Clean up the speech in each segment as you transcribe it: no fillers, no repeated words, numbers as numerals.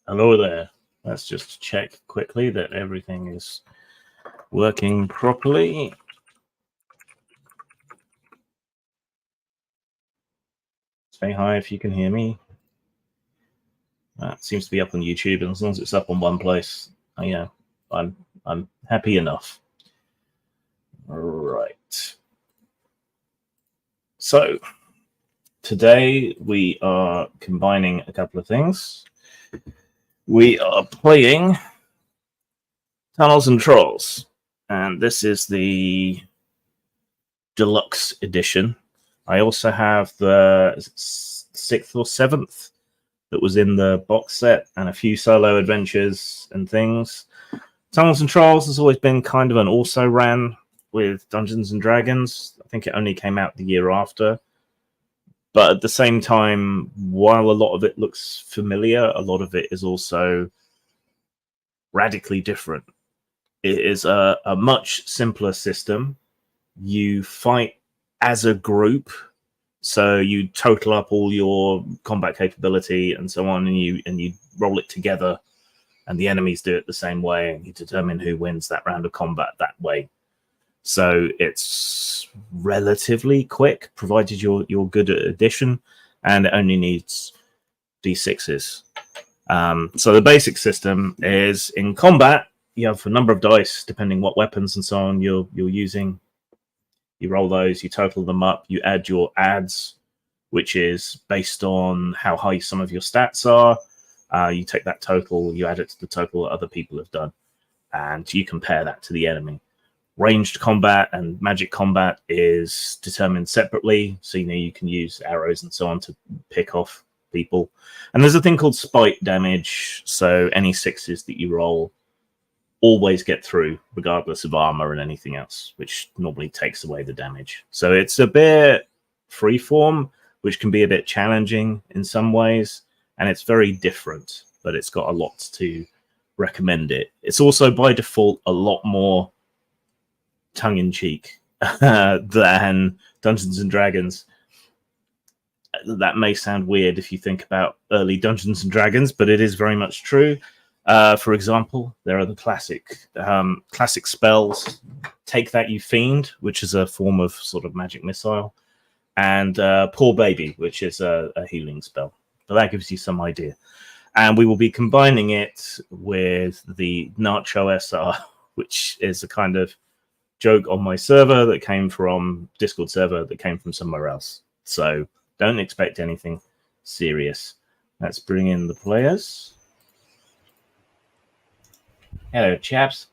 Hello there. Let's just check quickly that everything is working properly. Say hi if you can hear me. That seems to be up on YouTube, and as long as it's up on one place, yeah, I'm happy enough. Right. So today we are combining a couple of things. We are playing Tunnels and Trolls, and this is the deluxe edition. I also have the 6th or 7th that was in the box set, and a few solo adventures and things. Tunnels and Trolls has always been kind of an also-ran with Dungeons and Dragons. I think it only came out the year after. But at the same time, while a lot of it looks familiar, a lot of it is also radically different. It is a much simpler system. You fight as a group, so you total up all your combat capability and so on, and you roll it together, and the enemies do it the same way, and you determine who wins that round of combat that way. So it's relatively quick, provided you're good at addition, and it only needs d6s. So the basic system is, in combat, you have a number of dice, depending what weapons and so on you're using. You roll those, you total them up, you add your adds, which is based on how high some of your stats are. You take that total, you add it to the total that other people have done, and you compare that to the enemy. Ranged combat and magic combat is determined separately, so you can use arrows and so on to pick off people. And there's a thing called spite damage, so any 6s that you roll always get through, regardless of armor and anything else, which normally takes away the damage. So it's a bit freeform, which can be a bit challenging in some ways, and it's very different, but it's got a lot to recommend it. It's also by default a lot more tongue-in-cheek than Dungeons and Dragons. That may sound weird if you think about early Dungeons and Dragons, but it is very much true. For example, there are the classic spells. Take That, You Fiend, which is a form of sort of magic missile, and Poor Baby, which is a healing spell. But that gives you some idea. And we will be combining it with the NachOSR, which is a kind of joke on my server that came from Discord server that came from somewhere else. So don't expect anything serious. Let's bring in the players. Hello, chaps.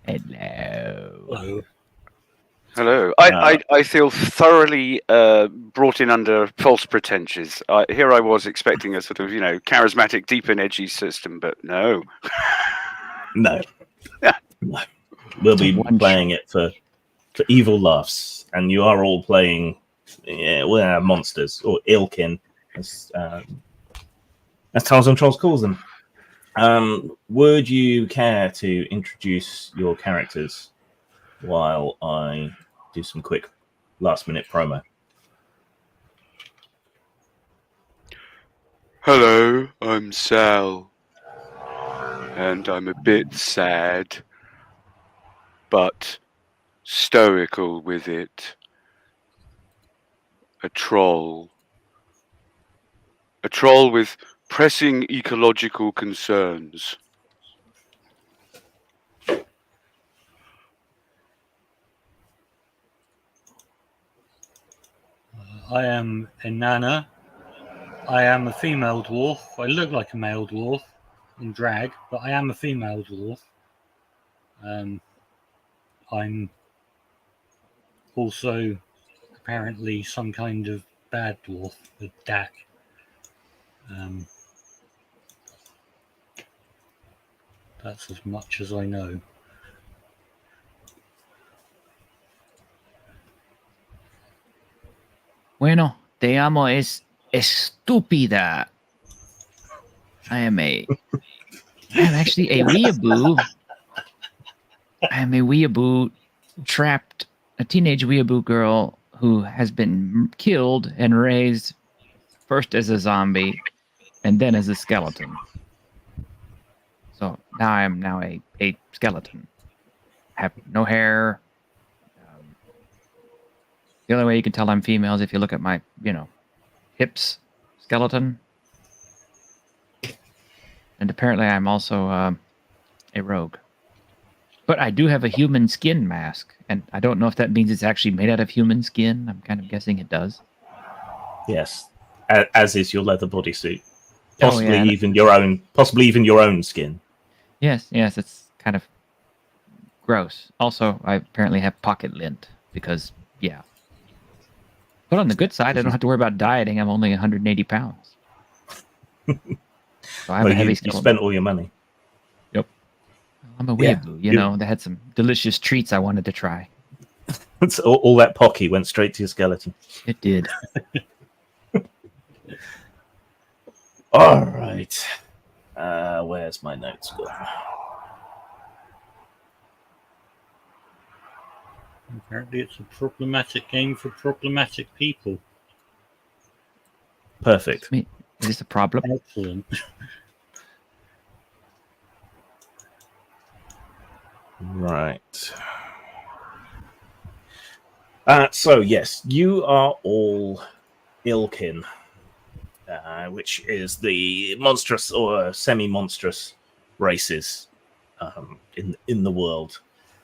Hello. Hello. I feel thoroughly brought in under false pretensions. Here I was expecting a sort of, charismatic, deep and edgy system, but no. No. No. We'll be playing it for evil laughs, and you are all playing monsters, or Ilkin, as Tunnels and Trolls calls them. Would you care to introduce your characters while I do some quick last-minute promo? Hello, I'm Sal, and I'm a bit sad, but stoical with it. A troll with pressing ecological concerns. I am Inanna. I am a female dwarf. I look like a male dwarf in drag, but I am a female dwarf. I'm also apparently some kind of bad dwarf with Dak. That's as much as I know. Bueno, te amo es estúpida. I am actually a weeaboo. I am a weeaboo trapped, a teenage weeaboo girl who has been killed and raised first as a zombie and then as a skeleton. So now I am now a skeleton. I have no hair. The only way you can tell I'm female is if you look at my, hips skeleton. And apparently I'm also a rogue. But I do have a human skin mask, and I don't know if that means it's actually made out of human skin. I'm kind of guessing it does. Yes, as is your leather bodysuit. Oh, Possibly yeah. even your own skin. Yes, it's kind of gross. Also, I apparently have pocket lint because, yeah. But on the good side, I don't have to worry about dieting. I'm only 180 pounds. So I have a heavy You skeleton. spent all your money. Yep. I'm a Yeah, weeaboo, They had some delicious treats I wanted to try. all that pocky went straight to your skeleton. It did. All right. Where's my notes gone? Apparently, it's a problematic game for problematic people. Perfect. Is this a problem? Excellent. Right. So, yes, you are all Ilkin, which is the monstrous or semi-monstrous races in the world.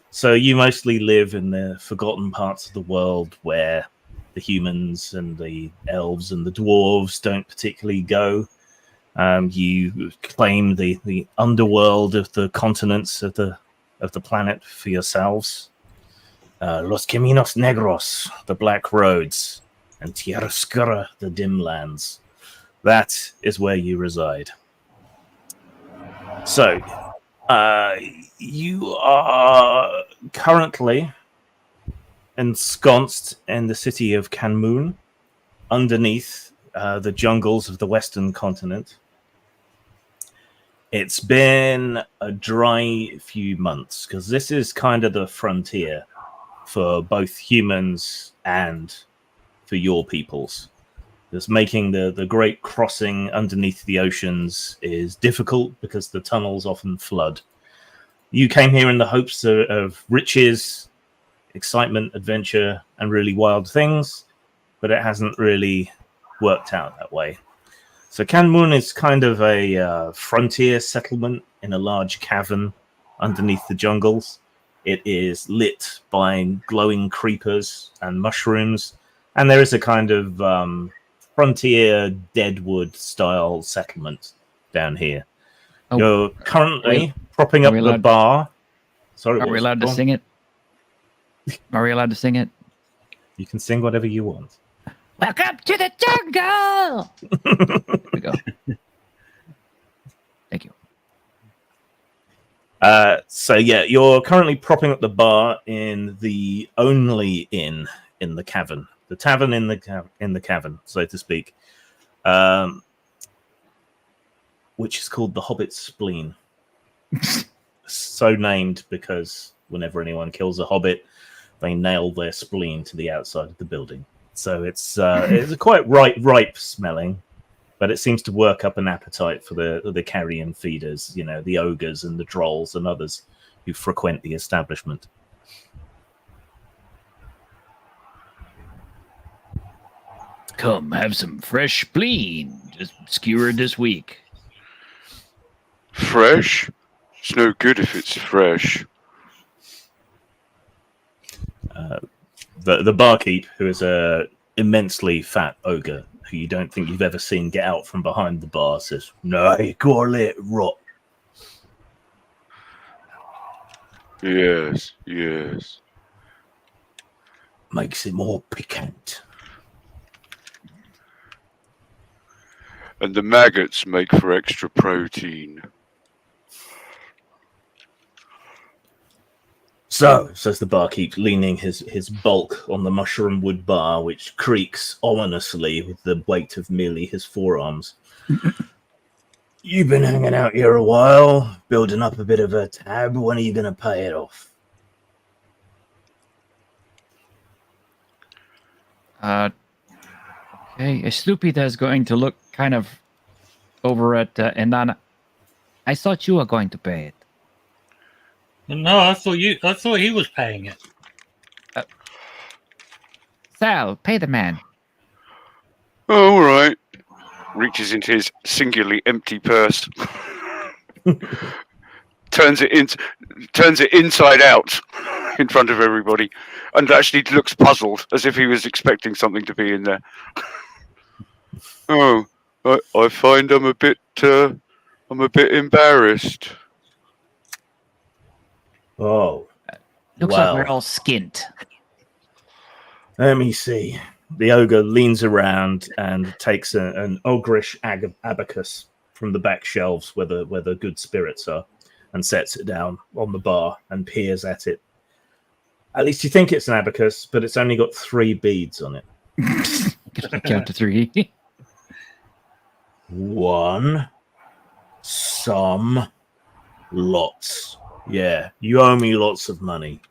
So you mostly live in the forgotten parts of the world where the humans and the elves and the dwarves don't particularly go. You claim the underworld of the continents of the planet for yourselves. Los Caminos Negros, the Black Roads, and Tierra Oscura, the Dim Lands. That is where you reside. So, you are currently ensconced in the city of Kanmun, underneath the jungles of the Western continent. It's been a dry few months, because this is kind of the frontier for both humans and for your peoples. Just making the great crossing underneath the oceans is difficult because the tunnels often flood. You came here in the hopes of riches, excitement, adventure, and really wild things, but it hasn't really worked out that way. So Kanmun is kind of a frontier settlement in a large cavern underneath the jungles. It is lit by glowing creepers and mushrooms, and there is a kind of frontier Deadwood style settlement down here. Oh, You're currently propping are up we the allowed- bar. Sorry, Are we allowed to sing it? Are we allowed to sing it? You can sing whatever you want. Welcome to the jungle! There we go. Thank you. So yeah, you're currently propping up the bar in the only inn in the cavern, the tavern in the cavern, so to speak, which is called the Hobbit's Spleen. So named because whenever anyone kills a hobbit, they nail their spleen to the outside of the building. So it's quite ripe smelling, but it seems to work up an appetite for the carrion feeders, the ogres and the trolls and others who frequent the establishment. Come, have some fresh spleen. Just skewered this week. Fresh? It's no good if it's fresh. The barkeep, who is a immensely fat ogre who you don't think you've ever seen get out from behind the bar, says, "No, you gotta let it rot." Yes. Makes it more piquant. And the maggots make for extra protein. So, says the barkeep, leaning his bulk on the mushroom wood bar, which creaks ominously with the weight of merely his forearms. You've been hanging out here a while, building up a bit of a tab. When are you going to pay it off? Okay, Estupida is going to look kind of over at Enana. I thought you were going to pay it. No, I thought he was paying it. Sal, pay the man. Oh, all right. Reaches into his singularly empty purse, turns it inside out in front of everybody, and actually looks puzzled, as if he was expecting something to be in there. Oh, I find I'm a bit embarrassed. Oh, Looks well. like we're all skint. Let me see. The ogre leans around and takes an ogreish abacus from the back shelves where the good spirits are, and sets it down on the bar and peers at it. At least you think it's an abacus, but it's only got 3 beads on it. Count to 3. 1, some, lots. Yeah, you owe me lots of money.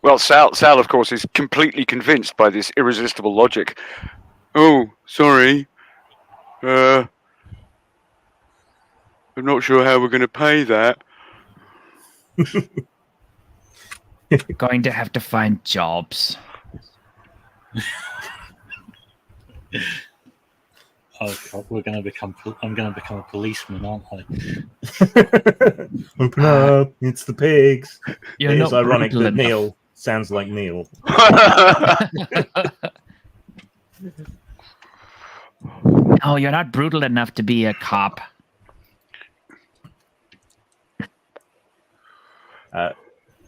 Well, Sal, of course, is completely convinced by this irresistible logic. Oh, sorry. I'm not sure how we're going to pay that. Going to have to find jobs. Oh, God, I'm going to become a policeman, aren't I? Open up! It's the pigs. You're It is not ironic brutal that enough. Neil sounds like Neil. No, you're not brutal enough to be a cop.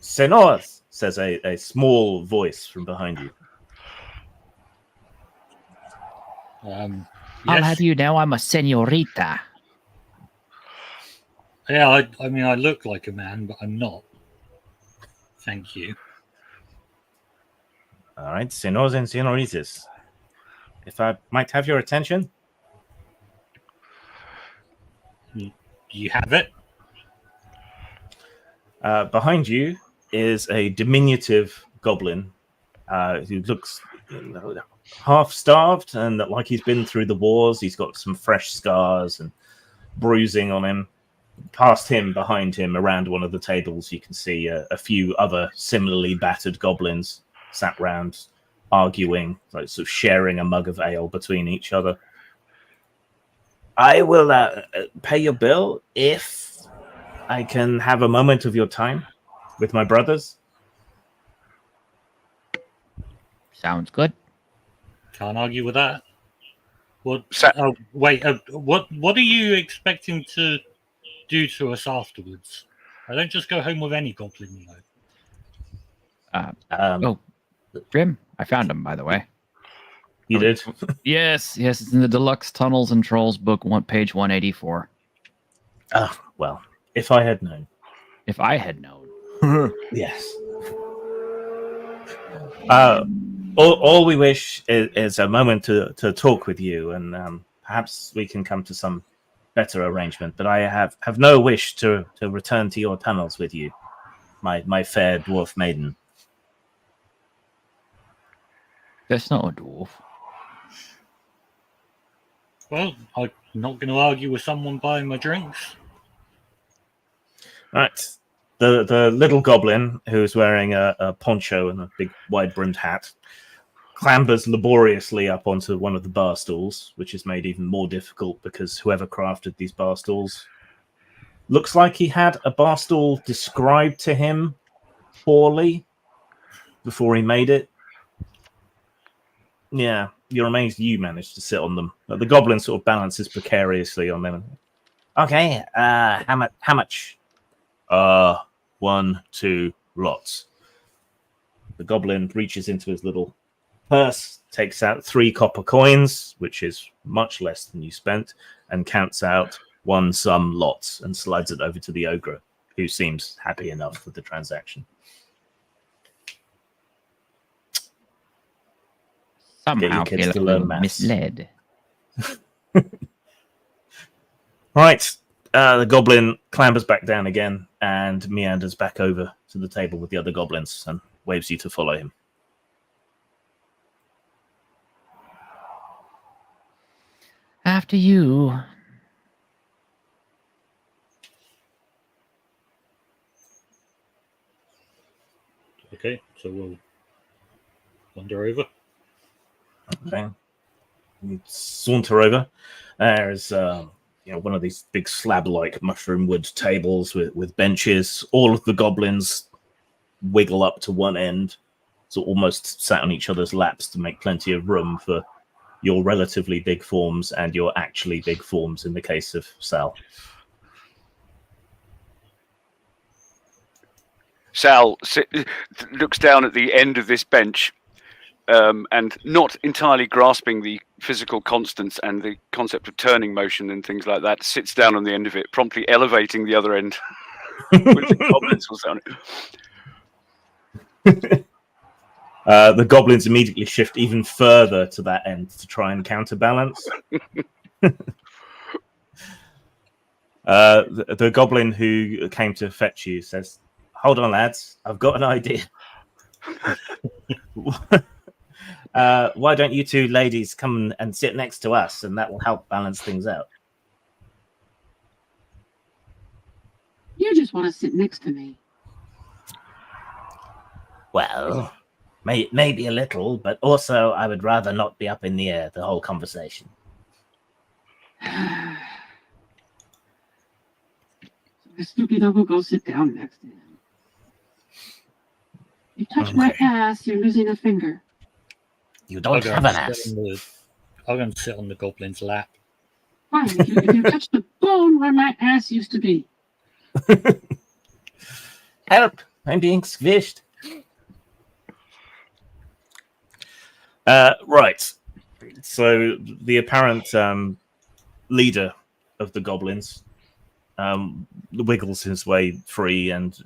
Senor, says a small voice from behind you. I'll Yes. have you know I'm a senorita. Yeah, I mean, I look like a man, but I'm not. Thank you. All right, senors and senoritas. If I might have your attention. You have it? Behind you is a diminutive goblin who looks half starved and like he's been through the wars. He's got some fresh scars and bruising on him. Past him, behind him, around one of the tables, you can see a few other similarly battered goblins sat round arguing, like sort of sharing a mug of ale between each other. I will pay your bill if I can have a moment of your time with my brothers. Sounds good. Can't argue with that. What? Sa- Oh, wait. What are you expecting to do to us afterwards? I don't just go home with any goblin, you know. Oh, Grim, I found him, by the way. You did? Yes, it's in the Deluxe Tunnels and Trolls book, page 184. Well, if I had known. If I had known. Yes. All we wish is a moment to talk with you, and perhaps we can come to some better arrangement. But I have no wish to return to your tunnels with you, my fair dwarf maiden. That's not a dwarf. Well, I'm not going to argue with someone buying my drinks. Right. The little goblin who's wearing a poncho and a big wide-brimmed hat clambers laboriously up onto one of the bar stools, which is made even more difficult because whoever crafted these bar stools looks like he had a bar stool described to him poorly before he made it. Yeah, you're amazed you managed to sit on them. The goblin sort of balances precariously on them. Okay, how much? 1, 2, lots. The goblin reaches into his little purse, takes out 3 copper coins, which is much less than you spent, and counts out 1 sum lots and slides it over to the ogre, who seems happy enough with the transaction. Somehow kids feel to a learn little maths. misled. Right. The goblin clambers back down again and meanders back over to the table with the other goblins and waves you to follow him. to you. Okay, so we'll wander over. Okay. You saunter over. There's one of these big slab-like mushroom wood tables with benches. All of the goblins wiggle up to one end, so almost sat on each other's laps to make plenty of room for your relatively big forms and your actually big forms in the case of Sal. Sal looks down at the end of this bench, and not entirely grasping the physical constants and the concept of turning motion and things like that, sits down on the end of it, promptly elevating the other end with the goblins all on it. The goblins immediately shift even further to that end to try and counterbalance. The goblin who came to fetch you says, "Hold on, lads. I've got an idea. Why don't you two ladies come and sit next to us, and that will help balance things out." You just want to sit next to me. Well, maybe a little, but also I would rather not be up in the air the whole conversation. The stupid will go sit down next to him. You touch my ass, you're losing a finger. You don't have an ass. I'll go and sit on the goblin's lap. Fine, if you touch the bone where my ass used to be. Help! I'm being squished. Right. So the apparent leader of the goblins wiggles his way free and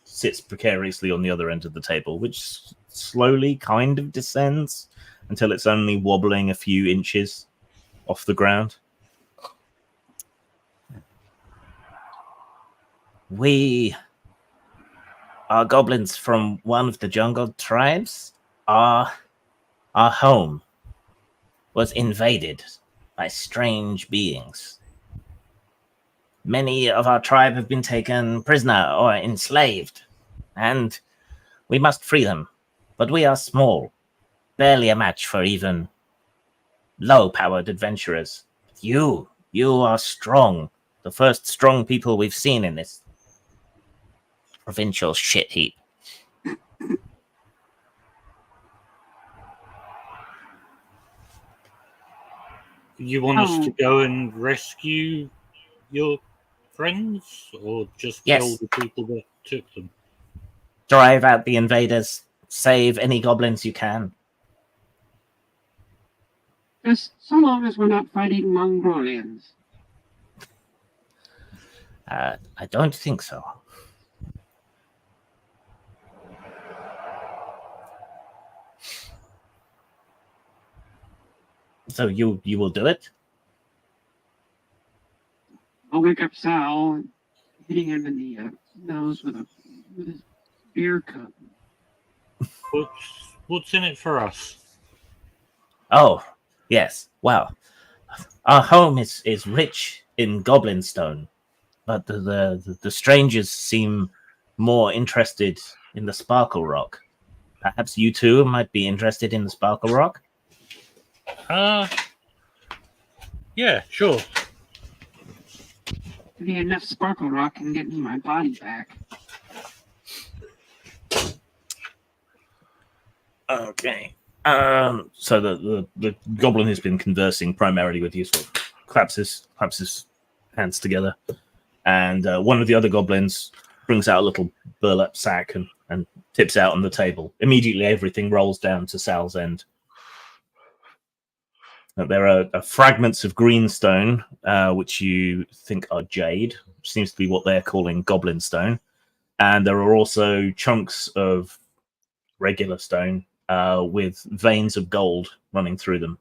sits precariously on the other end of the table, which slowly kind of descends until it's only wobbling a few inches off the ground. We are goblins from one of the jungle tribes. Our home was invaded by strange beings. Many of our tribe have been taken prisoner or enslaved, and we must free them. But we are small, barely a match for even low-powered adventurers. You are strong, the first strong people we've seen in this provincial shit heap. You want us to go and rescue your friends, or just kill the people that took them? Drive out the invaders. Save any goblins you can. Just so long as we're not fighting Mongolians. I don't think so. So you will do it? I'll wake up Sal and hitting him in the nose with his beer cup. What's in it for us? Oh, yes. Well, our home is rich in goblin stone, but the strangers seem more interested in the sparkle rock. Perhaps you two might be interested in the sparkle rock? Yeah, sure. Maybe enough sparkle rock can get me my body back. Okay. So the goblin has been conversing primarily with you, sort of claps his hands together, and one of the other goblins brings out a little burlap sack and tips out on the table. Immediately, everything rolls down to Sal's end. There are fragments of green stone, which you think are jade, which seems to be what they're calling goblin stone, and there are also chunks of regular stone with veins of gold running through them.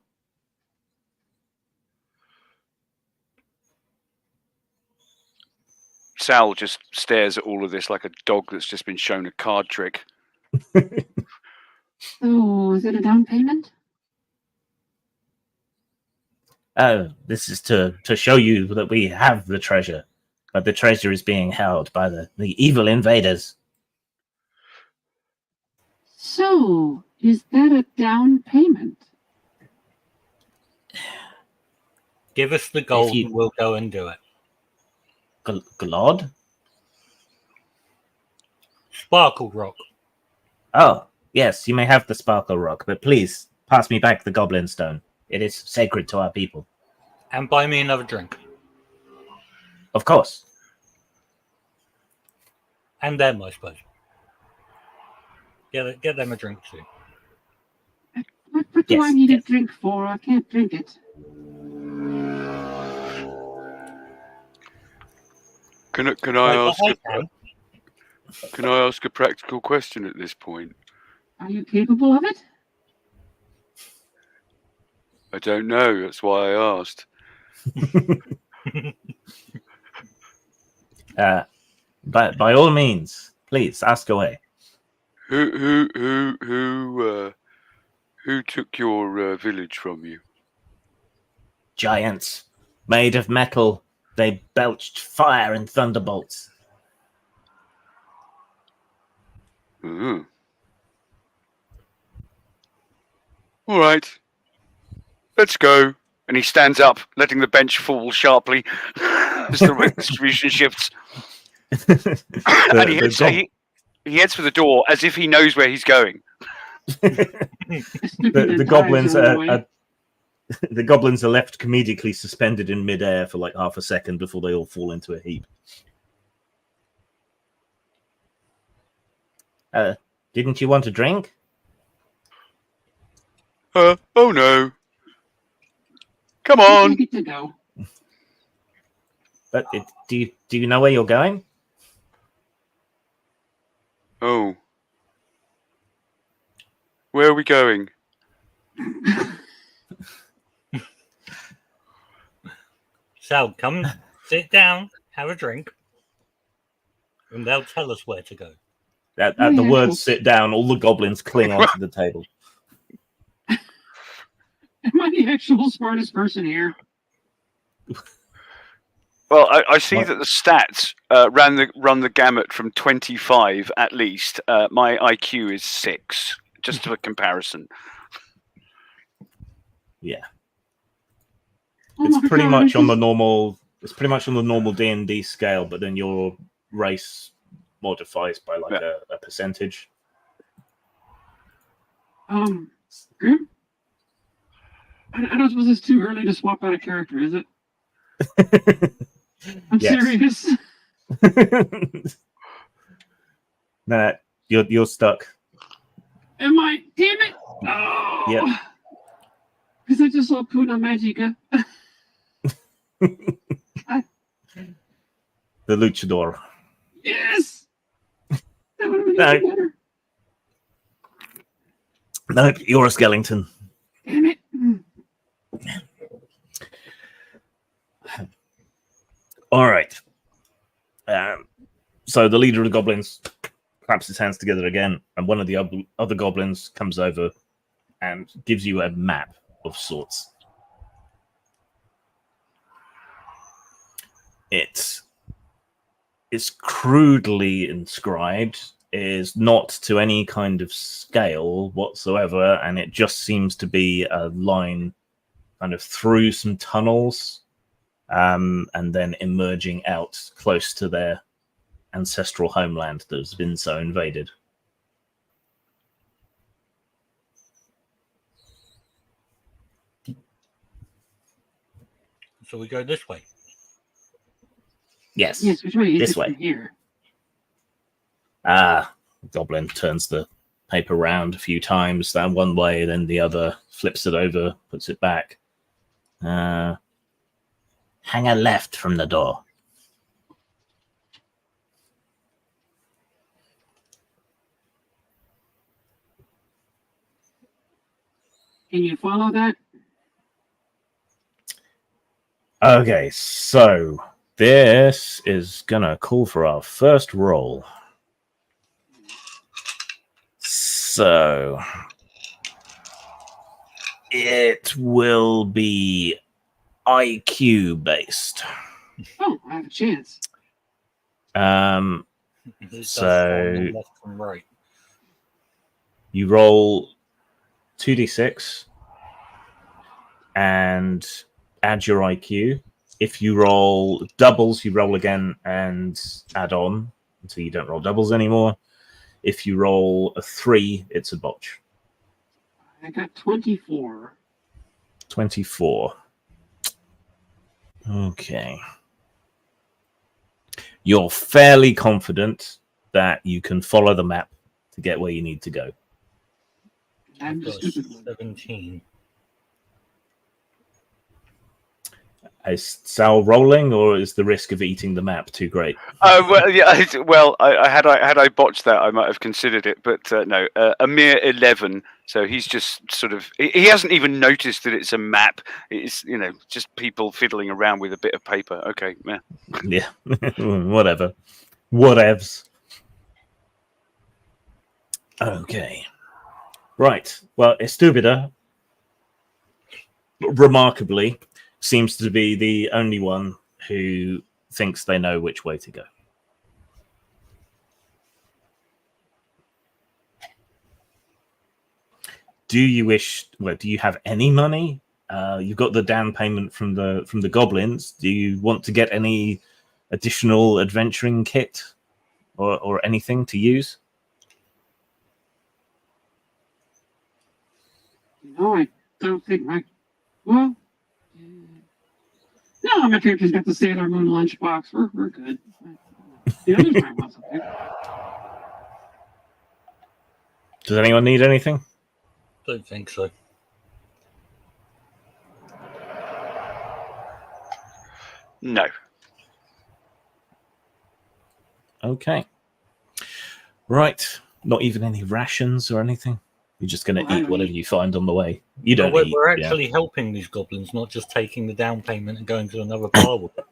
Sal just stares at all of this like a dog that's just been shown a card trick. So, is it a down payment? This is to show you that we have the treasure, but the treasure is being held by the evil invaders. So, is that a down payment? Give us the gold you- and we'll go and do it. Glod? Sparkle Rock. Oh, yes, you may have the sparkle rock, but please pass me back the goblin stone. It is sacred to our people. And buy me another drink. Of course. And them, I suppose. Get them a drink too. What do I Yes, need yes. a drink for? I can't drink it. Can I Like, ask? Can I ask a practical question at this point? Are you capable of it? I don't know. That's why I asked. By all means, please ask away. Who took your village from you? Giants, made of metal, they belched fire and thunderbolts. Oh. All right, let's go. And he stands up, letting the bench fall sharply as the distribution shifts. And he heads for the door as if he knows where he's going. the goblins the goblins are left comedically suspended in midair for like half a second before they all fall into a heap. Didn't you want a drink? Oh no. Come I on. get to go. But do you know where you're going? Oh. Where are we going? So come sit down, have a drink, and they'll tell us where to go. At Oh, the yeah, word cool. sit down, all the goblins cling onto the table. Am I the actual smartest person here? Well, I see What? that the stats run the gamut from 25 at least. My IQ is 6, just for comparison. Yeah. Oh It's my pretty God, much this on is- the normal. It's pretty much on the normal D&D scale, but then your race modifies by like a percentage. Grim? I don't suppose it's too early to swap out a character, is it? I'm Yes. serious. Nah, you're stuck. Am I? Damn it! Oh! Yep. Because I just saw Puna Magica. The luchador. Yes! That would have been No. even better. Nope, you're a skeleton. Damn it. All right. So the leader of the goblins claps his hands together again, and one of the other goblins comes over and gives you a map of sorts. It's crudely inscribed, is not to any kind of scale whatsoever, and it just seems to be a line kind of through some tunnels, and then emerging out close to their ancestral homeland that has been so invaded. So we go this way. Yes. Yes, which way is This it way. from here? The goblin turns the paper round a few times, then one way, then the other, flips it over, puts it back. Hang a left from the door. Can you follow that? Okay, so this is gonna call for our first roll. So it will be IQ based. Oh, I have a chance. It does So- from left and right. You roll 2d6 and add your IQ. If you roll doubles, you roll again and add on until you don't roll doubles anymore. If you roll a 3, it's a botch. I got 24. 24. Okay. You're fairly confident that you can follow the map to get where you need to go. I'm the I've got stupid one. 17. Is Sal rolling, or is the risk of eating the map too great? Well, yeah. Well, had I botched that, I might have considered it, but no, a mere 11. So he's just sort of. He hasn't even noticed that it's a map. It's just people fiddling around with a bit of paper. Okay, yeah. Yeah, whatever. Whatevs. Okay. Right. Well, Estúpida, remarkably, seems to be the only one who thinks they know which way to go. Do you have any money? You've got the down payment from the goblins. Do you want to get any additional adventuring kit or anything to use? No, I don't think my. Well. No, my character's got the Sailor Moon lunchbox. We're good. The others might want something. Does anyone need anything? Don't think so. No. Okay. Right. Not even any rations or anything? You're just going to I eat whatever you find on the way. You don't But eat. we're yeah. actually helping these goblins, not just taking the down payment and going to another bar with them.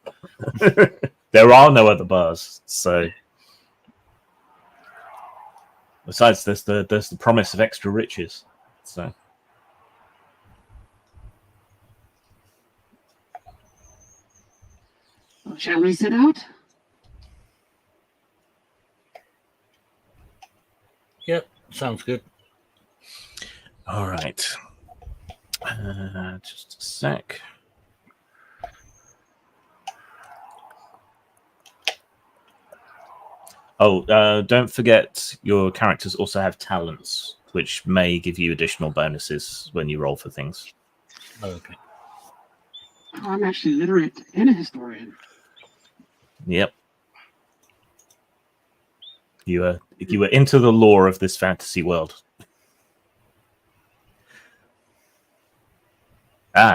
There are no other bars, so. Besides, there's the promise of extra riches. So. Well, shall we set out? Yep, sounds good. All right. Just a sec. Oh, don't forget your characters also have talents, which may give you additional bonuses when you roll for things. Okay. Oh, I'm actually literate and a historian. Yep. You were into the lore of this fantasy world.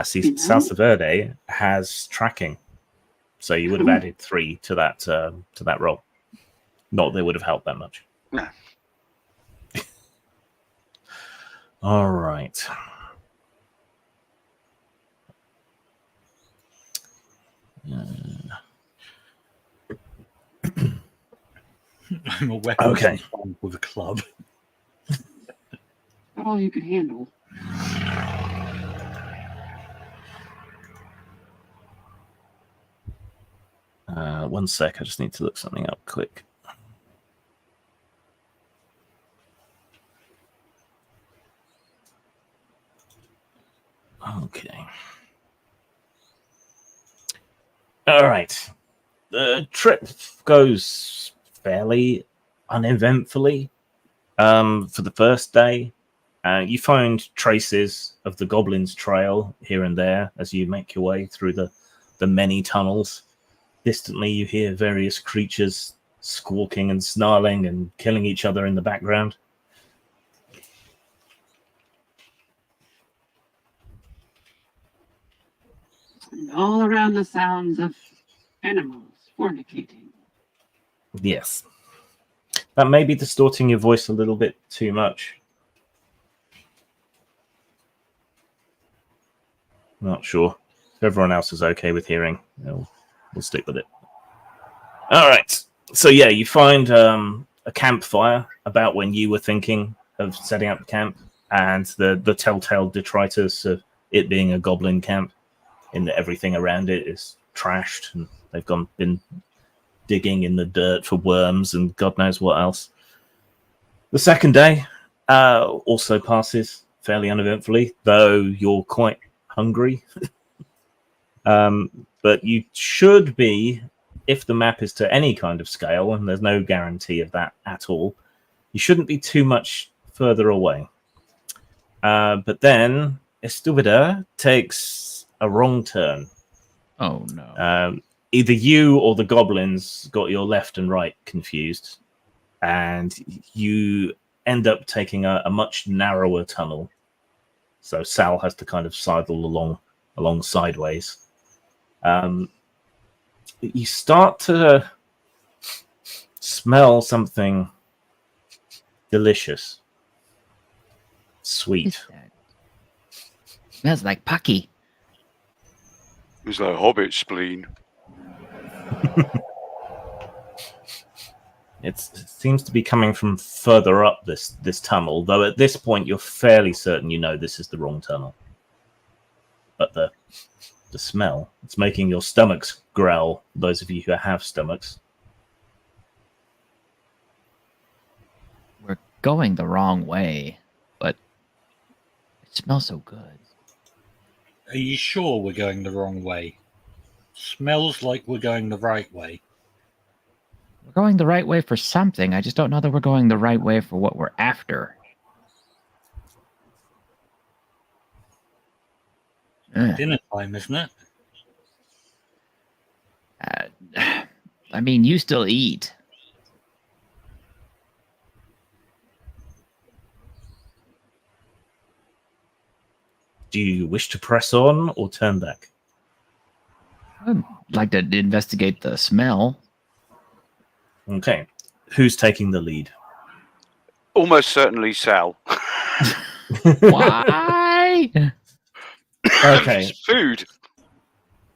See, Salsa Verde has tracking, so you would have added 3 to that roll. Not that it would have helped that much. No. All right. I'm a weapon Okay. with a club. Not all you can handle. One sec. I just need to look something up quick. Okay. All right. The trip goes fairly uneventfully. For the first day, you find traces of the goblins' trail here and there as you make your way through the many tunnels. Distantly, you hear various creatures squawking and snarling and killing each other in the background. And all around the sounds of animals fornicating. Yes. That may be distorting your voice a little bit too much. Not sure. If everyone else is okay with hearing, we'll stick with it. All right. So yeah, you find a campfire about when you were thinking of setting up the camp, and the telltale detritus of it being a goblin camp. in that everything around it is trashed, and they've been digging in the dirt for worms and God knows what else. The second day also passes fairly uneventfully, though you're quite hungry. But you should be, if the map is to any kind of scale, and there's no guarantee of that at all, you shouldn't be too much further away. But then Estuvida takes a wrong turn. Oh no. Either you or the goblins got your left and right confused, and you end up taking a much narrower tunnel. So Sal has to kind of sidle along sideways. You start to smell something delicious, sweet. Smells like Pucky. It's like hobbit spleen. It seems to be coming from further up this tunnel, though at this point you're fairly certain you know this is the wrong tunnel. But the smell, it's making your stomachs growl, those of you who have stomachs. We're going the wrong way, but it smells so good. Are you sure we're going the wrong way? Smells like we're going the right way. We're going the right way for something. I just don't know that we're going the right way for what we're after. Dinner time, isn't it? I mean, you still eat. Do you wish to press on or turn back? I'd like to investigate the smell. Okay. Who's taking the lead? Almost certainly Sal. Why? Okay. It's food.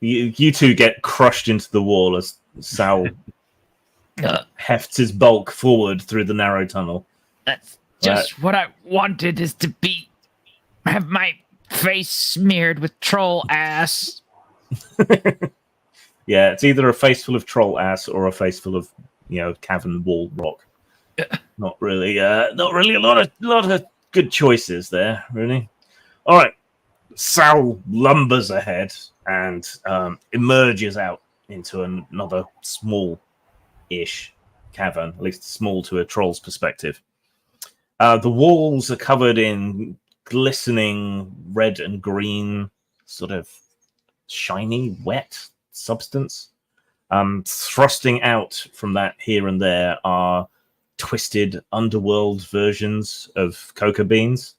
You two get crushed into the wall as Sal hefts his bulk forward through the narrow tunnel. That's just what I wanted, is to have my face smeared with troll ass. Yeah, it's either a face full of troll ass or a face full of, cavern wall rock. Not really a lot of good choices there, really. All right, Sal lumbers ahead and emerges out into another small-ish cavern, at least small to a troll's perspective. The walls are covered in glistening red and green, sort of shiny, wet substance. Thrusting out from that here and there are twisted underworld versions of coca beans.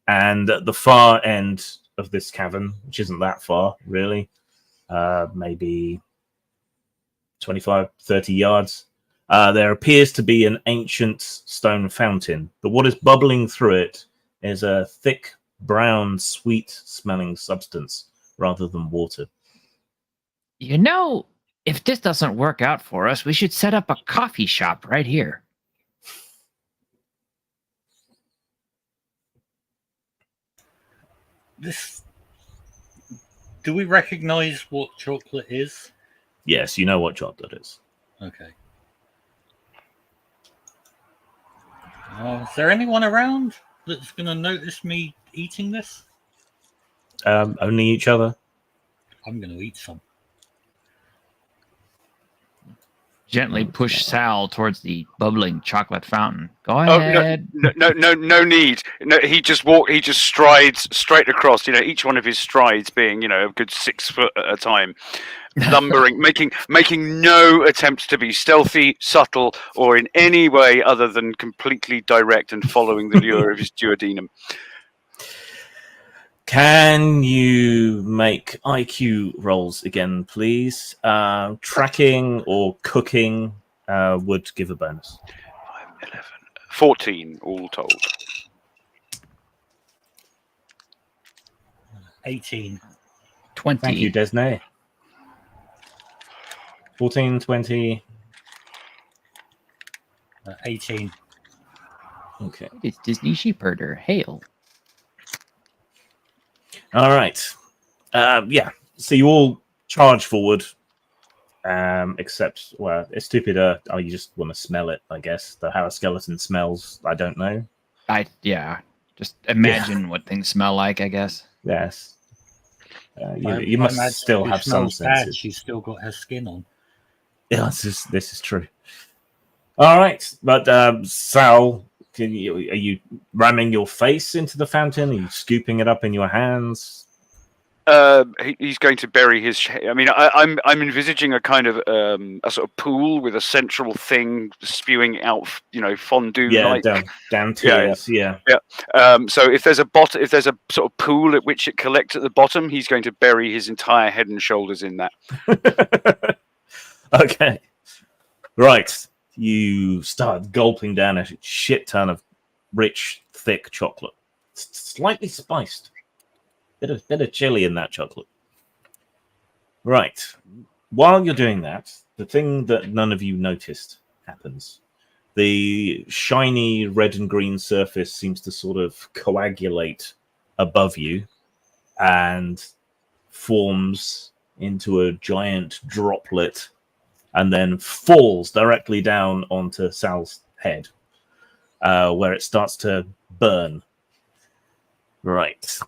And at the far end of this cavern, which isn't that far, really, maybe 25, 30 yards, there appears to be an ancient stone fountain. But what is bubbling through it is a thick, brown, sweet-smelling substance rather than water. You know, if this doesn't work out for us, we should set up a coffee shop right here. Do we recognize what chocolate is? Yes, you know what chocolate is. Okay. Is there anyone around that's going to notice me eating this? Only each other. I'm going to eat some. Gently push Sal towards the bubbling chocolate fountain. Go ahead. No need. No, he just strides straight across. Each one of his strides being, a good 6 foot at a time, lumbering, making no attempts to be stealthy, subtle, or in any way other than completely direct and following the lure of his duodenum. Can you make IQ rolls again, please? Tracking or cooking would give a bonus. 5, 11, 14 all told. 18. 20. Thank you, Desney. 14, 20. 18. Okay. It's Disney Sheepherder. Hail. All right. Yeah. So you all charge forward, except, well, it's stupid. You just want to smell it, I guess. How a skeleton smells, I don't know. Just imagine what things smell like, I guess. Yes. You I must imagine still she have some smells bad. senses. She's still got her skin on. Yeah, this is true. All right, but Sal, are you ramming your face into the fountain? Are you scooping it up in your hands? He's going to bury his. I mean, I'm envisaging a kind of a sort of pool with a central thing spewing out, fondue. Yeah, like. down tears. Yeah. So if there's a sort of pool at which it collects at the bottom, he's going to bury his entire head and shoulders in that. Okay. Right. You start gulping down a shit ton of rich, thick chocolate. Slightly spiced. Bit of chili in that chocolate. Right. While you're doing that, the thing that none of you noticed happens. The shiny red and green surface seems to sort of coagulate above you and forms into a giant droplet and then falls directly down onto Sal's head, where it starts to burn. Right.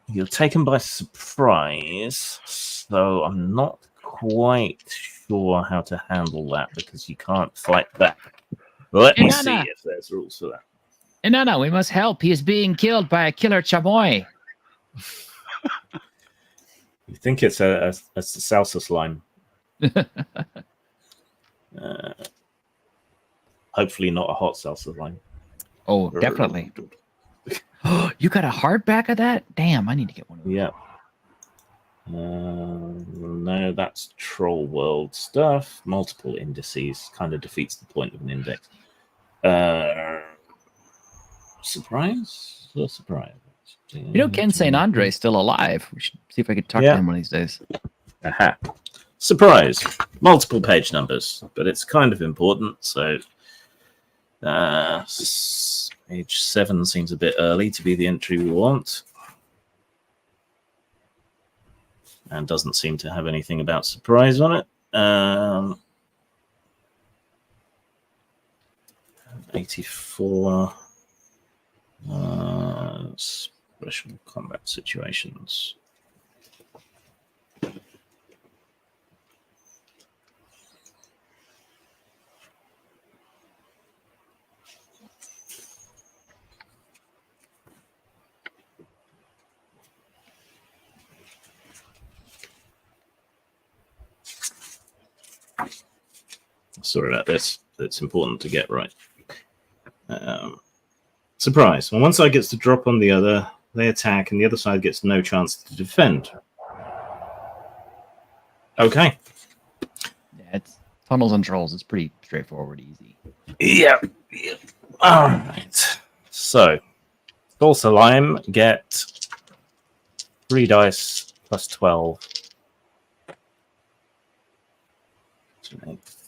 You're taken by surprise, so I'm not quite sure how to handle that because you can't fight back. Let me see if there's rules for that. No, we must help. He is being killed by a killer chamoy. You think it's a salsa slime. Hopefully not a hot salsa slime. Oh, definitely. You got a hardback of that? Damn, I need to get one of those. Yeah. No, that's Troll World stuff. Multiple indices kind of defeats the point of an index. Surprise? Or surprise? Ken St. Andre's still alive. We should see if I could talk to him one of these days. Aha. Surprise. Multiple page numbers, but it's kind of important, so page 7 seems a bit early to be the entry we want. And doesn't seem to have anything about surprise on it. 84. Special combat situations. Sorry about this. It's important to get right. Surprise. When one side gets to drop on the other, they attack, and the other side gets no chance to defend. Okay. Yeah, it's tunnels and trolls. It's pretty straightforward, easy. Yeah. All right. So, Salsa Lime get 3 dice plus 12.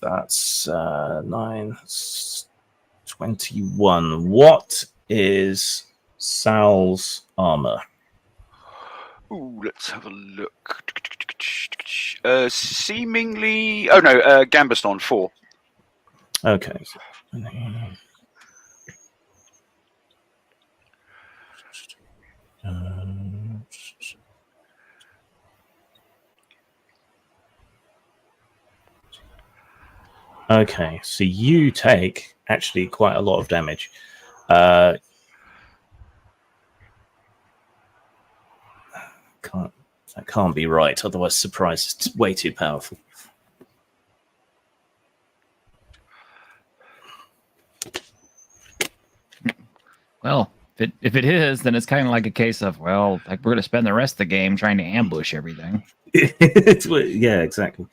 That's 9. 21. What is Sal's armor? Ooh, let's have a look. Seemingly... Oh, no, Gambeston, 4. Okay. Okay, so you take actually quite a lot of damage. That can't be right. Otherwise, surprise is way too powerful. Well, if it is, then it's kind of like a case of, well, like we're going to spend the rest of the game trying to ambush everything. Yeah, exactly.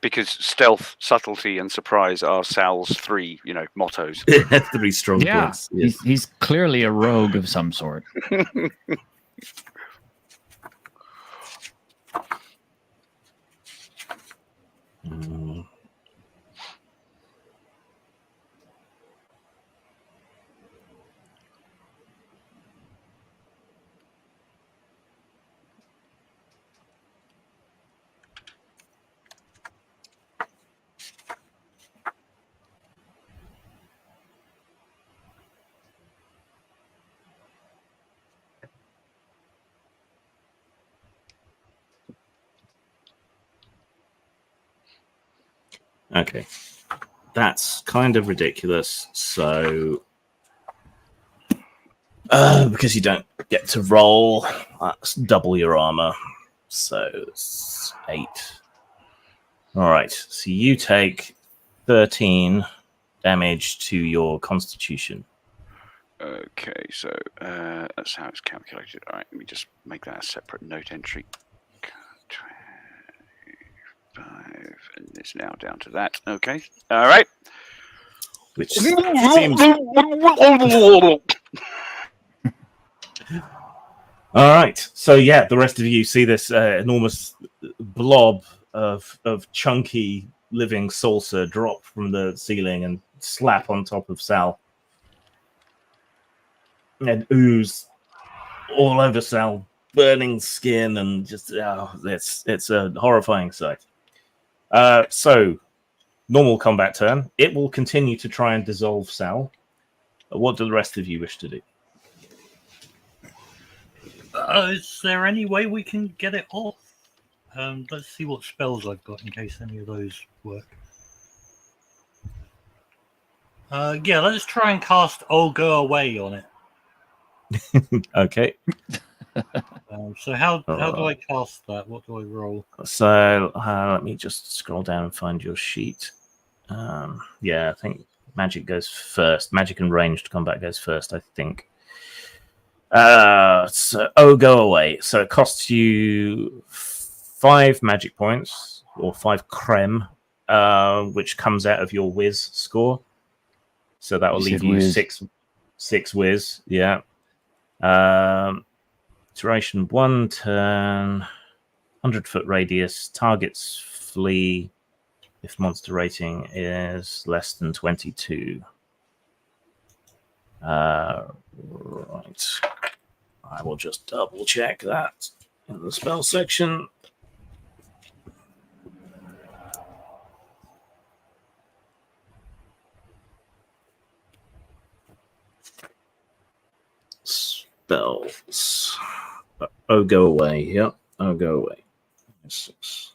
Because stealth, subtlety, and surprise are Sal's 3, mottos. 3 strong points. Yes. He's clearly a rogue of some sort. Okay. That's kind of ridiculous. So, because you don't get to roll, that's double your armor. So, it's 8. All right. So, you take 13 damage to your constitution. Okay, so that's how it's calculated. All right, let me just make that a separate note entry. 25, and it's now down to that. Okay, all right. Which seems... All right. So, yeah, the rest of you see this enormous blob of chunky living saucer drop from the ceiling and slap on top of Sal. And ooze all over Sal, burning skin, and just it's a horrifying sight. So, normal combat turn. It will continue to try and dissolve Sal. What do the rest of you wish to do? Is there any way we can get it off? Let's see what spells I've got in case any of those work. Yeah, let's try and cast "Oh, Go Away" on it. Okay. So how do I cast that? What do I roll? So let me just scroll down and find your sheet. Yeah, I think magic goes first. Magic and ranged combat goes first, I think. So Go Away. So it costs you 5 magic points or 5 creme, which comes out of your whiz score. So that will leave you whiz. 6 whiz. Yeah. Duration 1 turn, 100-foot radius, targets flee if monster rating is less than 22. Right. I will just double check that in the spell section. Spells. Oh, go away. Yep. Oh, go away. 6.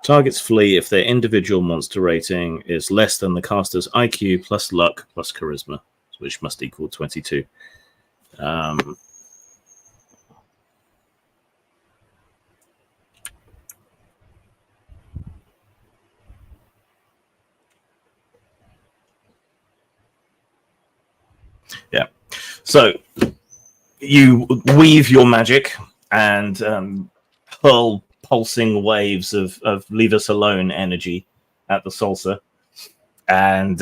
Targets flee if their individual monster rating is less than the caster's IQ plus luck plus charisma, which must equal 22. Yeah. So you weave your magic and hurl pulsing waves of leave us alone energy at the saucer. And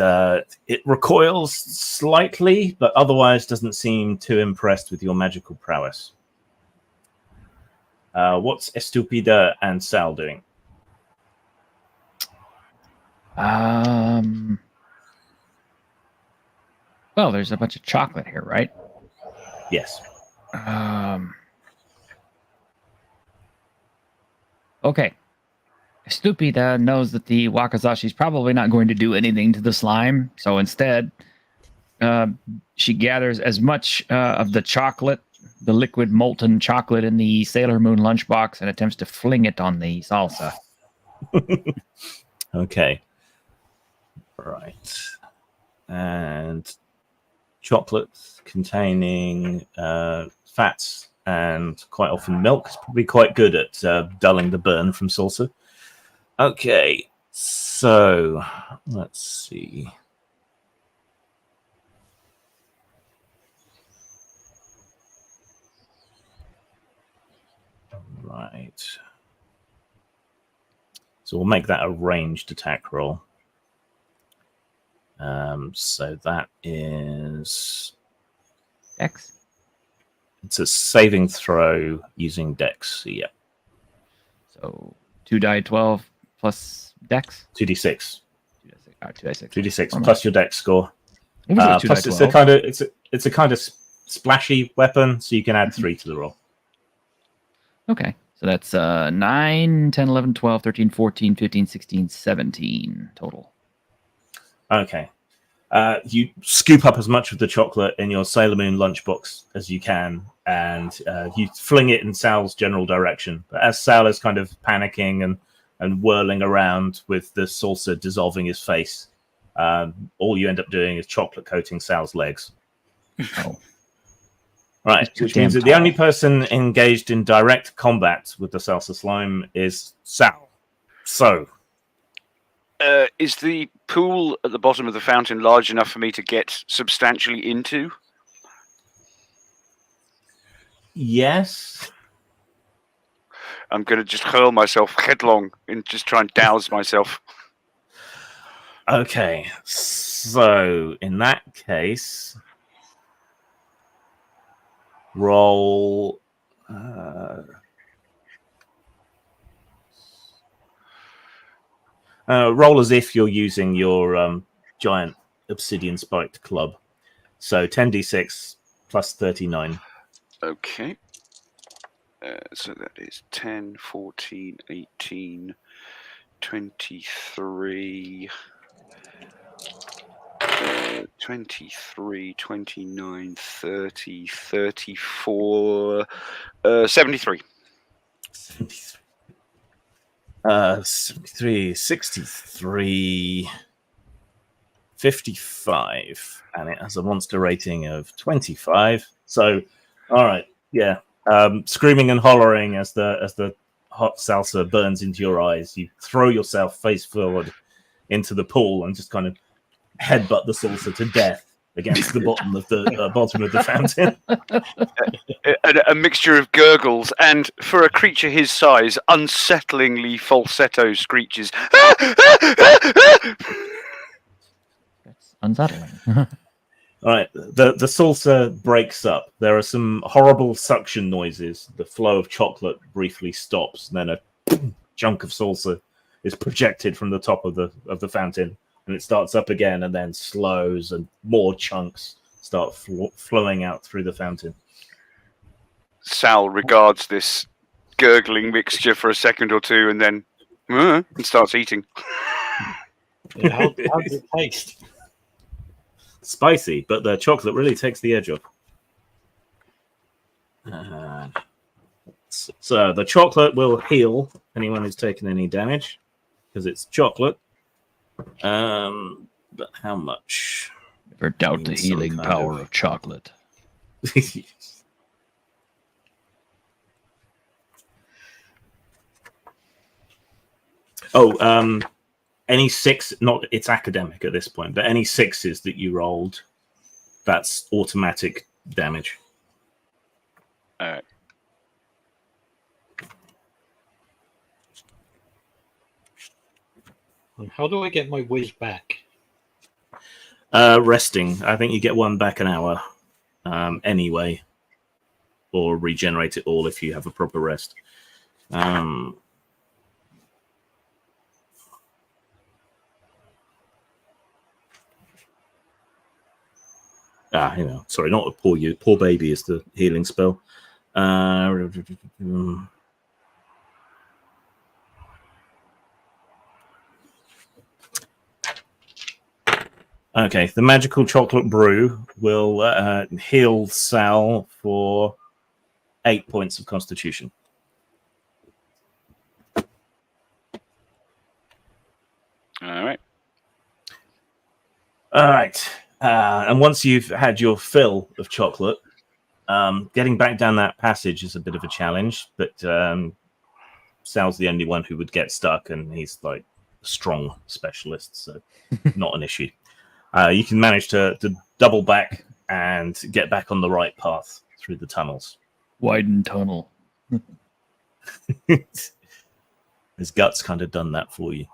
it recoils slightly, but otherwise doesn't seem too impressed with your magical prowess. What's Estupida and Sal doing? Well, there's a bunch of chocolate here, right? Yes. Okay. Estupida knows that the Wakazashi's probably not going to do anything to the slime, so instead, she gathers as much of the chocolate, the liquid molten chocolate in the Sailor Moon lunchbox, and attempts to fling it on the salsa. Okay. Right. And chocolate containing fats and quite often milk is probably quite good at dulling the burn from salsa. Okay, so let's see. Right. So we'll make that a ranged attack roll. So that is Dex? It's a saving throw using Dex. Yeah. So 2 die 12 plus Dex? 2d6. 2d6. 2d6 plus your Dex score. We'll do 2 Plus, die it's 12. a kind of splashy weapon, so you can add 3 to the roll. Okay. So that's 9, 10, 11, 12, 13, 14, 15, 16, 17 total. Okay. You scoop up as much of the chocolate in your Sailor Moon lunchbox as you can and you fling it in Sal's general direction. But as Sal is kind of panicking and whirling around with the saucer dissolving his face, all you end up doing is chocolate coating Sal's legs. Oh. Right, He's too which means damn that the only tall. person engaged in direct combat with the salsa slime is Sal. So, Is the pool at the bottom of the fountain large enough for me to get substantially into? yes. I'm going to just hurl myself headlong and just try and douse myself. Okay, so in that case, roll. Roll as if you're using your giant obsidian spiked club. So 10d6 plus 39. Okay. So that is 10, 14, 18, 23, 23, 29, 30, 34, 73. 73, 63, 55, and it has a monster rating of 25. So, all right, yeah. Screaming and hollering as the hot salsa burns into your eyes, you throw yourself face forward into the pool and just kind of headbutt the salsa to death against the bottom of the fountain. A mixture of gurgles and, for a creature his size, unsettlingly falsetto screeches. That's unsettling. All right, the salsa breaks up. There are some horrible suction noises. The flow of chocolate briefly stops, and then a chunk of salsa is projected from the top of the fountain, and it starts up again, and then slows, and more chunks start flowing out through the fountain. Sal regards this gurgling mixture for a second or two, and then and starts eating. How does it taste? Spicy, but the chocolate really takes the edge off. So the chocolate will heal anyone who's taken any damage because it's chocolate. But how much? Never doubt the Need some healing kind power of- of chocolate. Oh, any six, not it's academic at this point, but any sixes that you rolled, that's automatic damage. All right. And how do I get my whiz back? Resting. I think you get one back an hour anyway, or regenerate it all if you have a proper rest. Sorry, not a poor you. Poor baby is the healing spell. Okay, the magical chocolate brew will heal Sal for 8 points of constitution. All right. All right. And once you've had your fill of chocolate, getting back down that passage is a bit of a challenge, but Sal's the only one who would get stuck, and he's like a strong specialist, so not an issue. You can manage to double back and get back on the right path through the tunnels. Widen tunnel. His gut's kind of done that for you.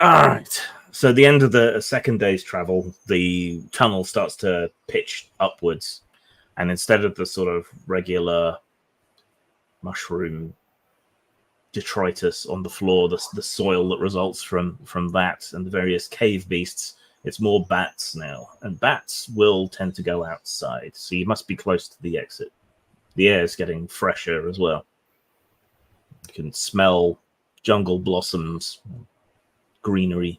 All right. So at the end of the second day's travel, the tunnel starts to pitch upwards. And instead of the sort of regular mushroom detritus on the floor, the soil that results from that and the various cave beasts, it's more bats now. And bats will tend to go outside. So you must be close to the exit. The air is getting fresher as well. You can smell jungle blossoms, greenery.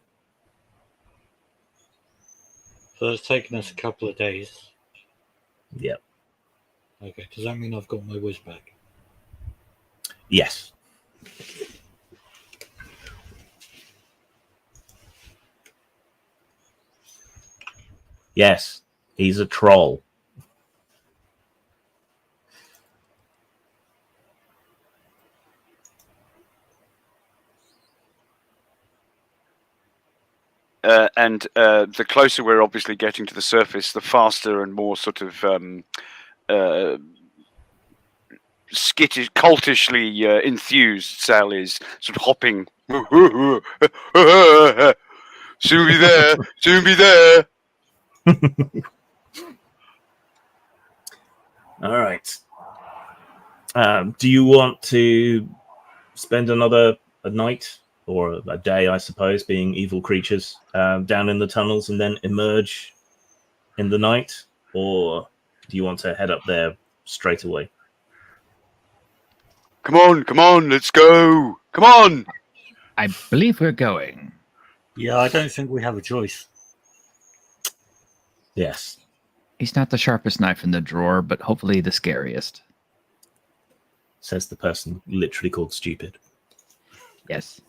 So it's taken us a couple of days. Yep. Okay, does that mean I've got my whiz back? Yes. Yes, he's a troll. And the closer we're obviously getting to the surface, the faster and more sort of skittish, cultishly enthused Sal is, sort of hopping. Soon be there. Soon be there. All right. Do you want to spend a night or a day, I suppose, being evil creatures down in the tunnels and then emerge in the night? Or do you want to head up there straight away? Come on, let's go. Come on. I believe we're going. Yeah, I don't think we have a choice. Yes. He's not the sharpest knife in the drawer, but hopefully the scariest. Says the person literally called stupid. Yes.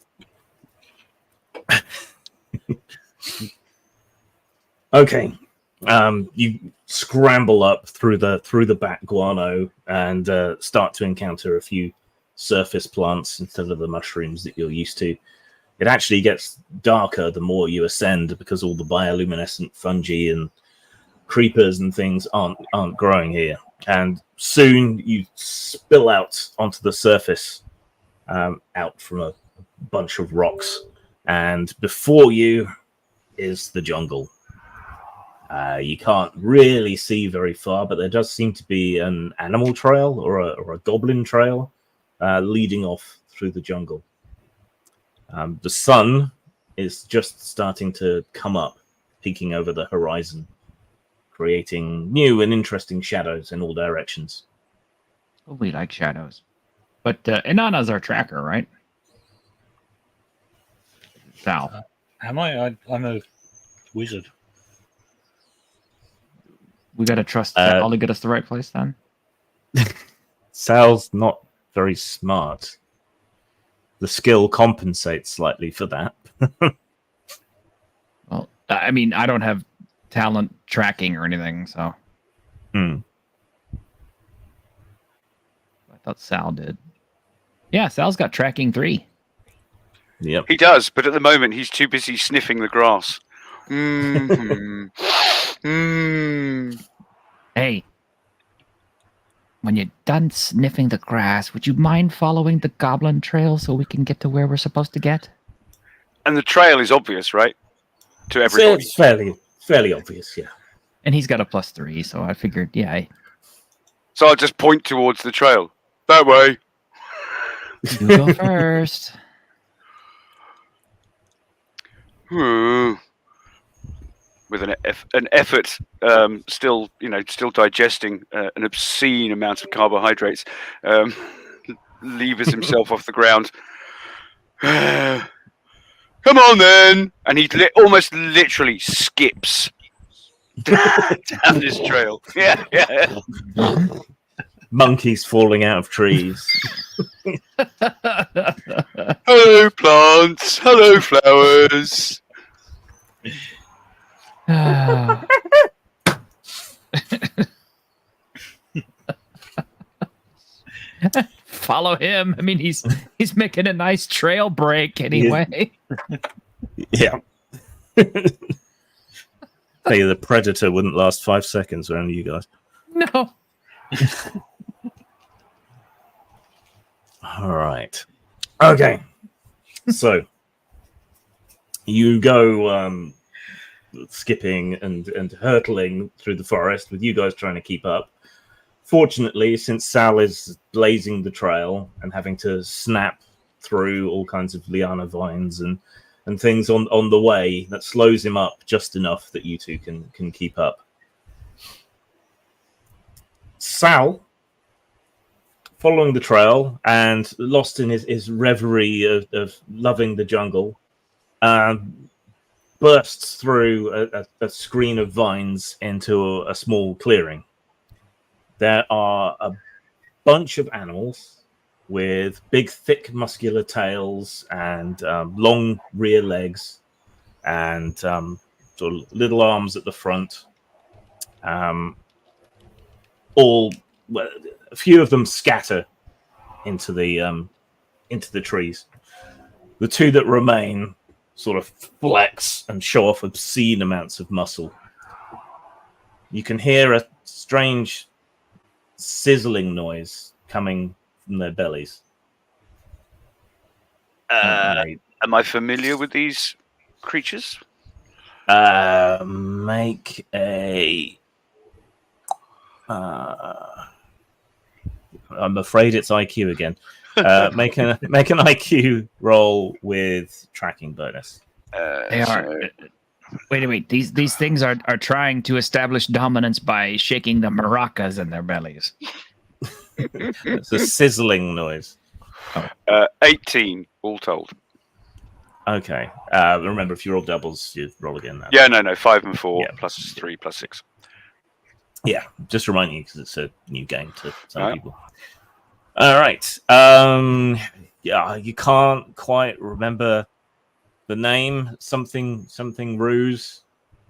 Okay. You scramble up through the back guano and start to encounter a few surface plants instead of the mushrooms that you're used to. It actually gets darker the more you ascend because all the bioluminescent fungi and creepers and things aren't growing here. And soon you spill out onto the surface, out from a bunch of rocks. And before you is the jungle. You can't really see very far, but there does seem to be an animal trail or a goblin trail leading off through the jungle. The sun is just starting to come up, peeking over the horizon, creating new and interesting shadows in all directions. Oh, we like shadows. But Inanna's our tracker, right? Sal. Am I? I'm a wizard. We got to trust Sal to get us the right place then? Sal's not very smart. The skill compensates slightly for that. Well, I mean, I don't have talent tracking or anything, so. I thought Sal did. Yeah, Sal's got tracking 3. Yep. He does, but at the moment he's too busy sniffing the grass. Mm-hmm. Hey, when you're done sniffing the grass, would you mind following the goblin trail so we can get to where we're supposed to get? And the trail is obvious, right? To everybody. It's fairly obvious, yeah. And he's got a +3, so I figured, yeah. So I'll just point towards the trail. That way. You go first. With an effort, still digesting an obscene amount of carbohydrates, levers himself off the ground. Come on then, and he almost literally skips down this trail. Yeah. Monkeys falling out of trees. Hello, plants. Hello, flowers. Follow him. I mean, he's making a nice trail break anyway. Yeah. Hey, the predator wouldn't last 5 seconds around you guys. No. All right. Okay. So you go skipping and hurtling through the forest with you guys trying to keep up. Fortunately, since Sal is blazing the trail and having to snap through all kinds of liana vines and things on the way, that slows him up just enough that you two can keep up. Sal, following the trail and lost in his reverie of loving the jungle, bursts through a screen of vines into a small clearing. there are a bunch of animals with big, thick, muscular tails and long rear legs and sort of little arms at the front. Well, a few of them scatter into the trees. The two that remain sort of flex and show off obscene amounts of muscle. You can hear a strange sizzling noise coming from their bellies. Am I familiar with these creatures? Make a. I'm afraid it's IQ again. Make an IQ roll with tracking bonus. They are. Wait. These things are trying to establish dominance by shaking the maracas in their bellies. It's a sizzling noise. 18 all told. Okay. Remember, if you roll doubles, you roll again. Now. Yeah, no, 5 and 4 Yeah. plus 3 plus 6. Yeah, just reminding you because it's a new game to some All right. people. All right. Yeah, you can't quite remember the name. Something Ruse.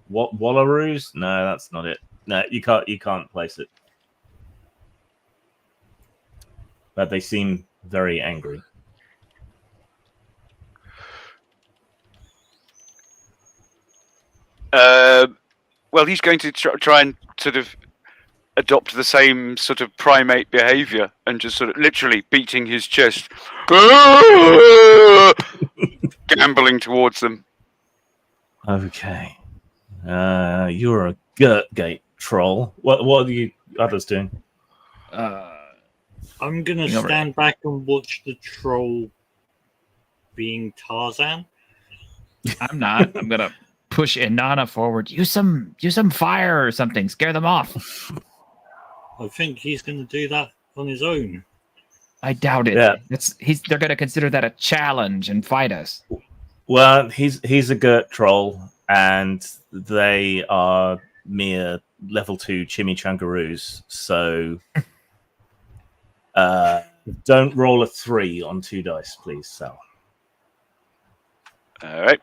What Wallaroos? No, that's not it. No, you can't place it. But they seem very angry. Well, he's going to try and sort of adopt the same sort of primate behavior and just sort of literally beating his chest, gambling towards them. Okay. You're a Gurt-gate troll. What are you others doing? I'm gonna stand back and watch the troll being Tarzan. I'm not. I'm gonna push Inanna forward. Use some fire or something. Scare them off. I think he's gonna do that on his own. I doubt it. Yeah. They're gonna consider that a challenge and fight us. Well, he's a Gurt troll, and they are mere level 2 chimichangaroos. So, don't roll a 3 on 2 dice, please, Sal. All right.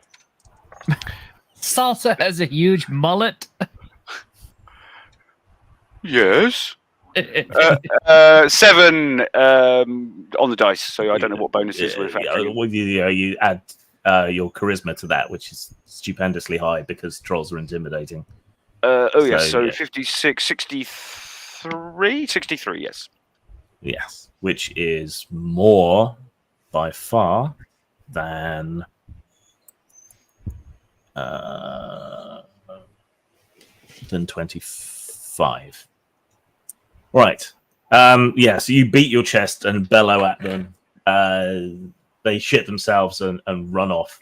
Salsa has a huge mullet. Yes. 7 on the dice, so I don't know what bonuses we're factoring. You add your charisma to that, which is stupendously high because trolls are intimidating. Yes, so yeah. 56, 63, yes. Yes, which is more by far than 25. Right. Yeah, so you beat your chest and bellow at them. They shit themselves and run off.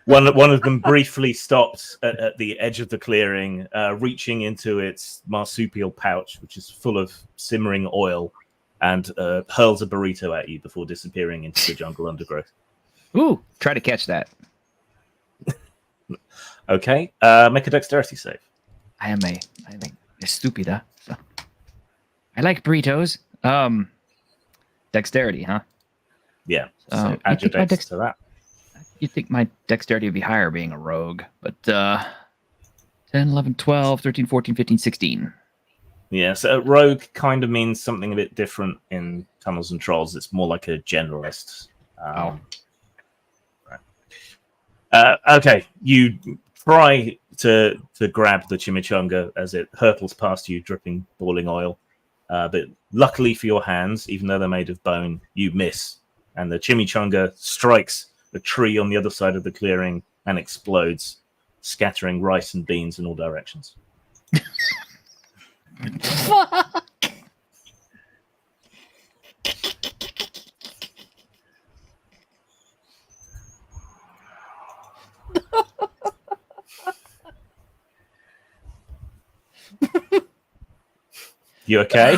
One of them briefly stopped at the edge of the clearing, reaching into its marsupial pouch, which is full of simmering oil, and hurls a burrito at you before disappearing into the jungle undergrowth. Ooh, try to catch that. Okay, make a dexterity save. I am a stupida. So. I like burritos. Dexterity, huh? Yeah, so you add your think my dex to that. You'd think my dexterity would be higher being a rogue, but 10, 11, 12, 13, 14, 15, 16. Yeah, so rogue kind of means something a bit different in Tunnels and Trolls. It's more like a generalist. Right. Okay, you try to grab the chimichanga as it hurtles past you, dripping boiling oil. But luckily for your hands, even though they're made of bone, you miss. And the chimichanga strikes a tree on the other side of the clearing and explodes, scattering rice and beans in all directions. Fuck! You okay?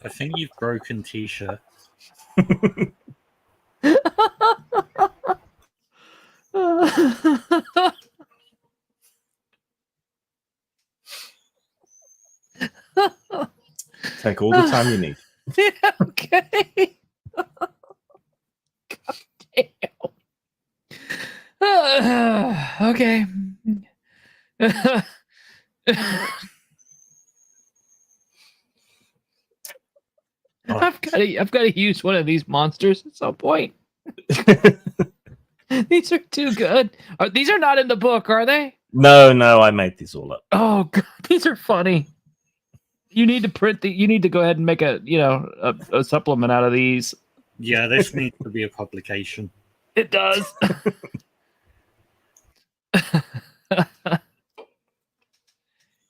I think you've broken T-shirt. Take all the time you need. Okay. God damn. Okay. I've got to use one of these monsters at some point. These are too good. These are not in the book, are they? No, I made these all up. Oh God, these are funny. You need to print the. You need to go ahead and make a supplement out of these. Yeah, this needs to be a publication. It does.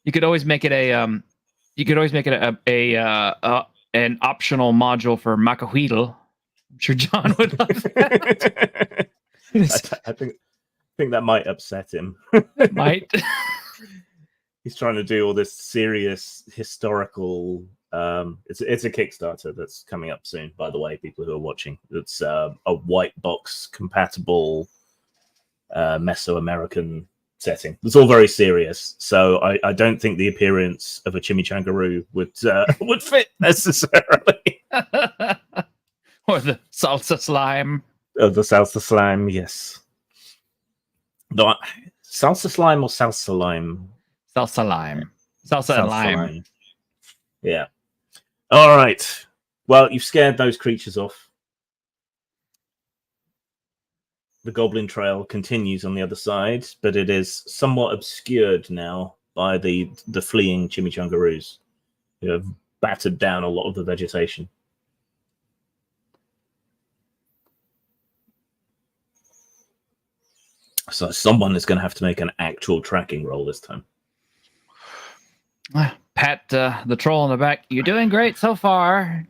You could always make it an optional module for Macahuitl. I'm sure John would love that. I think that might upset him. It might. He's trying to do all this serious historical. It's a Kickstarter that's coming up soon. By the way, people who are watching, it's a white box compatible Mesoamerican setting. It's all very serious, so I don't think the appearance of a chimichangaroo would fit necessarily. Or the salsa slime. Of the salsa slime, yes. No, salsa slime or salsa lime? Salsa lime. Salsa and lime. Yeah. All right. Well, you've scared those creatures off. The goblin trail continues on the other side, but it is somewhat obscured now by the fleeing chimichangaroos, who have battered down a lot of the vegetation. So someone is going to have to make an actual tracking roll this time. Pat the troll in the back. You're doing great so far.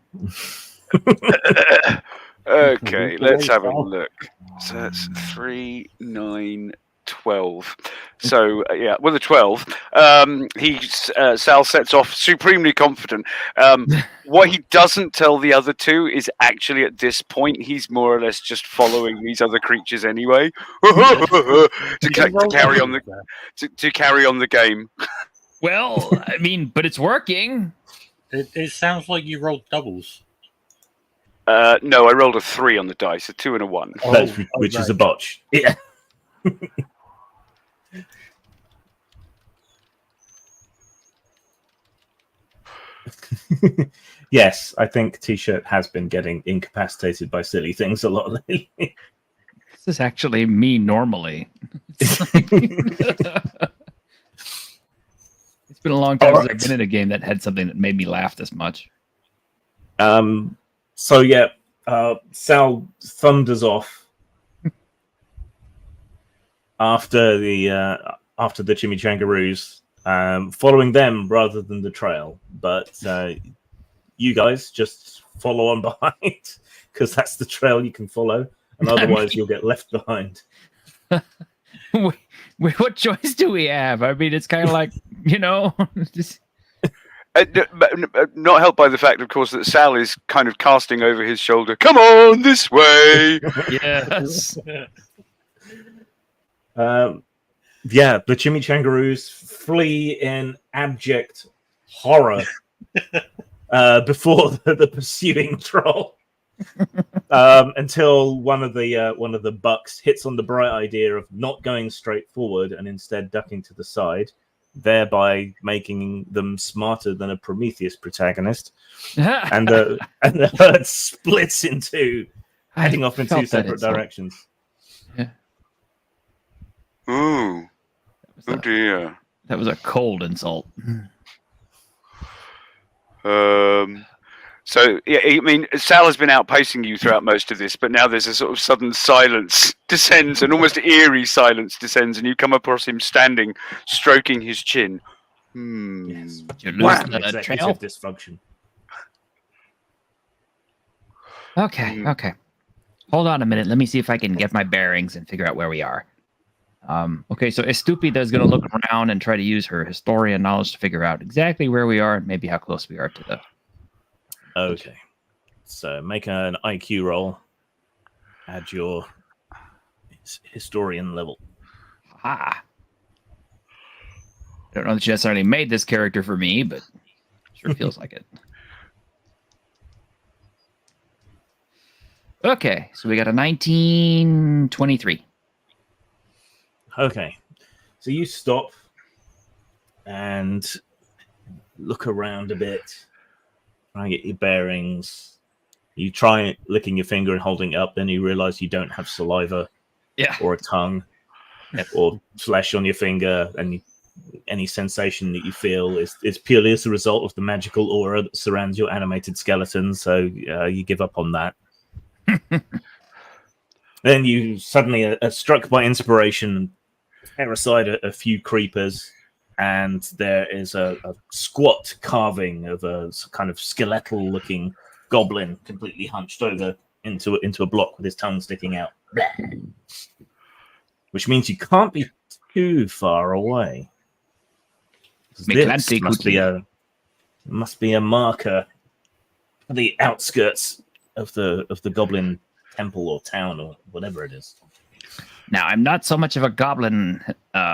Okay, let's have a look. So that's 3, 9, 12. So with a 12, Sal sets off supremely confident. What he doesn't tell the other two is actually at this point he's more or less just following these other creatures anyway to carry on the game. Well, I mean, but it's working. It sounds like you rolled doubles. No, I rolled a 3 on the dice, a 2 and a 1. Which is a botch. Yeah. Yes, I think T-shirt has been getting incapacitated by silly things a lot lately. This is actually me normally. It's been a long time since I've been in a game that had something that made me laugh this much. So yeah, Sal thunders off after the chimichangaroos, following them rather than the trail. But you guys just follow on behind because that's the trail you can follow, and otherwise you'll get left behind. What choice do we have? I mean, it's kind of like, just... Not helped by the fact, of course, that Sal is kind of casting over his shoulder, "Come on, this way!" Yes. The chimichangaroos flee in abject horror before the pursuing troll, until one of the bucks hits on the bright idea of not going straight forward and instead ducking to the side, thereby making them smarter than a Prometheus protagonist, and the herd splits in two, heading off in two separate directions. Yeah. Ooh. Oh dear. That was a cold insult. So, yeah, I mean, Sal has been outpacing you throughout most of this, but now there's a sort of sudden silence descends, an almost eerie silence descends, and you come across him standing, stroking his chin. Yes. You lose the Executive trail? dysfunction. Okay. Hold on a minute. Let me see if I can get my bearings and figure out where we are. Okay, so Estupida is going to look around and try to use her historian knowledge to figure out exactly where we are and maybe how close we are to the... Okay. So make an IQ roll. Add your historian level. I don't know that she necessarily made this character for me, but sure feels like it. Okay, so we got a 1923. Okay, so you stop and look around a bit, try and get your bearings. You try licking your finger and holding it up, then you realize you don't have saliva or a tongue or flesh on your finger, and any sensation that you feel is purely as a result of the magical aura that surrounds your animated skeleton, so you give up on that. Then you suddenly are struck by inspiration and tear aside a few creepers, and there is a squat carving of a kind of skeletal looking goblin completely hunched over into a block with his tongue sticking out. Which means you can't be too far away. This must be a marker for the outskirts of the goblin temple or town or whatever it is. Now, I'm not so much of a goblin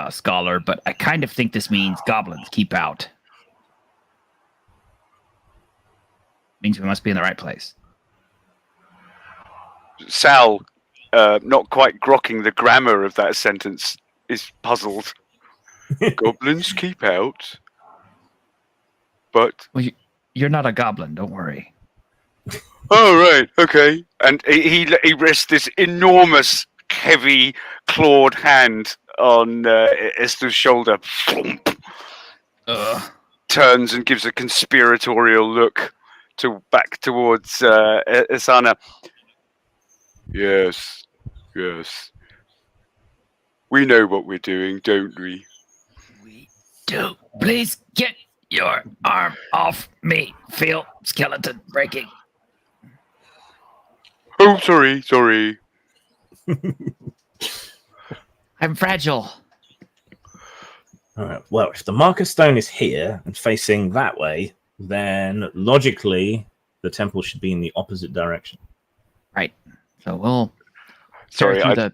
scholar, but I kind of think this means goblins keep out. Means we must be in the right place. Sal, not quite grokking the grammar of that sentence, is puzzled. Goblins keep out, but... Well, you're not a goblin, don't worry. Oh, right, okay. And he rests this enormous, heavy, clawed hand on Esther's shoulder. Turns and gives a conspiratorial look back towards Asana. Yes. We know what we're doing, don't we? We do. Please get your arm off me. Feel skeleton breaking. Oh, sorry. I'm fragile. All right. Well, if the marker stone is here and facing that way, then logically the temple should be in the opposite direction. Right. So we'll... Sorry, I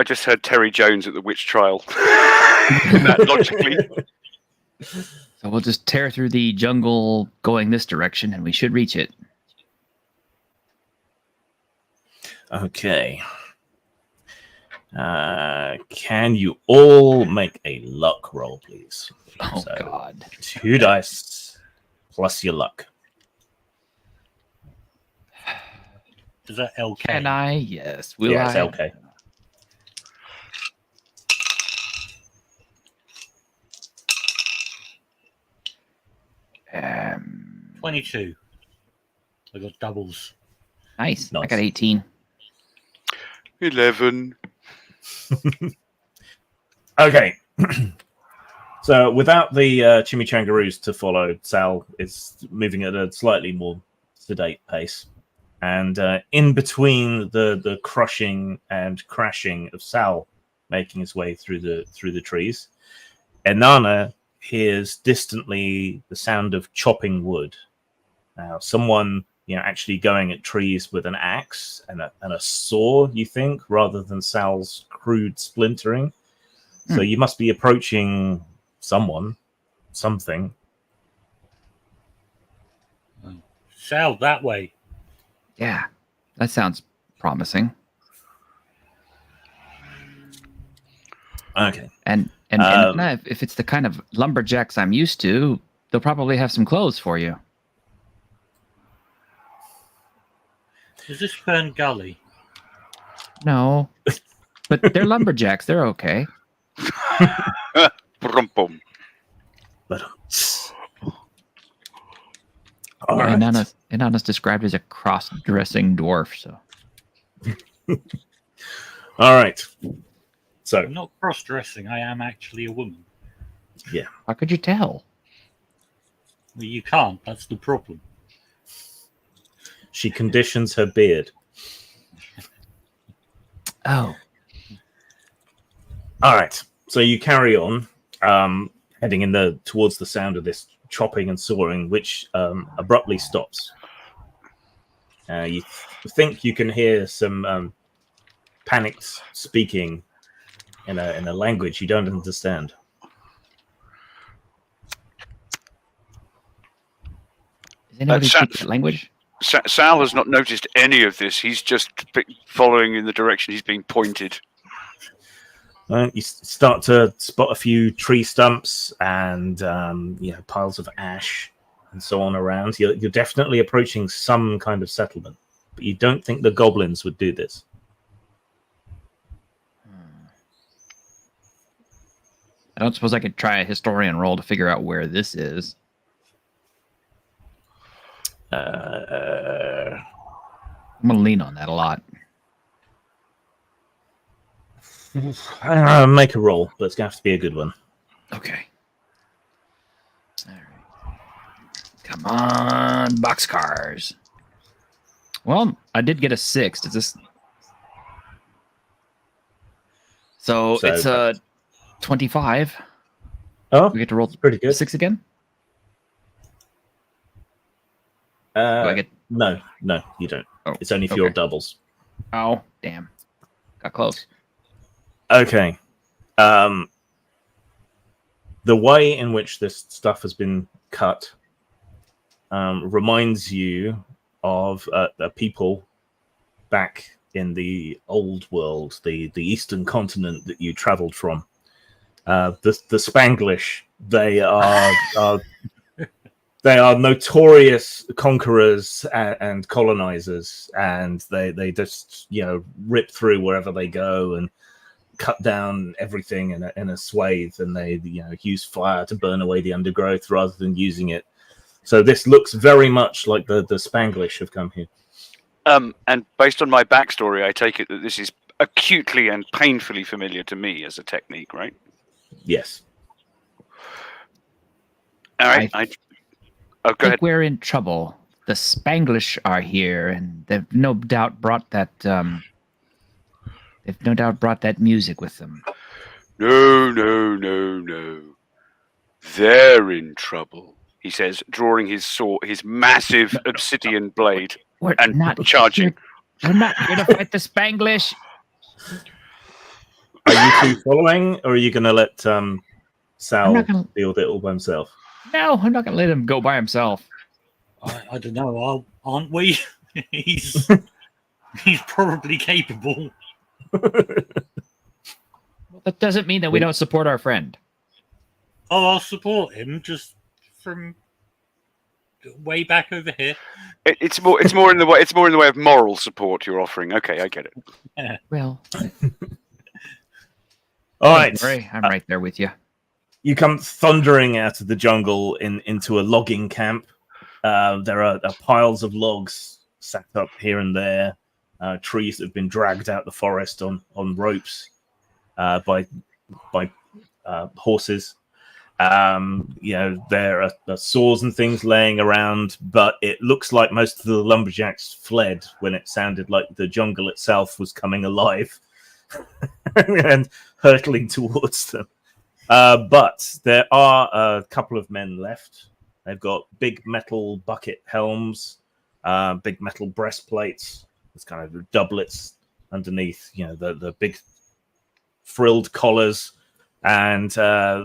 just heard Terry Jones at the witch trial. That logically. So we'll just tear through the jungle going this direction, and we should reach it. Okay. Can you all make a luck roll, please? Oh, God. 2 dice plus your luck. Is that LK? Can I? Yes. Will Yeah, it's I? okay. Um, 22. I got doubles. nice. I Nice. got 18. 11. Okay. So without the chimichangaroos to follow, Sal is moving at a slightly more sedate pace. And in between the crushing and crashing of Sal making his way through the trees, Enana hears distantly the sound of chopping wood. Now, someone actually going at trees with an axe and a saw, you think, rather than Sal's crude splintering. So you must be approaching something. Sal, that way. Yeah. That sounds promising. Okay. And if it's the kind of lumberjacks I'm used to, they'll probably have some clothes for you. Is this Fern Gully? No. But they're lumberjacks. They're okay. Brum-bum. But all right. Inanna's described as a cross-dressing dwarf, so. All right. So I'm not cross-dressing. I am actually a woman. yeah. How could you tell? Well, you can't. That's the problem. She conditions her beard. Oh. All right. So you carry on, heading towards the sound of this chopping and sawing, which abruptly stops. You think you can hear some panicked speaking in a language you don't understand. Does anybody That speak that language? Sal has not noticed any of this. He's just following in the direction he's being pointed. You start to spot a few tree stumps and piles of ash and so on around. You're definitely approaching some kind of settlement, but you don't think the goblins would do this. I don't suppose I could try a historian roll to figure out where this is. I'm gonna lean on that a lot. Make a roll, but it's gonna have to be a good one. Okay. All right. Come on, boxcars. Well, I did get a 6. Does this? So it's a 25. Oh, We get to roll pretty good. 6 again. Do I get? No, you don't. Oh, It's only for your okay. doubles. Oh, damn! Got close. Okay. The way in which this stuff has been cut reminds you of the people back in the old world, the eastern continent that you traveled from. The Spanglish. They are they are notorious conquerors and colonizers, and they just rip through wherever they go and cut down everything in a swathe, and they use fire to burn away the undergrowth rather than using it. So this looks very much like the Spanglish have come here. And based on my backstory, I take it that this is acutely and painfully familiar to me as a technique, right? Yes. All right. I Go ahead. think we're in trouble. The Spanglish are here, and they've no doubt brought that. They've no doubt brought that music with them. No. They're in trouble, he says, drawing his sword, his massive obsidian blade, We're and not charging. We're not here to fight the Spanglish. Are you two following, or are you going to let Sal not gonna- deal with it all by himself? No, I'm not going to let him go by himself. I don't know, aren't we? he's probably capable. That doesn't mean that we don't support our friend. Oh, I'll support him just from way back over here. It's more in the way of moral support you're offering. Okay, I get it. Well, All right. I'm right there with you. You come thundering out of the jungle into a logging camp. There are piles of logs sat up here and there. Trees that have been dragged out the forest on ropes by horses. There are saws and things laying around, but it looks like most of the lumberjacks fled when it sounded like the jungle itself was coming alive and hurtling towards them. But there are a couple of men left. They've got big metal bucket helms, big metal breastplates. It's kind of doublets underneath, the big frilled collars, and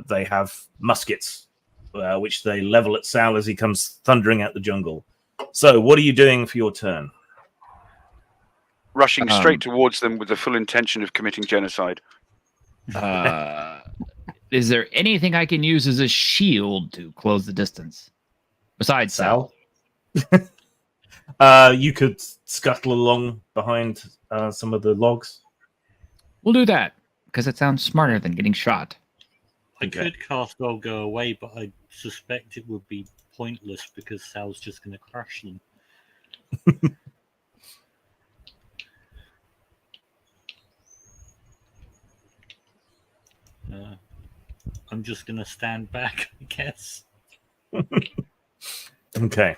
they have muskets, which they level at Sal as he comes thundering out the jungle. So, what are you doing for your turn? Rushing straight towards them with the full intention of committing genocide. Is there anything I can use as a shield to close the distance? Besides Sal? You could scuttle along behind some of the logs. We'll do that, because it sounds smarter than getting shot. I could cast I'll Go Away, but I suspect it would be pointless because Sal's just going to crush them. I'm just going to stand back, I guess. Okay.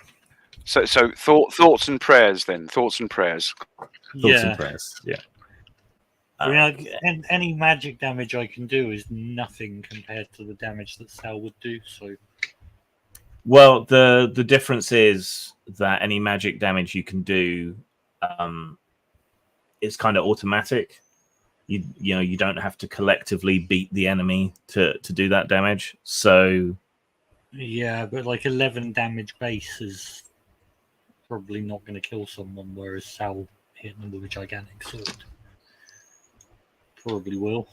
So thoughts and prayers then. Thoughts and prayers. Thoughts and prayers. Yeah. I mean, any magic damage I can do is nothing compared to the damage that Sal would do. So, well, the difference is that any magic damage you can do is kind of automatic. You don't have to collectively beat the enemy to do that damage. So, yeah, but like 11 damage base is probably not going to kill someone, whereas Sal hitting them with a gigantic sword probably will.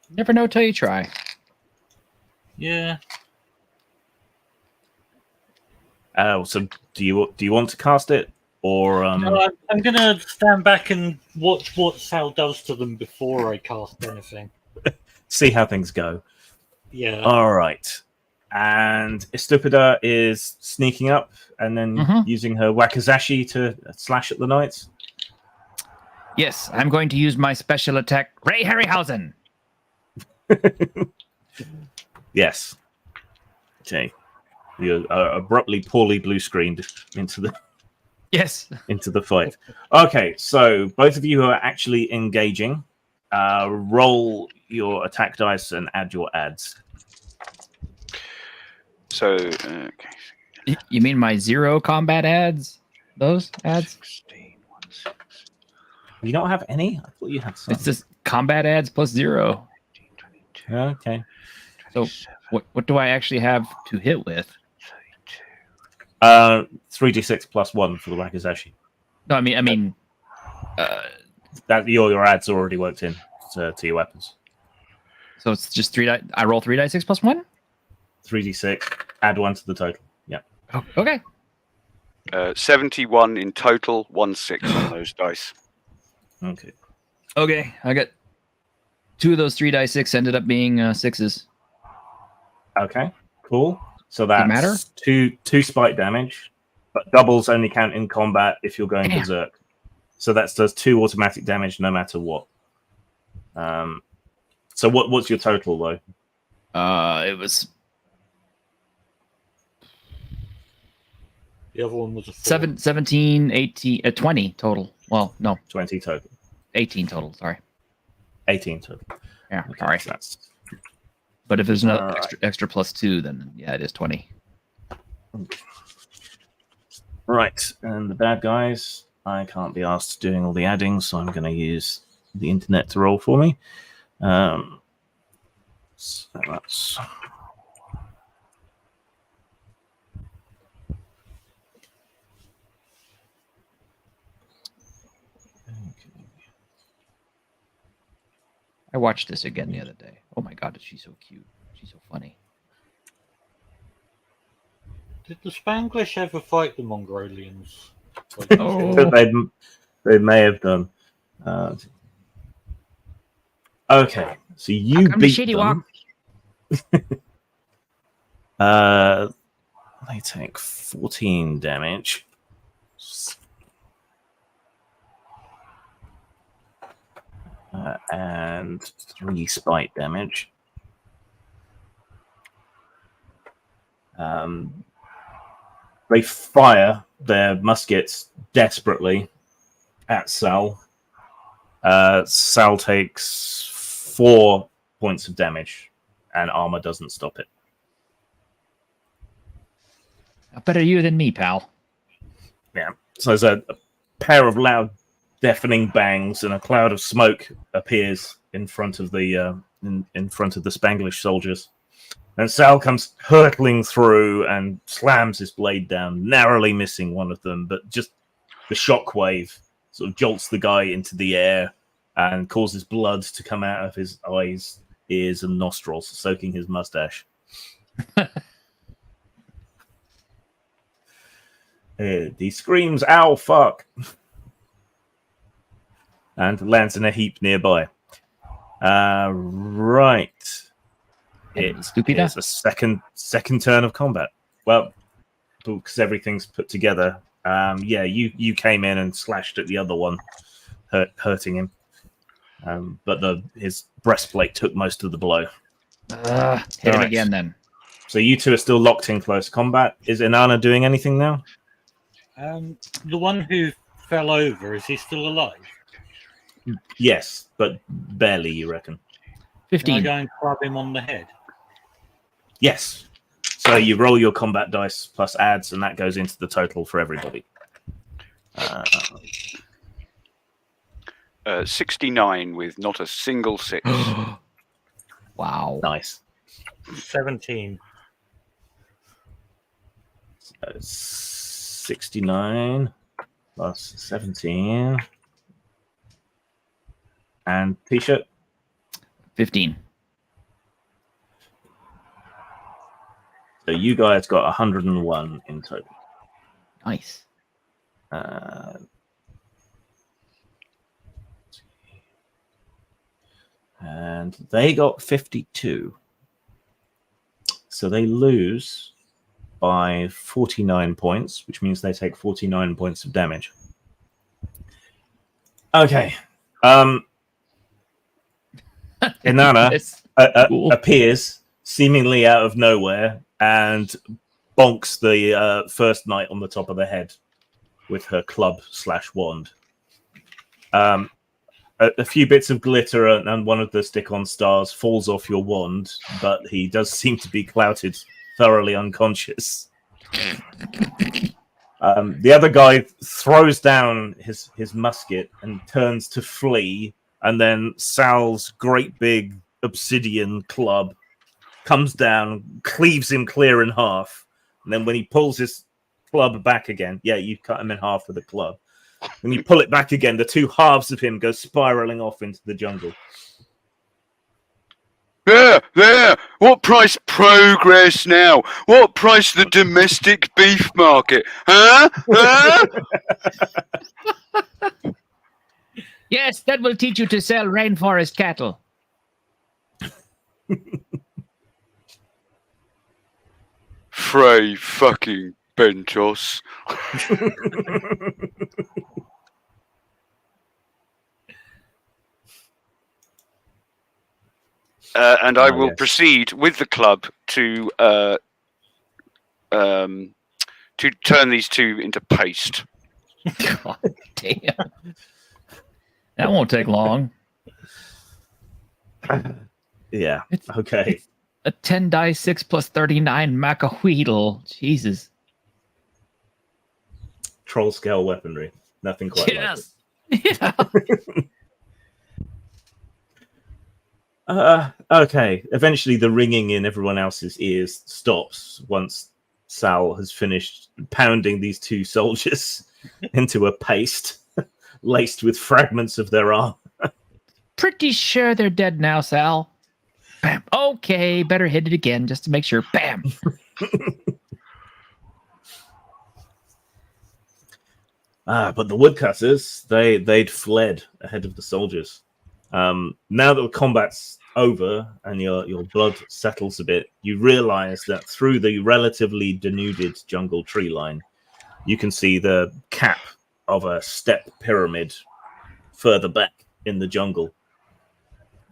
Never know till you try. Yeah. So do you want to cast it, or No, I'm going to stand back and watch what Sal does to them before I cast anything. see how things go? Yeah. All right. And Istupida is sneaking up and then using her Wakizashi to slash at the knights. Yes, I'm going to use my special attack, Ray Harryhausen. Yes. Okay. You are abruptly poorly blue screened into the into the fight. Okay, so both of you who are actually engaging, roll your attack dice and add your adds. So, okay. You mean my 0 combat ads? Those ads? 16, 1, 6, You don't have any? I thought you had some. It's just combat ads plus 0. 22, Okay. So what do I actually have to hit with? 32. 3d6 plus 1 for the Wakizashi. No, I mean, That your adds are already worked in to your weapons. so it's just 3 die. I roll 3d6 plus 1. 3d6, add 1 to the total. Yeah. Oh, okay. 71 in total, 1/6 on those dice. Okay. Okay, I got 2 of those 3d6 ended up being 6s. Okay. Cool. So Does it matter? that's two spike damage, but doubles only count in combat if you're going Damn. berserk. So that does 2 automatic damage no matter what. So what's your total though? It was The other one was a 4. 17, 18, 20 total. Well, no, 20 total. 18 total. Sorry. 18 total. Yeah, Okay, sorry. so that's But if there's another Alright. extra plus 2, then yeah, it is 20. right. And the bad guys, I can't be asked doing all the adding, so I'm going to use the internet to roll for me. So that's I watched this again the other day. Oh my god, is she so cute? She's so funny. Did the Spanglish ever fight the Mongolians? Oh. they may have done. Okay, so you come the beat shitty them. They take 14 damage. And 3 spike damage. They fire their muskets desperately at Sal. Sal takes 4 points of damage, and armor doesn't stop it. Better you than me, pal. Yeah. So there's a pair of loud, deafening bangs, and a cloud of smoke appears in front of the in front of the Spanglish soldiers. And Sal comes hurtling through and slams his blade down, narrowly missing one of them, but just the shockwave sort of jolts the guy into the air and causes blood to come out of his eyes, ears, and nostrils, soaking his mustache. He screams, "Ow, fuck!" and lands in a heap nearby. Right. It's Stupida? a second turn of combat. Well, because everything's put together. Yeah, you came in and slashed at the other one, hurting him. But his breastplate took most of the blow. Hit him Alright. again then. So you two are still locked in close combat. Is Inanna doing anything now? The one who fell over, is he still alive? Yes, but barely, you reckon? Can I 15. go and club him on the head? Yes. So you roll your combat dice plus adds, and that goes into the total for everybody. 69 with not a single 6. Wow. Nice. 17. 69 plus 17. And T-shirt? 15. So you guys got 101 in total. Nice. And they got 52. So they lose by 49 points, which means they take 49 points of damage. Okay. Inanna appears seemingly out of nowhere and bonks the first knight on the top of the head with her club/wand. A few bits of glitter and one of the stick-on stars falls off your wand, but he does seem to be clouted, thoroughly unconscious. The other guy throws down his musket and turns to flee, and then Sal's great big obsidian club comes down, cleaves him clear in half, and then when he pulls his club back again, yeah, you cut him in half with a club. When you pull it back again, the two halves of him go spiraling off into the jungle. There! What price progress now? What price the domestic beef market? Huh? Yes, that will teach you to sell rainforest cattle. Frey fucking Bentos. And I will proceed with the club to turn these two into paste. God damn. That won't take long. Yeah. Okay. A 10 die 6 plus 39 macaweedle. Jesus. Troll scale weaponry. Nothing quite like it. Yeah. Okay. Eventually, the ringing in everyone else's ears stops once Sal has finished pounding these two soldiers into a paste laced with fragments of their arm. Pretty sure they're dead now, Sal. Bam. Okay, better hit it again just to make sure. Bam. But the woodcutters, they'd fled ahead of the soldiers. Now that the combat's over and your blood settles a bit, you realize that through the relatively denuded jungle tree line, you can see the cap of a step pyramid further back in the jungle.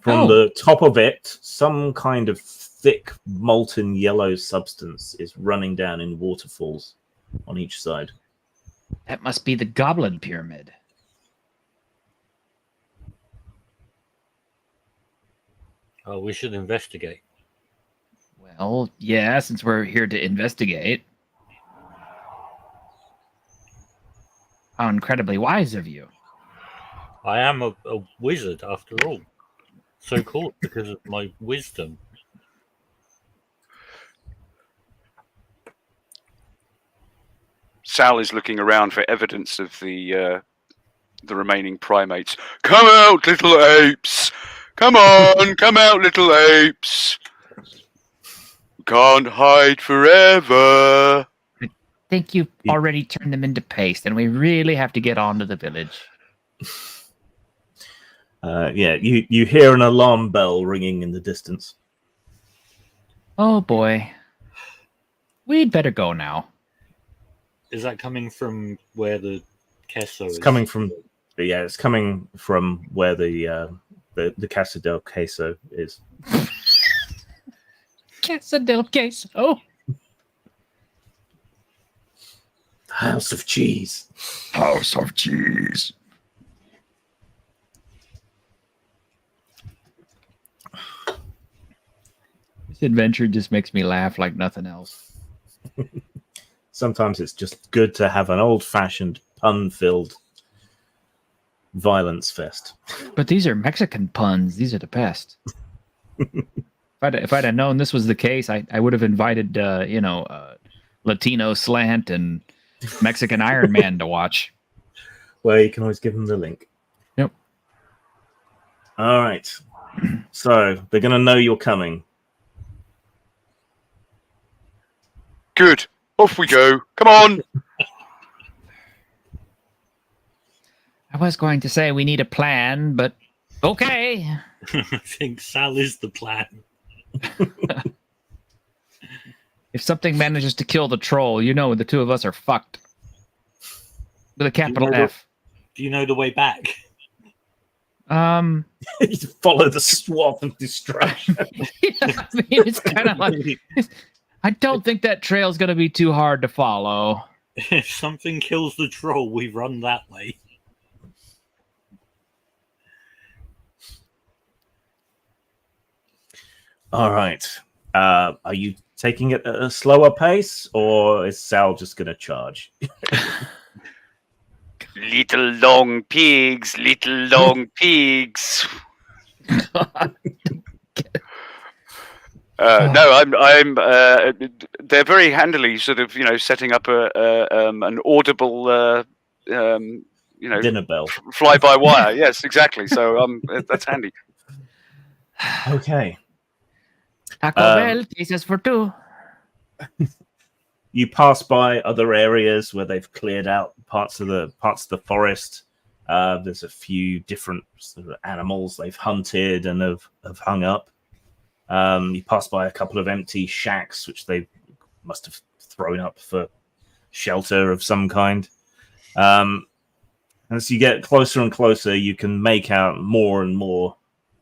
From the top of it, some kind of thick, molten yellow substance is running down in waterfalls on each side. That must be the Goblin Pyramid. Oh, we should investigate. Well, yeah, since we're here to investigate. How incredibly wise of you. I am a wizard, after all. So called because of my wisdom. Sal is looking around for evidence of the remaining primates. Come out, little apes! Come on, come out, little apes! Can't hide forever. I think you've already turned them into paste, and we really have to get on to the village. You hear an alarm bell ringing in the distance. Oh boy. We'd better go now. Is that coming from where the queso is? It's coming from where the Casa del Queso is. Casa del Queso. House of Cheese. House of Cheese. This adventure just makes me laugh like nothing else. Sometimes it's just good to have an old-fashioned, pun-filled violence fest. But these are Mexican puns. These are the best. If I'd have known this was the case, I would have invited, Latino slant and Mexican Iron Man to watch. Well, you can always give them the link. Yep. All right. So they're going to know you're coming. Good. Off we go. Come on. I was going to say we need a plan, but okay. I think Sal is the plan. If something manages to kill the troll, you know the two of us are fucked. With a capital F. Do you know the way back? You follow the swath of destruction. Yeah, I mean, it's kind of like... I don't think that trail's going to be too hard to follow. If something kills the troll, we run that way. All right. Are you taking it at a slower pace, or is Sal just going to charge? Little long pigs, little long pigs. No, I'm. They're very handily sort of, setting up an audible, Dinner bell. fly by wire. Yes, exactly. So that's handy. Okay. Taco Bell, pieces for two. You pass by other areas where they've cleared out parts of the forest. There's a few different sort of animals they've hunted and have hung up. You pass by a couple of empty shacks, which they must have thrown up for shelter of some kind. As you get closer and closer, you can make out more and more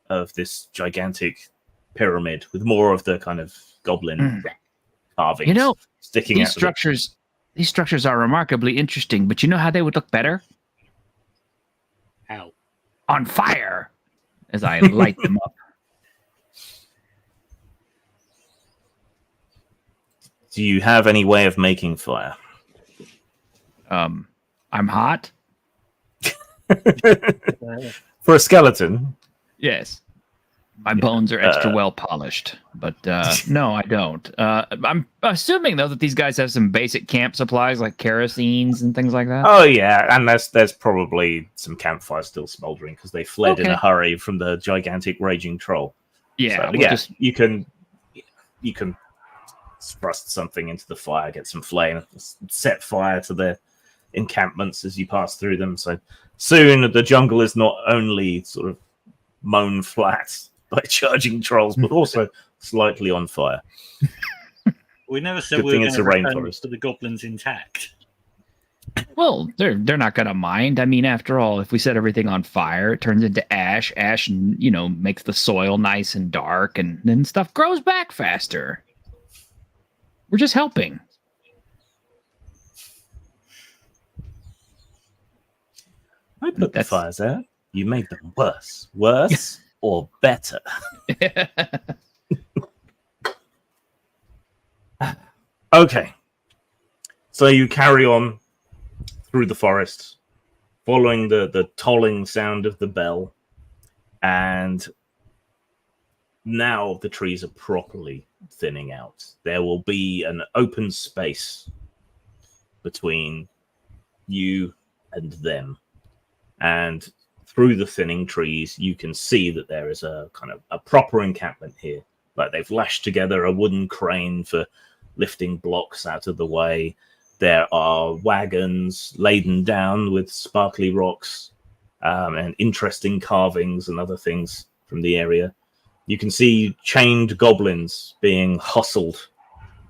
of this gigantic pyramid with more of the kind of goblin carvings sticking out. These structures are remarkably interesting, but you know how they would look better? How? On fire, as I light them up. Do you have any way of making fire? I'm hot. For a skeleton? Yes. My bones are extra well polished, but no, I don't. I'm assuming though that these guys have some basic camp supplies like kerosenes and things like that. Oh yeah, and there's probably some campfires still smoldering because they fled in a hurry from the gigantic raging troll. Yeah, so, you can thrust something into the fire, get some flame, set fire to their encampments as you pass through them. So soon the jungle is not only sort of mown flat by charging trolls, but also slightly on fire. We never said Good we thing were it's going a to rainforest. to the goblins intact. Well, they're not gonna mind. I mean, after all, if we set everything on fire, it turns into ash. Ash, makes the soil nice and dark, and then stuff grows back faster. We're just helping. I put the fires out. You made them worse or better. Okay. So you carry on through the forest, following the tolling sound of the bell, and now the trees are properly thinning out. There will be an open space between you and them. And through the thinning trees, you can see that there is a kind of a proper encampment here. Like they've lashed together a wooden crane for lifting blocks out of the way. There are wagons laden down with sparkly rocks and interesting carvings and other things from the area. You can see chained goblins being hustled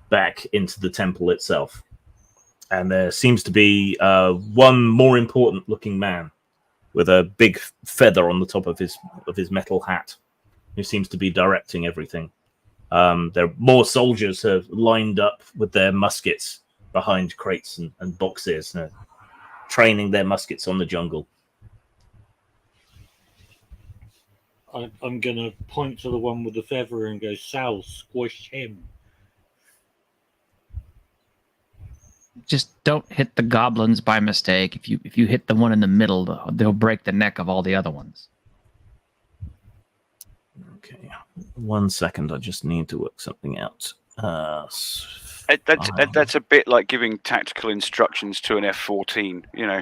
back into the temple itself. And there seems to be one more important looking man with a big feather on the top of his metal hat, who seems to be directing everything. There more soldiers have lined up with their muskets behind crates and boxes, training their muskets on the jungle. I'm going to point to the one with the feather and go, Sal, squish him. Just don't hit the goblins by mistake. If you hit the one in the middle, they'll break the neck of all the other ones. Okay, 1 second. I just need to work something out. That's a bit like giving tactical instructions to an F-14. You know.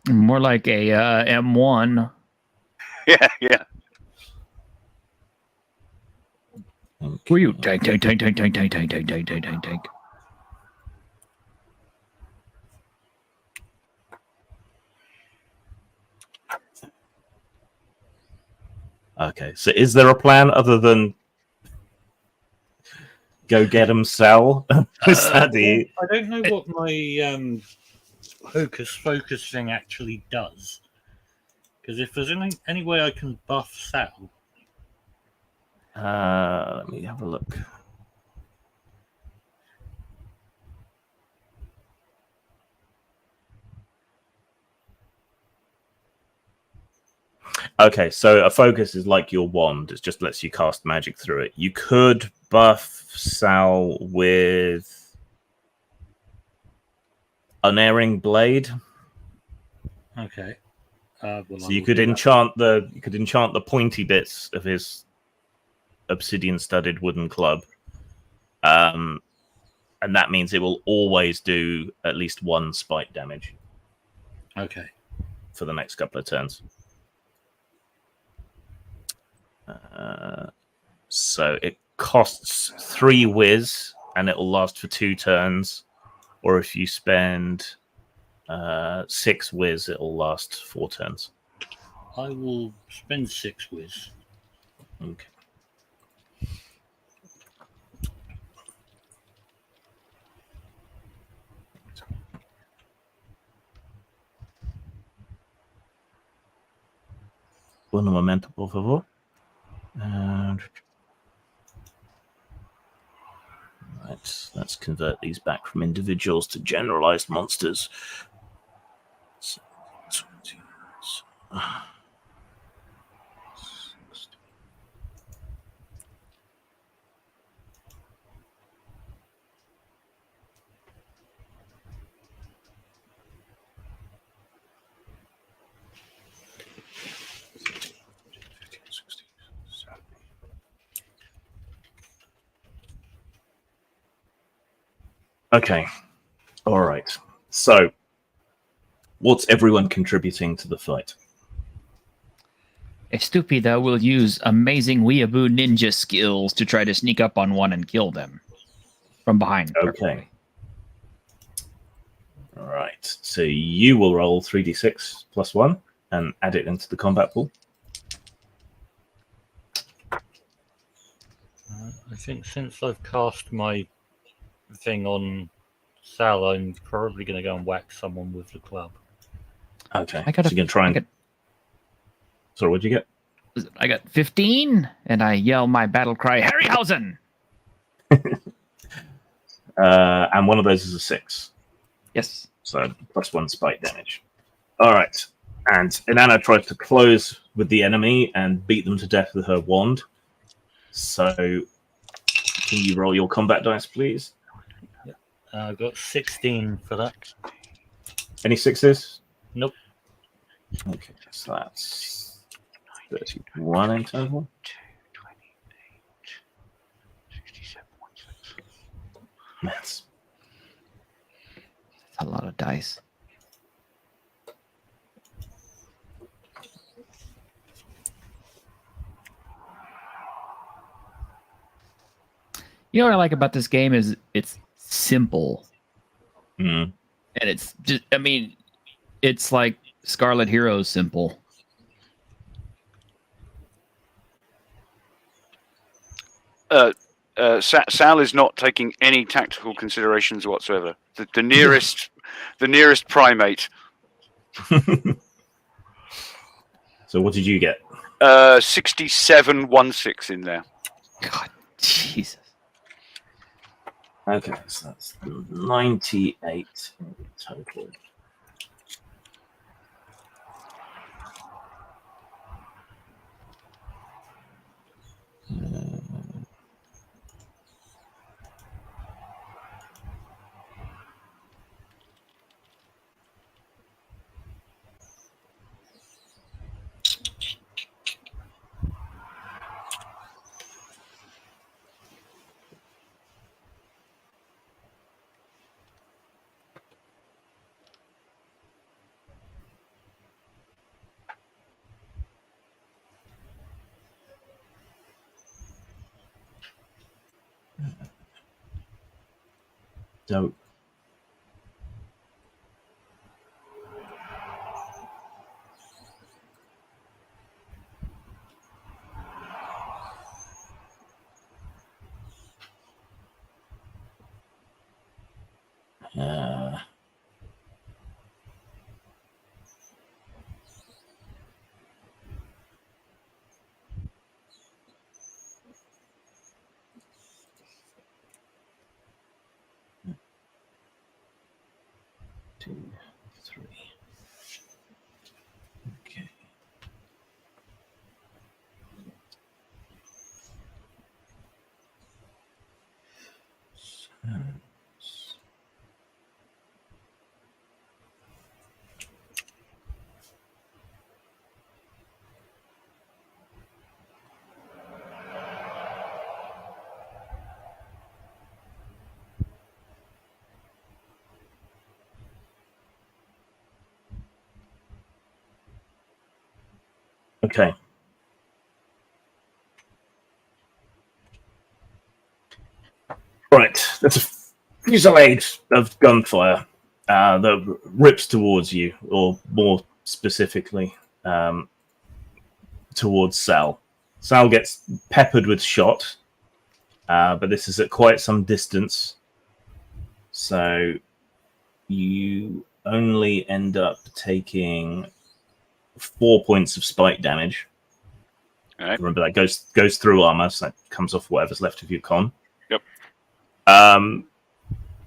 More like a M1. Yeah, yeah. Who are you? Tank. Okay, so is there a plan other than go get him, Sal? Is that the... I don't know what my hocus focus thing actually does. Because if there's any way I can buff Sal, let me have a look. Okay, so a focus is like your wand. It just lets you cast magic through it. You could buff Sal with Unerring Blade. okay. So you could enchant the pointy bits of his obsidian-studded wooden club, and that means it will always do at least 1 spite damage. Okay. For the next couple of turns. So it costs 3 whiz, and it will last for 2 turns. Or if you spend 6 whiz, it will last 4 turns. I will spend 6 whiz. Okay. Un momento, por favor. Right, let's convert these back from individuals to generalized monsters. Okay. All right. So, what's everyone contributing to the fight? Estúpida will use amazing weeaboo ninja skills to try to sneak up on one and kill them from behind. Okay. Preferably. All right. So you will roll 3d6 plus 1 and add it into the combat pool. I think since I've cast my thing on Sal, I'm probably going to go and whack someone with the club. Okay. I got so you're going to try and... Sorry, what'd you get? I got 15, and I yell my battle cry, Harryhausen! And one of those is a 6. Yes. So plus 1 spite damage. All right. And Inanna tries to close with the enemy and beat them to death with her wand. So can you roll your combat dice, please? I've got 16 for that. Any 6s? Nope. Okay, so that's 31 in total. 67. That's a lot of dice. You know what I like about this game is it's simple. Mm. And it's just, I mean, it's like Scarlet Heroes simple. Sal is not taking any tactical considerations whatsoever. The nearest primate. So what did you get? 6716 in there. God, Jesus. Okay, so that's 98 in total. Dope. Uh, two, three. Okay. Okay. Right. There's a fusillade of gunfire that rips towards you, or more specifically, towards Sal. Sal gets peppered with shot, but this is at quite some distance. So you only end up taking 4 points of spike damage. All right. Remember, that goes through armor, so that comes off whatever's left of your con. Yep.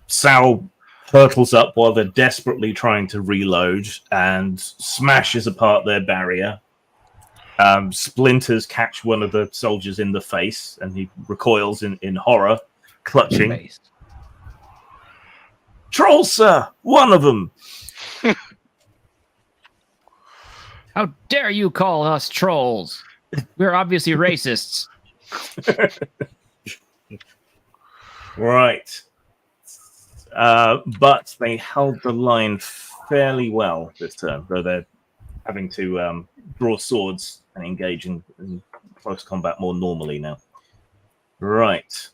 Sal hurtles up while they're desperately trying to reload and smashes apart their barrier. Splinters catch one of the soldiers in the face, and he recoils in horror, clutching. Face. Trolls, sir! One of them! How dare you call us trolls? We're obviously racists. Right. But they held the line fairly well this turn, though they're having to draw swords and engage in close combat more normally now. Right.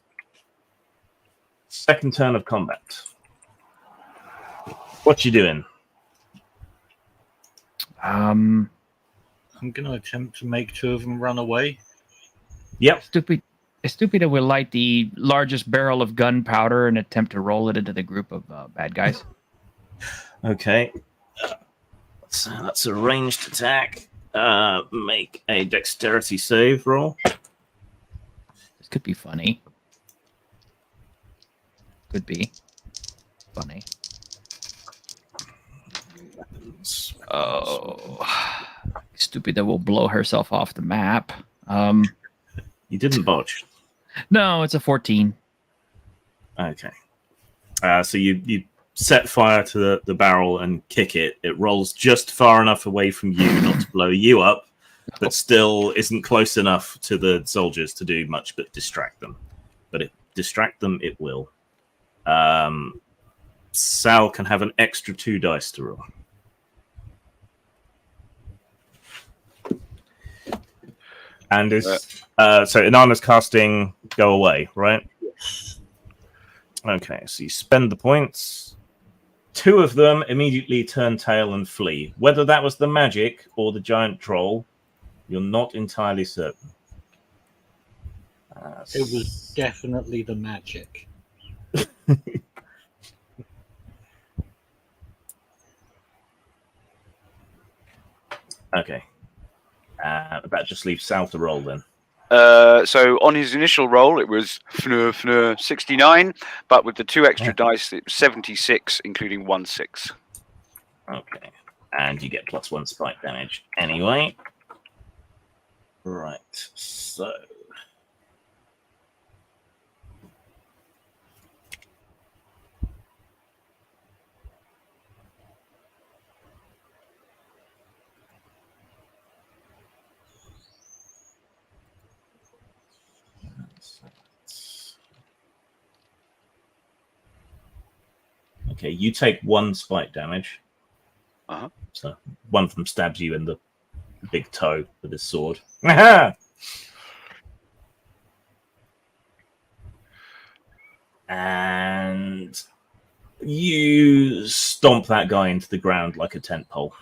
Second turn of combat. What you doing? I'm going to attempt to make two of them run away. Yep. Estúpida will light the largest barrel of gunpowder and attempt to roll it into the group of bad guys. Okay. So that's a ranged attack. Make a dexterity save roll. This could be funny. Could be funny. Oh, Estúpida will blow herself off the map. You didn't botch. No, it's a 14. Okay. So you set fire to the barrel and kick it. It rolls just far enough away from you not to blow you up, but still isn't close enough to the soldiers to do much but distract them. But distract them it will. Sal can have an extra 2 dice to roll. And is so Inanna's casting go away, right? Yes. Okay, so you spend the points. 2 of them immediately turn tail and flee. Whether that was the magic or the giant troll, you're not entirely certain. It was definitely the magic. Okay. That just leaves Sal to roll then. So on his initial roll, it was 69, but with the 2 extra dice, it was 76, including 1 6. Okay. And you get +1 spike damage anyway. Right. So. Okay, you take 1 spike damage. Uh-huh. So one of them stabs you in the big toe with his sword. and you stomp that guy into the ground like a tent pole.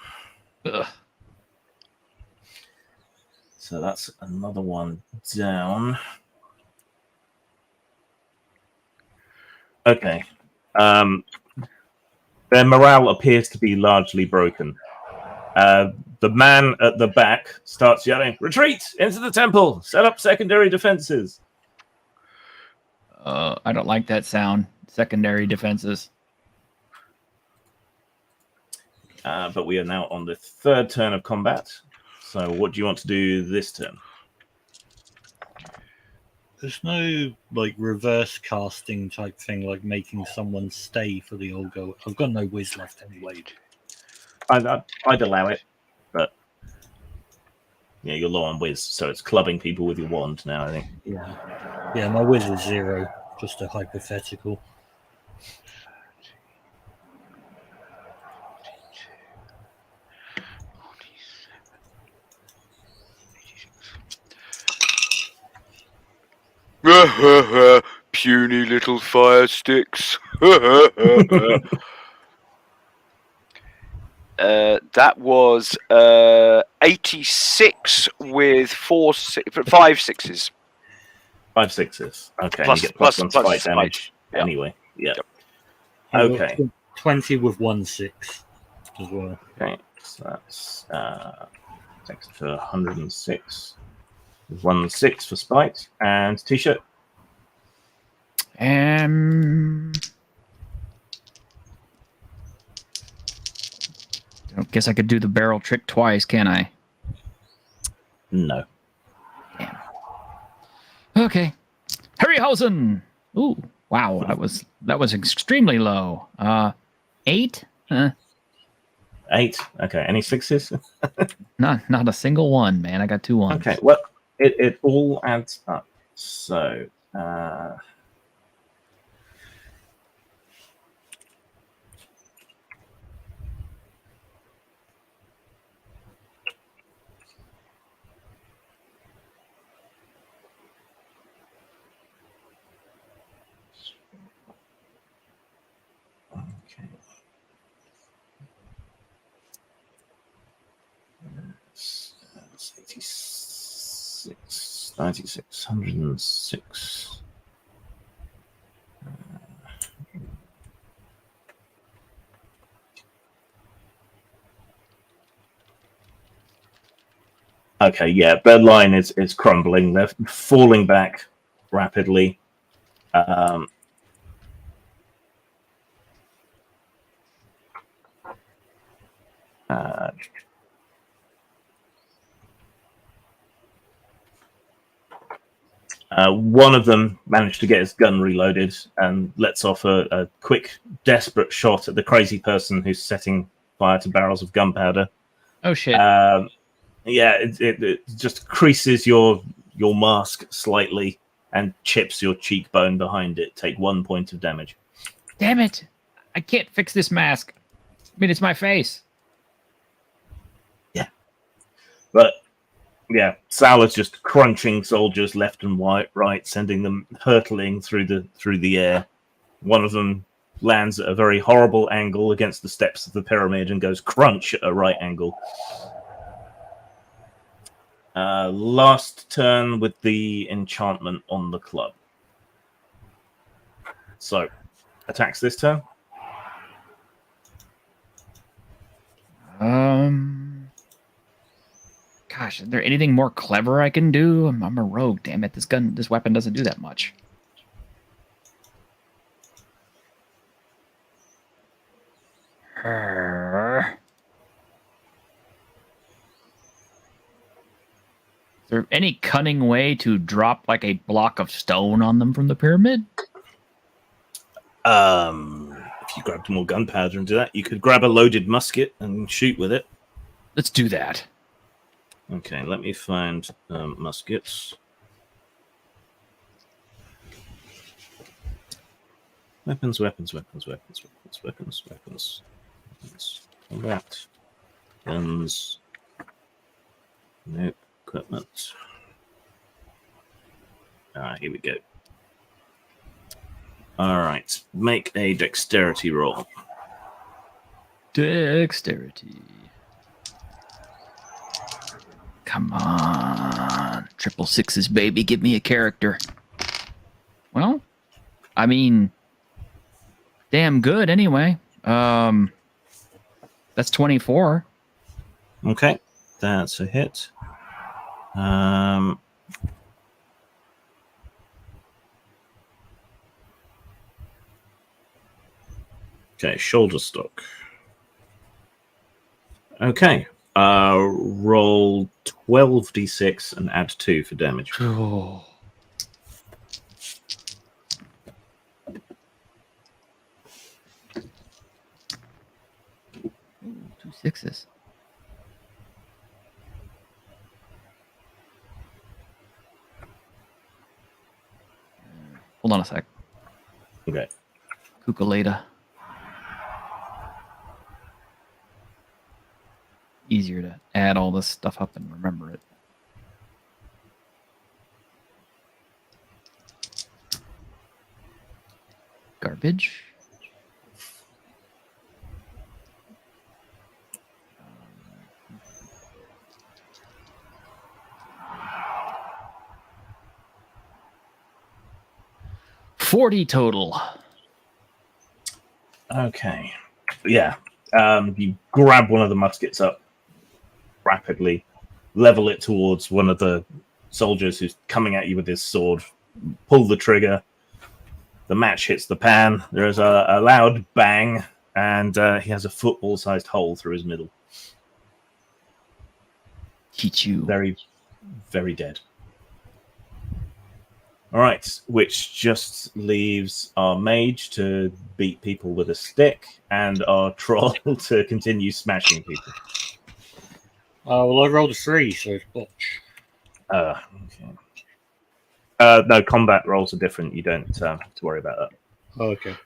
Ugh. So that's another one down. Okay. Their morale appears to be largely broken. The man at the back starts yelling, "Retreat into the temple! Set up secondary defenses!" I don't like that sound. Secondary defenses. But we are now on the third turn of combat. So what do you want to do this turn? There's no like reverse casting type thing, like making someone stay for the old go. I've got no whiz left anyway. I'd allow it, but yeah, you're low on whiz, so it's clubbing people with your wand now, I think. Yeah, my whiz is 0. Just a hypothetical. Puny little fire sticks. That was 86 with 5 sixes. 5 sixes. Okay, Plus- you get plus- +1 plus spite spite. damage Yeah. anyway. Yeah. I've Okay. got 20 with 1 6 as well. Okay, so that's takes it to 106. 1 6 for spite and t-shirt. I guess I could do the barrel trick twice, can I? No. Damn. Okay. Harryhausen! Ooh, wow, that was extremely low. 8? 8. Okay, any sixes? Not a single one, man. I got 2 ones. Okay, well, it all adds up. So, okay. That's 86, 96, 106. Okay, yeah, their line is crumbling. They're falling back rapidly. One of them managed to get his gun reloaded and lets off a quick, desperate shot at the crazy person who's setting fire to barrels of gunpowder. Oh, shit. Yeah, it just creases your mask slightly and chips your cheekbone behind it. Take 1 point of damage. Damn it. I can't fix this mask. I mean, it's my face. But yeah, Sal is just crunching soldiers left and right, sending them hurtling through the air. One of them lands at a very horrible angle against the steps of the pyramid and goes crunch at a right angle. Last turn with the enchantment on the club. So, attacks this turn. Gosh, is there anything more clever I can do? I'm a rogue, damn it. This weapon doesn't do that much. Is there any cunning way to drop like a block of stone on them from the pyramid? If you grabbed more gunpowder and do that, you could grab a loaded musket and shoot with it. Let's do that. Okay, let me find muskets. Weapons. Combat. Guns. Nope. Equipment. Here we go. All right. Make a dexterity roll. Dexterity. Come on. Triple sixes, baby. Give me a character. Well, I mean, damn good anyway. That's 24. Okay. That's a hit. Okay, shoulder stock. Okay. Roll 12d6 and add 2 for damage. Oh. Ooh, 2 sixes. Hold on a sec. Okay. Kukuleta. Easier to add all this stuff up and remember it. Garbage. $40 total. Okay. Yeah. You grab one of the muskets up rapidly, level it towards one of the soldiers who's coming at you with his sword, pull the trigger. The match hits the pan. There is a loud bang, and he has a football-sized hole through his middle. Teach you. Very, very dead. All right, which just leaves our mage to beat people with a stick and our troll to continue smashing people. Well, I rolled a 3, so it's botch. Okay. No, combat rolls are different. You don't have to worry about that. Oh, okay.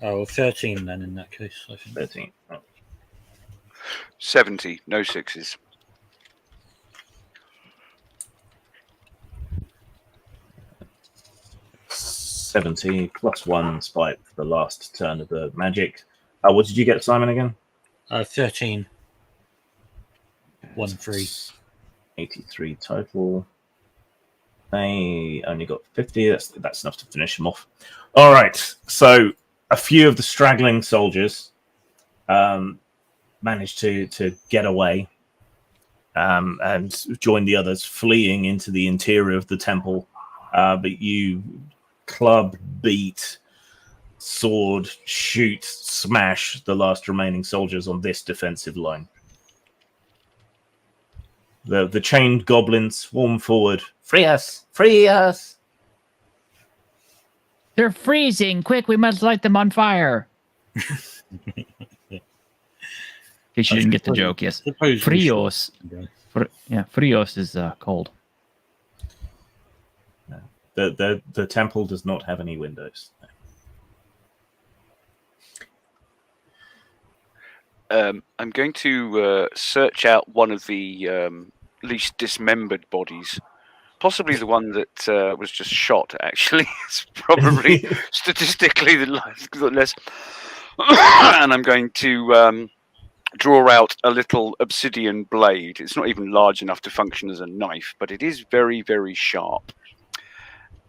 Oh, well, 13 then in that case, I think. 13. Oh. 70, no sixes. +70 +1 spite for the last turn of the magic. What did you get, Simon, again? 13. 1-3. 83 total. They only got 50. That's enough to finish them off. All right. So a few of the straggling soldiers managed to get away and join the others fleeing into the interior of the temple. But you club, beat, sword, shoot, smash the last remaining soldiers on this defensive line. The chained goblins swarm forward. Free us! Free us! They're freezing. Quick, we must light them on fire. In case you didn't get the joke, yes. Frios. Frios is cold. The temple does not have any windows. I'm going to search out one of the least dismembered bodies. Possibly the one that was just shot, actually. It's probably statistically the less. And I'm going to draw out a little obsidian blade. It's not even large enough to function as a knife, but it is very, very sharp.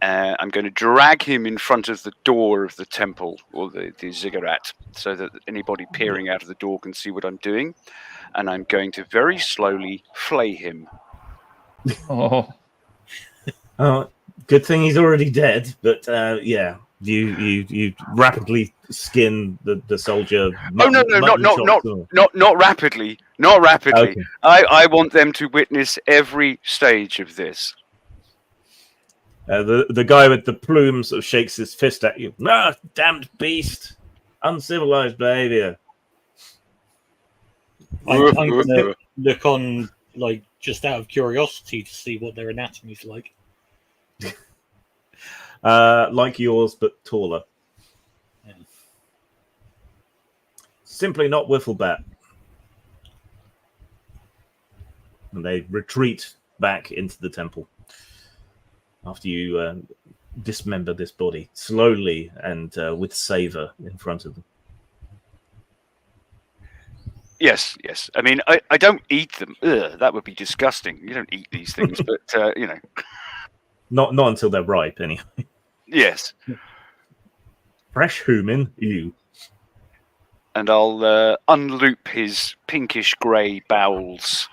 I'm going to drag him in front of the door of the temple, or the ziggurat, so that anybody peering out of the door can see what I'm doing. And I'm going to very slowly flay him. Oh. Good thing he's already dead. But yeah, you rapidly skin the soldier. No, not rapidly. Not rapidly. Okay. I want them to witness every stage of this. The guy with the plumes sort of shakes his fist at you. Ah, damned beast! Uncivilized behavior. I'm going to look on, like, just out of curiosity to see what their anatomy's like. Like yours, but taller. Yeah. Simply not Wifflebat. And they retreat back into the temple after you dismember this body slowly and with savor in front of them. Yes, yes. I mean, I don't eat them. Ugh, that would be disgusting. You don't eat these things, but you know. Not until they're ripe, anyway. Yes. Fresh human, ew. And I'll unloop his pinkish grey bowels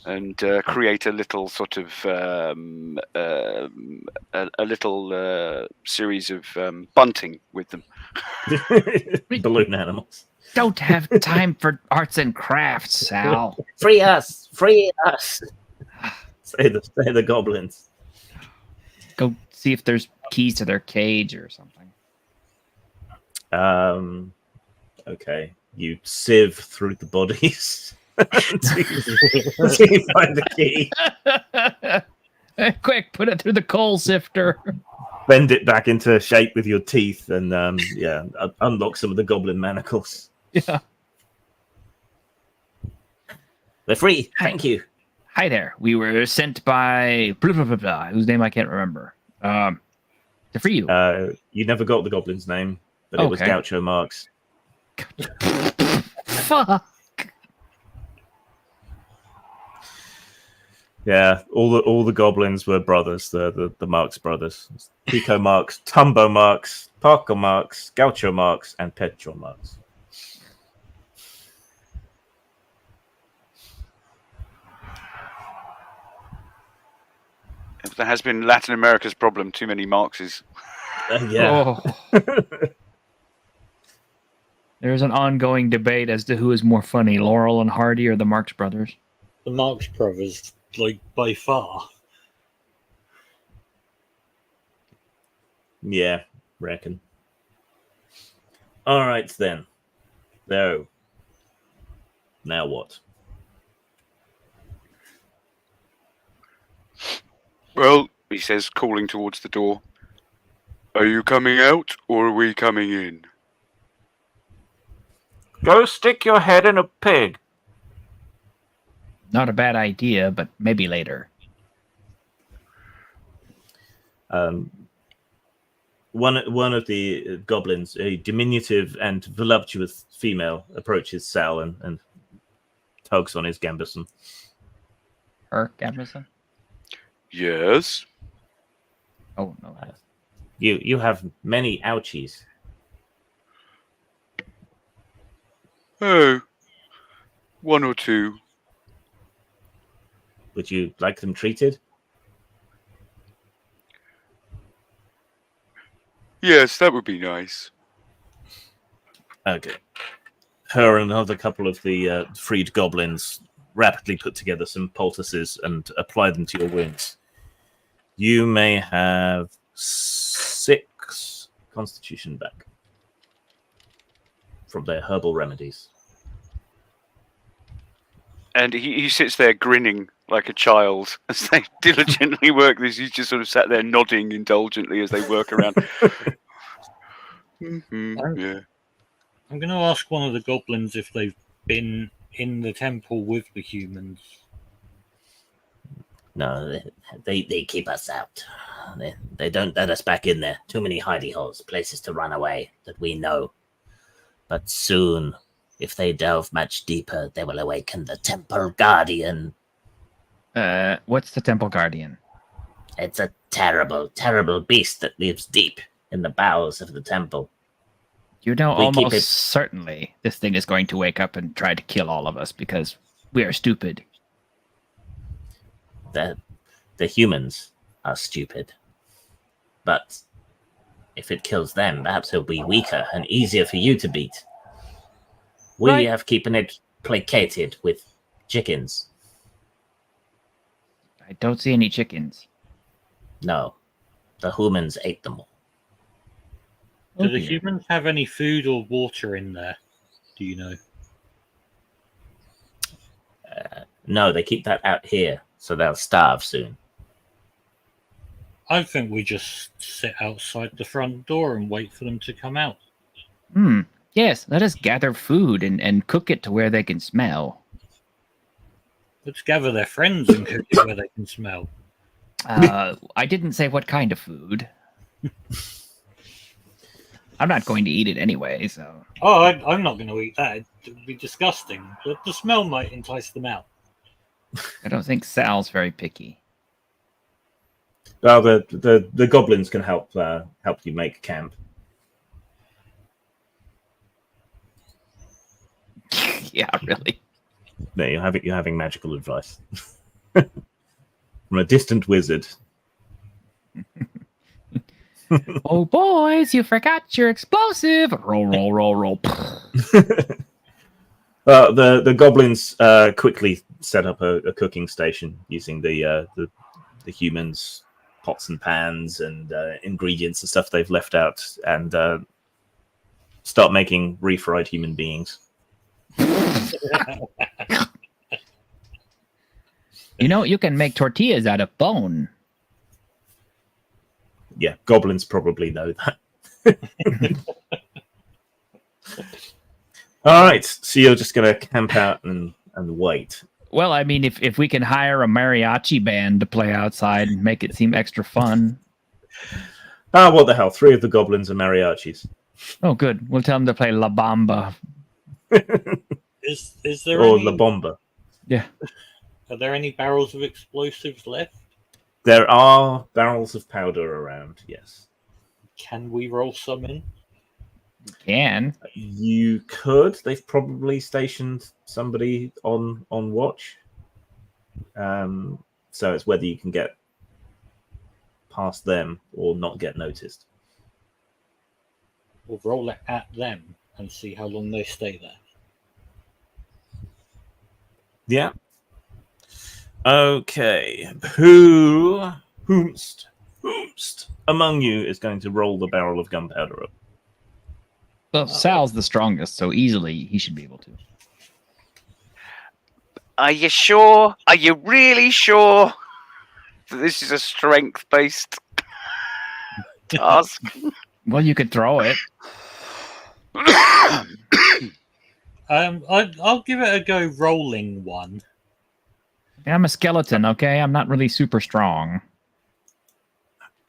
and create a little sort of a little series of bunting with them. Balloon animals. Don't have time for arts and crafts, Sal. Free us! Free us! Say the goblins. Go see if there's keys to their cage or something. Okay. You sieve through the bodies until you find the key. Quick, put it through the coal sifter. Bend it back into shape with your teeth and unlock some of the goblin manacles. Yeah. They're free. Thank you. Hi there. We were sent by blah, blah, blah, blah, whose name I can't remember. To free you. You never got the goblin's name, but it was Okay. Gaucho Marx. Fuck. Yeah, all the goblins were brothers, the Marx brothers. Pico Marx, Tumbo Marx, Parker Marx, Gaucho Marx, and Pedro Marx. That has been Latin America's problem. Too many Marxes. Yeah. Oh. There's an ongoing debate as to who is more funny, Laurel and Hardy or the Marx Brothers. The Marx Brothers, like, by far. Yeah, reckon. All right, then. So, now what? Well, he says, calling towards the door. Are you coming out, or are we coming in? Go stick your head in a pig. Not a bad idea, but maybe later. One of the goblins, a diminutive and voluptuous female, approaches Sal and tugs on his gambeson. Her, Gabison? Yes. Oh, no. You have many ouchies. Oh, one or two. Would you like them treated? Yes, that would be nice. Okay. Her and another couple of the freed goblins rapidly put together some poultices and apply them to your wounds. You may have 6 constitution back from their herbal remedies. And he sits there grinning like a child as they diligently work this. He's just sort of sat there nodding indulgently as they work around. Yeah. I'm going to ask one of the goblins if they've been in the temple with the humans. No, they keep us out. They don't let us back in there. Too many hidey holes, places to run away that we know. But soon, if they delve much deeper, they will awaken the Temple Guardian. What's the Temple Guardian? It's a terrible, terrible beast that lives deep in the bowels of the temple. You know, We keep almost it- certainly this thing is going to wake up and try to kill all of us because we are stupid. The humans are stupid. But if it kills them, perhaps it'll be weaker and easier for you to beat. We Right. have keeping it placated with chickens. I don't see any chickens. No, the humans ate them all. Do the Okay. humans have any food or water in there? Do you know? No, they keep that out here, so they'll starve soon. I think we just sit outside the front door and wait for them to come out. Yes, let us gather food and cook it to where they can smell. Let's gather their friends and cook it where they can smell. I didn't say what kind of food. I'm not going to eat it anyway, so. Oh, I'm not going to eat that. It would be disgusting. But the smell might entice them out. I don't think Sal's very picky. Well, the goblins can help you make camp. Yeah, really. No, you're having magical advice from a distant wizard. Oh, boys, you forgot your explosive. Roll, roll, roll, roll. The goblins quickly set up a cooking station using the humans' pots and pans and ingredients and stuff they've left out, and start making refried human beings. You know, you can make tortillas out of bone. Yeah, goblins probably know that. All right, so you're just going to camp out and wait. Well, I mean, if we can hire a mariachi band to play outside and make it seem extra fun. Ah, what the hell? 3 of the goblins are mariachis. Oh, good. We'll tell them to play La Bamba. Is there Or any, La Bomba. Yeah. Are there any barrels of explosives left? There are barrels of powder around, yes. Can we roll some in? Can. You could. They've probably stationed somebody on watch. So it's whether you can get past them or not get noticed. We'll roll it at them and see how long they stay there. Yeah. Okay. Whomst among you is going to roll the barrel of gunpowder up? Well, Sal's the strongest, so easily he should be able to. Are you sure? Are you really sure that this is a strength-based task? Well, you could throw it. I'll give it a go rolling one. I'm a skeleton, okay? I'm not really super strong.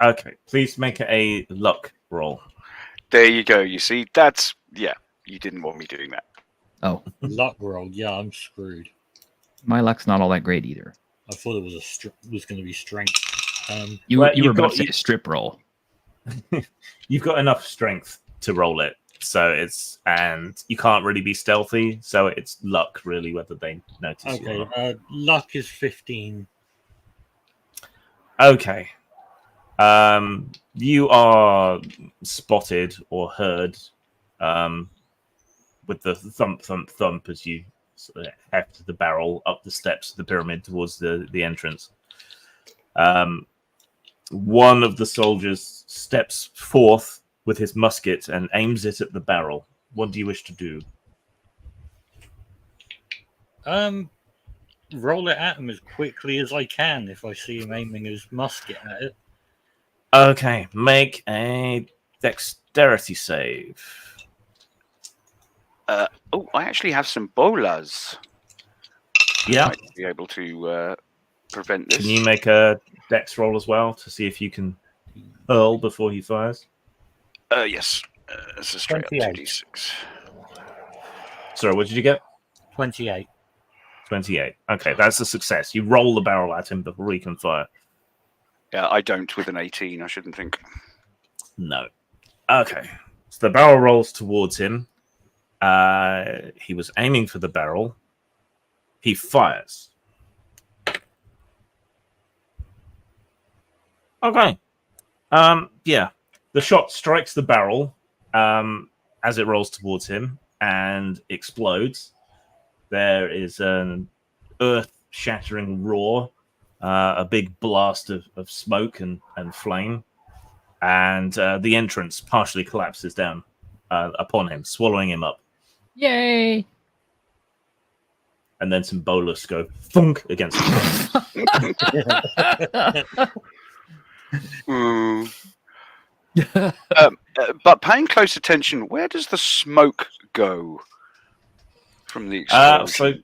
Okay. Please make a luck roll. There you go. You see, that's you didn't want me doing that. Oh, Luck roll. Yeah, I'm screwed. my luck's not all that great either. I thought it was going to be strength. You Well, were you've about got- to say a strip roll. You've got enough strength to roll it, and you can't really be stealthy, so it's luck really whether they notice you or not. Okay. Luck is 15. Okay. You are spotted or heard with the thump, thump, thump as you sort of heft the barrel up the steps of the pyramid towards the entrance. One of the soldiers steps forth with his musket and aims it at the barrel. What do you wish to do? Roll it at him as quickly as I can if I see him aiming his musket at it. Okay, make a dexterity save. Oh, I actually have some bolas. Yeah. Might be able to prevent this. Can you make a dex roll as well to see if you can hurl before he fires? Yes. It's a straight up 28. 2d6. Sorry, what did you get? 28. 28. Okay, that's a success. You roll the barrel at him before he can fire. Yeah, I don't with an 18. I shouldn't think. No. Okay. So the barrel rolls towards him. He was aiming for the barrel. He fires. Okay. Yeah. The shot strikes the barrel as it rolls towards him and explodes. There is an earth-shattering roar, a big blast of smoke and flame, and the entrance partially collapses down upon him, swallowing him up. Yay! And then some bolas go thunk against him. But paying close attention, where does the smoke go from the explosion?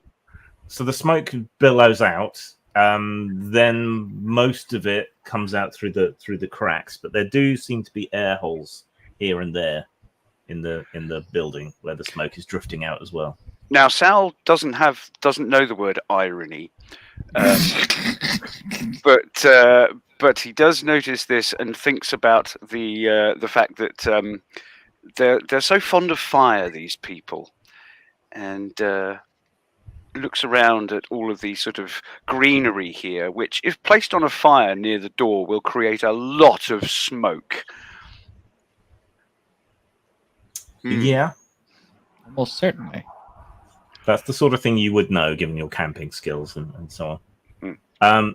So the smoke billows out then most of it comes out through the cracks. But there do seem to be air holes here and there in the building where the smoke is drifting out as well. Now, Sal doesn't know the word irony, but he does notice this and thinks about the fact that they're so fond of fire, these people, and looks around at all of the sort of greenery here, which, if placed on a fire near the door, will create a lot of smoke. Yeah, Almost certainly. that's the sort of thing you would know, given your camping skills and so on. Mm.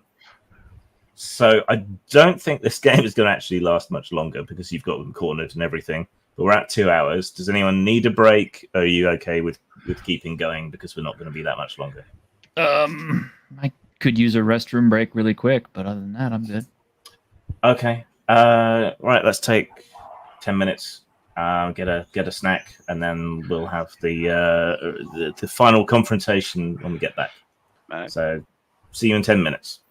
So I don't think this game is going to actually last much longer because you've got them cornered and everything. But we're at 2 hours. Does anyone need a break? Are you okay with keeping going because we're not going to be that much longer? I could use a restroom break really quick, but other than that, I'm good. Okay. Right. Let's take 10 minutes. Get a snack, and then we'll have the final confrontation when we get back. Right. So, see you in 10 minutes.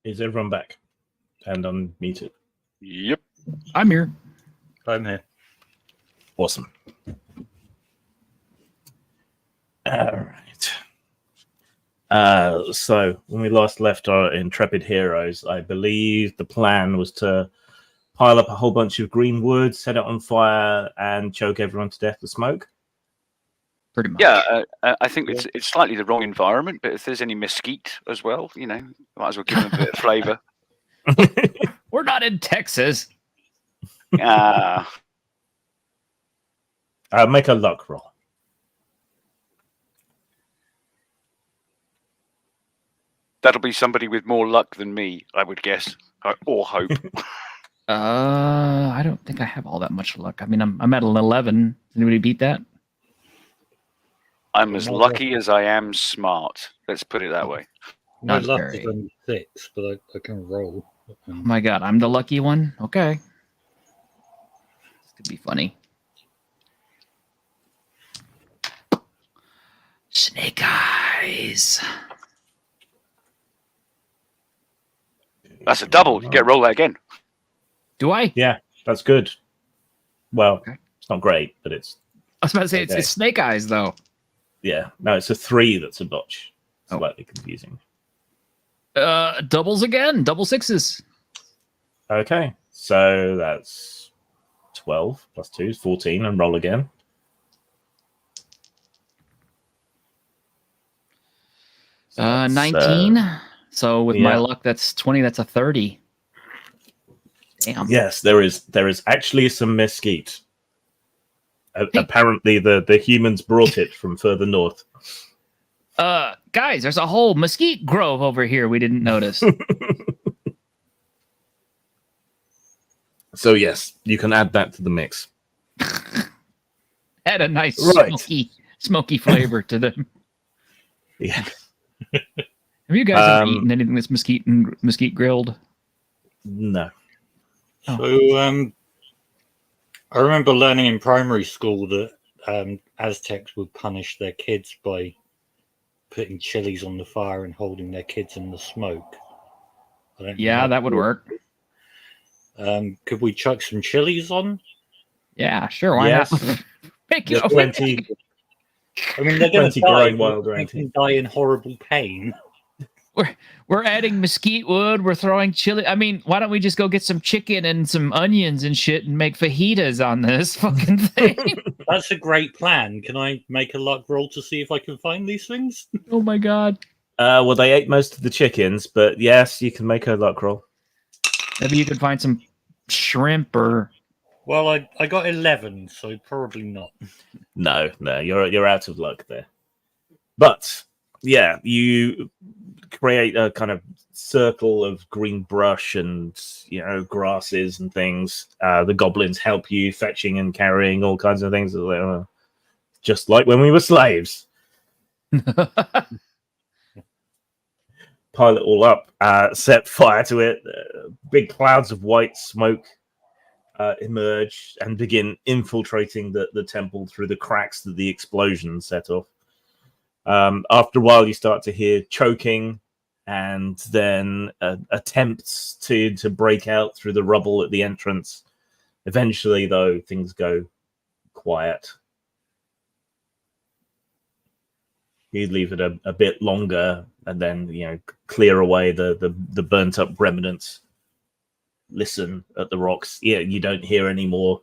Is everyone back? And unmuted. Yep. I'm here. I'm here. Awesome. All right. So when we last left our intrepid heroes, I believe the plan was to pile up a whole bunch of green wood, set it on fire, and choke everyone to death with smoke. Pretty much. Yeah, I think it's slightly the wrong environment, but if there's any mesquite as well, might as well give them a bit of flavour. We're not in Texas. Ah, Make a luck roll. that'll be somebody with more luck than me, I would guess, or hope. I don't think I have all that much luck. I mean, I'm at an 11. Does anybody beat that? I'm as lucky as I am smart. Let's put it that way. My Not luck very. is only 6, but I can roll. Oh my god, I'm the lucky one? Okay. This could be funny. Snake eyes. That's a double. You get to roll that again. Do I? Yeah, that's good. Well, Okay. it's not great, but it's I was about to say Okay. it's snake eyes though. yeah. No, it's a 3 that's a botch. Oh. Slightly confusing. Doubles again. Double sixes. Okay, so that's 12 plus 2 is 14, and roll again. So that's, 19. So with my yeah. luck, that's 20. That's a 30. Damn. Yes, there is actually some mesquite. Hey. Apparently, the humans brought it from further north. Guys, there's a whole mesquite grove over here we didn't notice. So yes, you can add that to the mix. Had a nice Right. smoky flavor to them. Yeah. Have you guys ever eaten anything that's mesquite grilled? No. So I remember learning in primary school that Aztecs would punish their kids by putting chilies on the fire and holding their kids in the smoke. I don't know Yeah, how that would to- work. Could we chuck some chilies on? Yeah, sure. Why Yes. not? Make There's it plenty. I mean, they're going to Plenty die. growing wild They around can here. die in horrible pain. We're adding mesquite wood. We're throwing chili. I mean, why don't we just go get some chicken and some onions and shit and make fajitas on this fucking thing? That's a great plan. Can I make a luck roll to see if I can find these things? Oh my god. Well, they ate most of the chickens, but yes, you can make a luck roll. Maybe you could find some shrimp or. Well, I got 11, so probably not. No, you're out of luck there. But yeah, you create a kind of circle of green brush and grasses and things. The goblins help you fetching and carrying all kinds of things. Just like when we were slaves. Pile it all up, set fire to it. Big clouds of white smoke emerge and begin infiltrating the temple through the cracks that the explosion set off. After a while, you start to hear choking and then attempts to break out through the rubble at the entrance. Eventually, though, things go quiet. You leave it a bit longer and then, clear away the burnt up remnants. Listen at the rocks. Yeah, you don't hear any more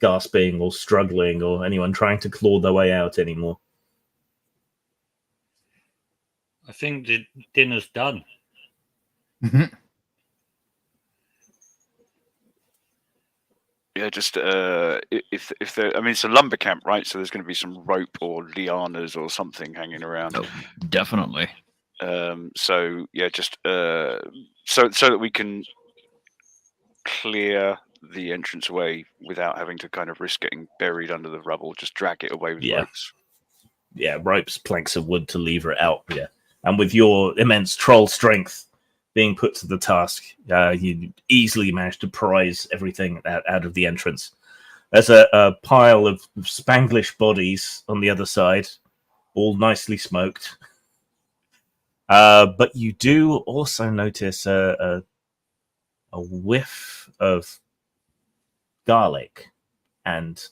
gasping or struggling or anyone trying to claw their way out anymore. I think the dinner's done. Yeah, just if there, I mean, it's a lumber camp, right? So there's going to be some rope or lianas or something hanging around. Oh, definitely. So yeah, just so that we can clear the entrance away without having to kind of risk getting buried under the rubble. Just drag it away with ropes. Yeah, ropes, planks of wood to lever it out. Yeah, and with your immense troll strength being put to the task, you easily manage to prise everything out of the entrance. There's a pile of Spanglish bodies on the other side, all nicely smoked. But you do also notice a whiff of garlic and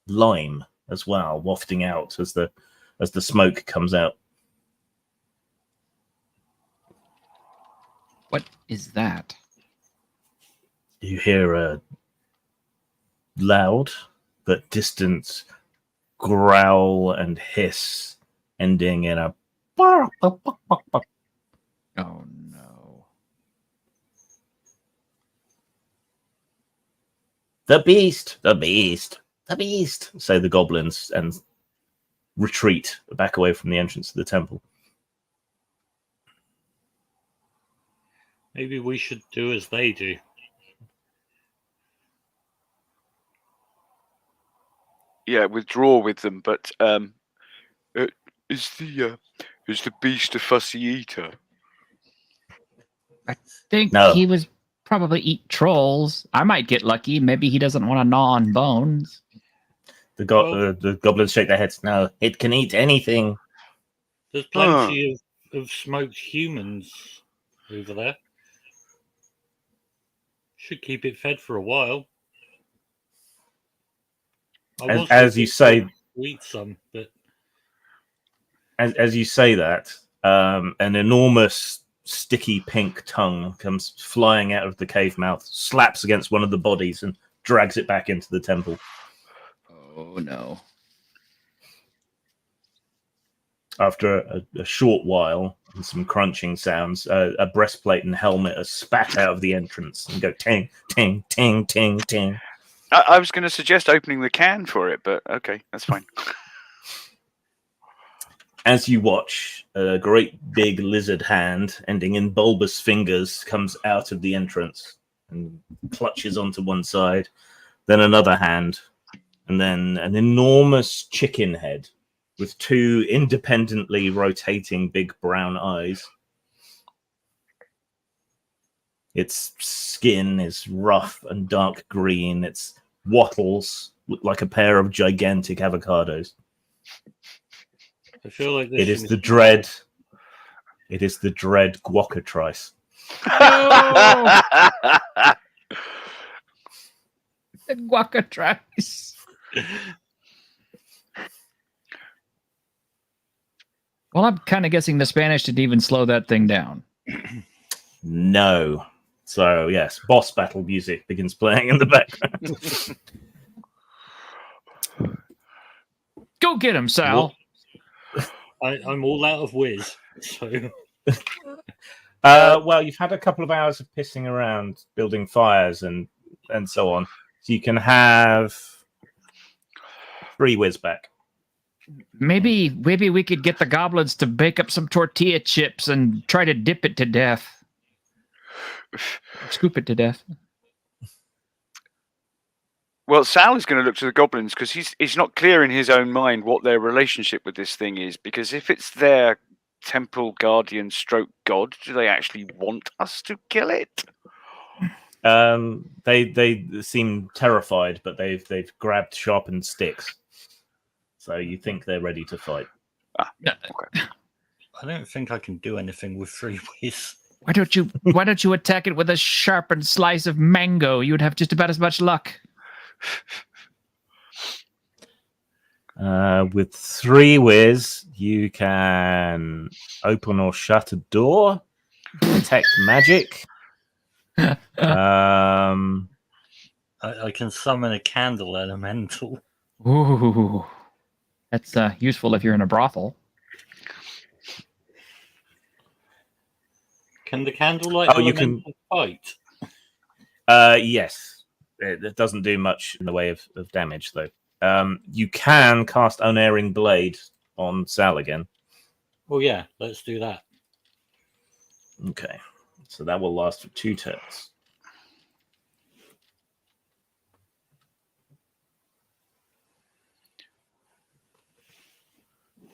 lime as well, wafting out as the smoke comes out. What is that? You hear a loud but distant growl and hiss, ending in a. Oh no. The beast, the beast, the beast, Say the goblins, and retreat back away from the entrance to the temple. Maybe we should do as they do. Yeah, withdraw with them. But is the beast a fussy eater? I think No. he was probably eat trolls. I might get lucky. Maybe he doesn't want to gnaw on bones. The goblins shake their heads. No, it can eat anything. There's plenty of smoked humans over there. Should keep it fed for a while. As you say, eat some, but as you say that, an enormous sticky pink tongue comes flying out of the cave mouth, slaps against one of the bodies, and drags it back into the temple. Oh no. After a short while and some crunching sounds, a breastplate and helmet are spat out of the entrance and go ting, ting, ting, ting, ting. I was going to suggest opening the can for it, but okay, that's fine. As you watch, a great big lizard hand, ending in bulbous fingers, comes out of the entrance and clutches onto one side, then another hand, and then an enormous chicken head with two independently rotating big brown eyes. Its skin is rough and dark green. Its wattles look like a pair of gigantic avocados. I feel like It is the dread guacatrice. The guacatrice. Well, I'm kind of guessing the Spanish didn't even slow that thing down. No. So, yes, boss battle music begins playing in the background. Go get him, Sal. I'm all out of whiz. So. Well, you've had a couple of hours of pissing around, building fires and so on. So you can have 3 whiz back. Maybe we could get the goblins to bake up some tortilla chips and try to dip it to death. Scoop it to death. Well, Sal is going to look to the goblins because he's not clear in his own mind what their relationship with this thing is. Because if it's their temple guardian stroke god, do they actually want us to kill it? They seem terrified, but they've grabbed sharpened sticks. So you think they're ready to fight. Okay. I don't think I can do anything with 3 whiz. Why don't you attack it with a sharpened slice of mango? You'd have just about as much luck. With 3 whiz, you can open or shut a door, detect magic. I can summon a candle elemental. Ooh, that's useful if you're in a brothel. Can the candlelight you fight? Yes. It doesn't do much in the way of damage, though. You can cast Unerring Blade on Sal again. Well, yeah, let's do that. Okay. So that will last for 2 turns.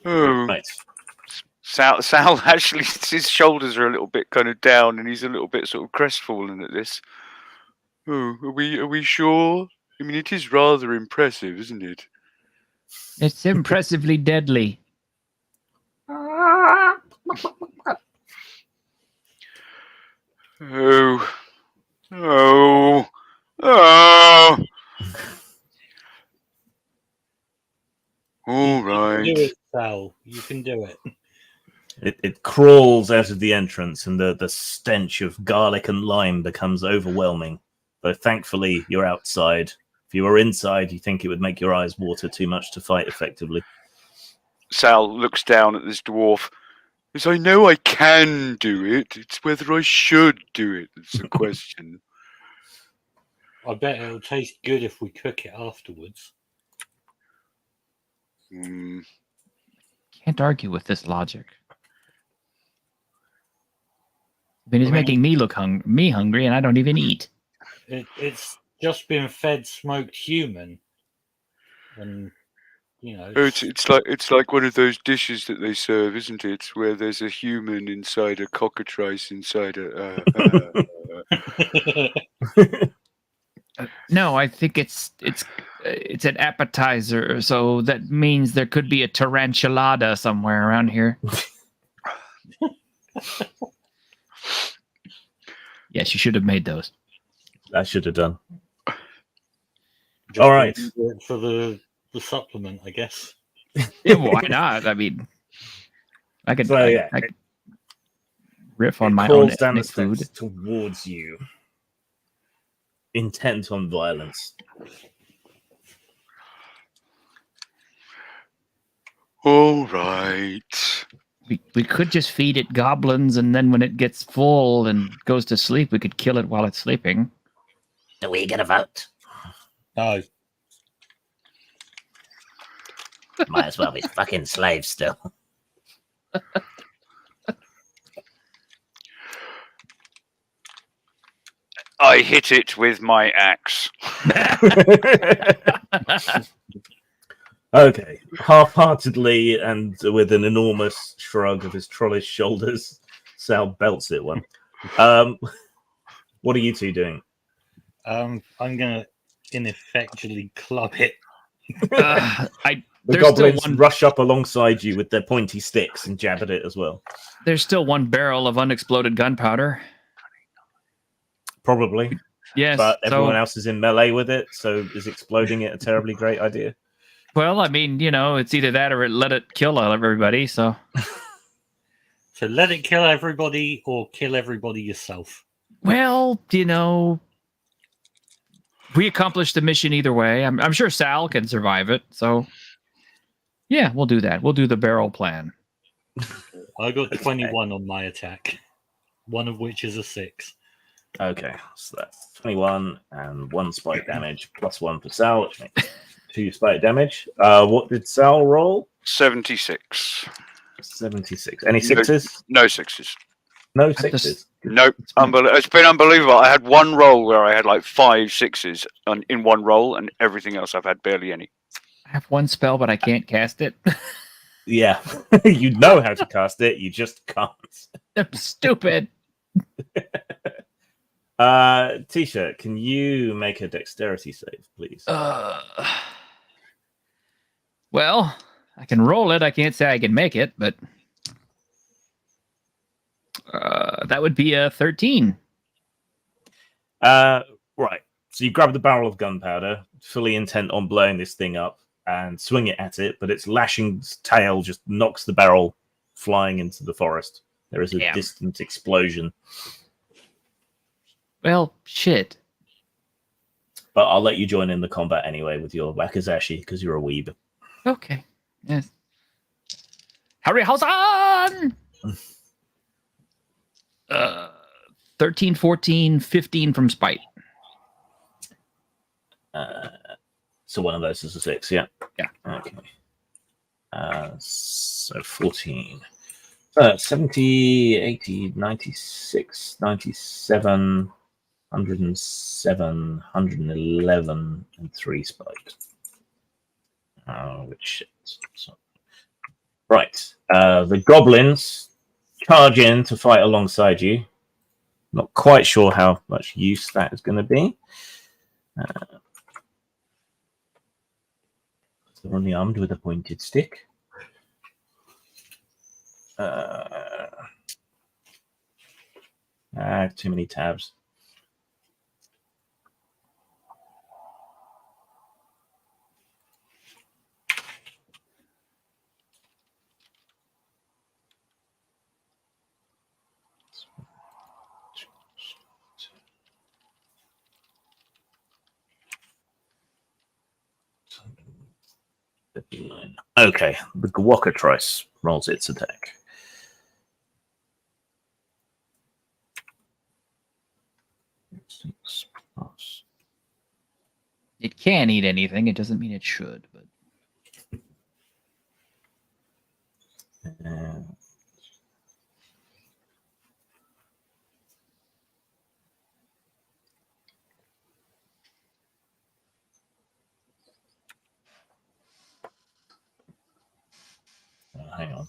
Oh. Right. Sal actually, his shoulders are a little bit kind of down, and he's a little bit sort of crestfallen at this. Oh, are we sure? I mean, it is rather impressive, isn't it? It's impressively deadly. Oh. Oh. Oh. All You can right. do it, Sal. You can do it. It crawls out of the entrance, and the stench of garlic and lime becomes overwhelming. But thankfully, you're outside. If you were inside, you think it would make your eyes water too much to fight effectively. Sal looks down at this dwarf. Yes, I know I can do it. It's whether I should do it that's the question. I bet it'll taste good if we cook it afterwards. Hmm. Can't argue with this logic. I mean, it's making me look hungry, and I don't even eat. It's just been fed smoked human, and you know. Oh, it's like one of those dishes that they serve, isn't it? Where there's a human inside a cockatrice inside a. No, I think it's an appetizer, so that means there could be a tarantulada somewhere around here. Yes, you should have made those. I should have done. Just All right. for the supplement, I guess. Yeah, why not? I mean, I could, So, I could riff on It my own crawls down the ethnic food. steps towards you, intent on violence. All right. We could just feed it goblins, and then when it gets full and goes to sleep, we could kill it while it's sleeping. Do we get a vote? No. Might as well be fucking slaves still. I hit it with my axe. Okay, half-heartedly and with an enormous shrug of his trollish shoulders, Sal belts it one. What are you two doing? I'm gonna ineffectually club it. The There's goblins still one. rush up alongside you with their pointy sticks and jab at it as well. There's still one barrel of unexploded gunpowder. Probably, Yes. but everyone So, else is in melee with it, so is exploding it a terribly great idea? well, I mean, it's either that or let it kill everybody. So, So let it kill everybody, or kill everybody yourself. well, we accomplished the mission either way. I'm sure Sal can survive it. So, yeah, we'll do that. We'll do the barrel plan. I got 21 on my attack, one of which is a 6. Okay, so that's 21 and 1 spike damage, plus 1 for Sal, which makes 2 spike damage. What did Sal roll? 76. 76. Any sixes? No sixes. No just- sixes. Nope. It's been unbelievable. I had one roll where I had like 5 sixes in one roll, and everything else I've had barely any. I have one spell, but I can't cast it. Yeah, you know how to cast it, you just can't. I'm stupid. T-shirt, can you make a dexterity save, please? Well, I can roll it. I can't say I can make it, but that would be a 13. Right. So you grab the barrel of gunpowder, fully intent on blowing this thing up, and swing it at it, but its lashing tail just knocks the barrel flying into the forest. There is a distant explosion. Well, shit. But I'll let you join in the combat anyway with your Wakizashi, because you're a weeb. Okay. Yes. Harry Hausen! 13, 14, 15 from spite. So one of those is a 6, yeah? Yeah. Okay. So 14. 70, 80, 96, 97, 107, 111, and 3 spikes. Which so. Right. The goblins charge in to fight alongside you. Not quite sure how much use that is going to be. They're only armed with a pointed stick. Too many tabs. Okay, the Gwockatrice rolls its attack. It can eat anything. It doesn't mean it should, but hang on.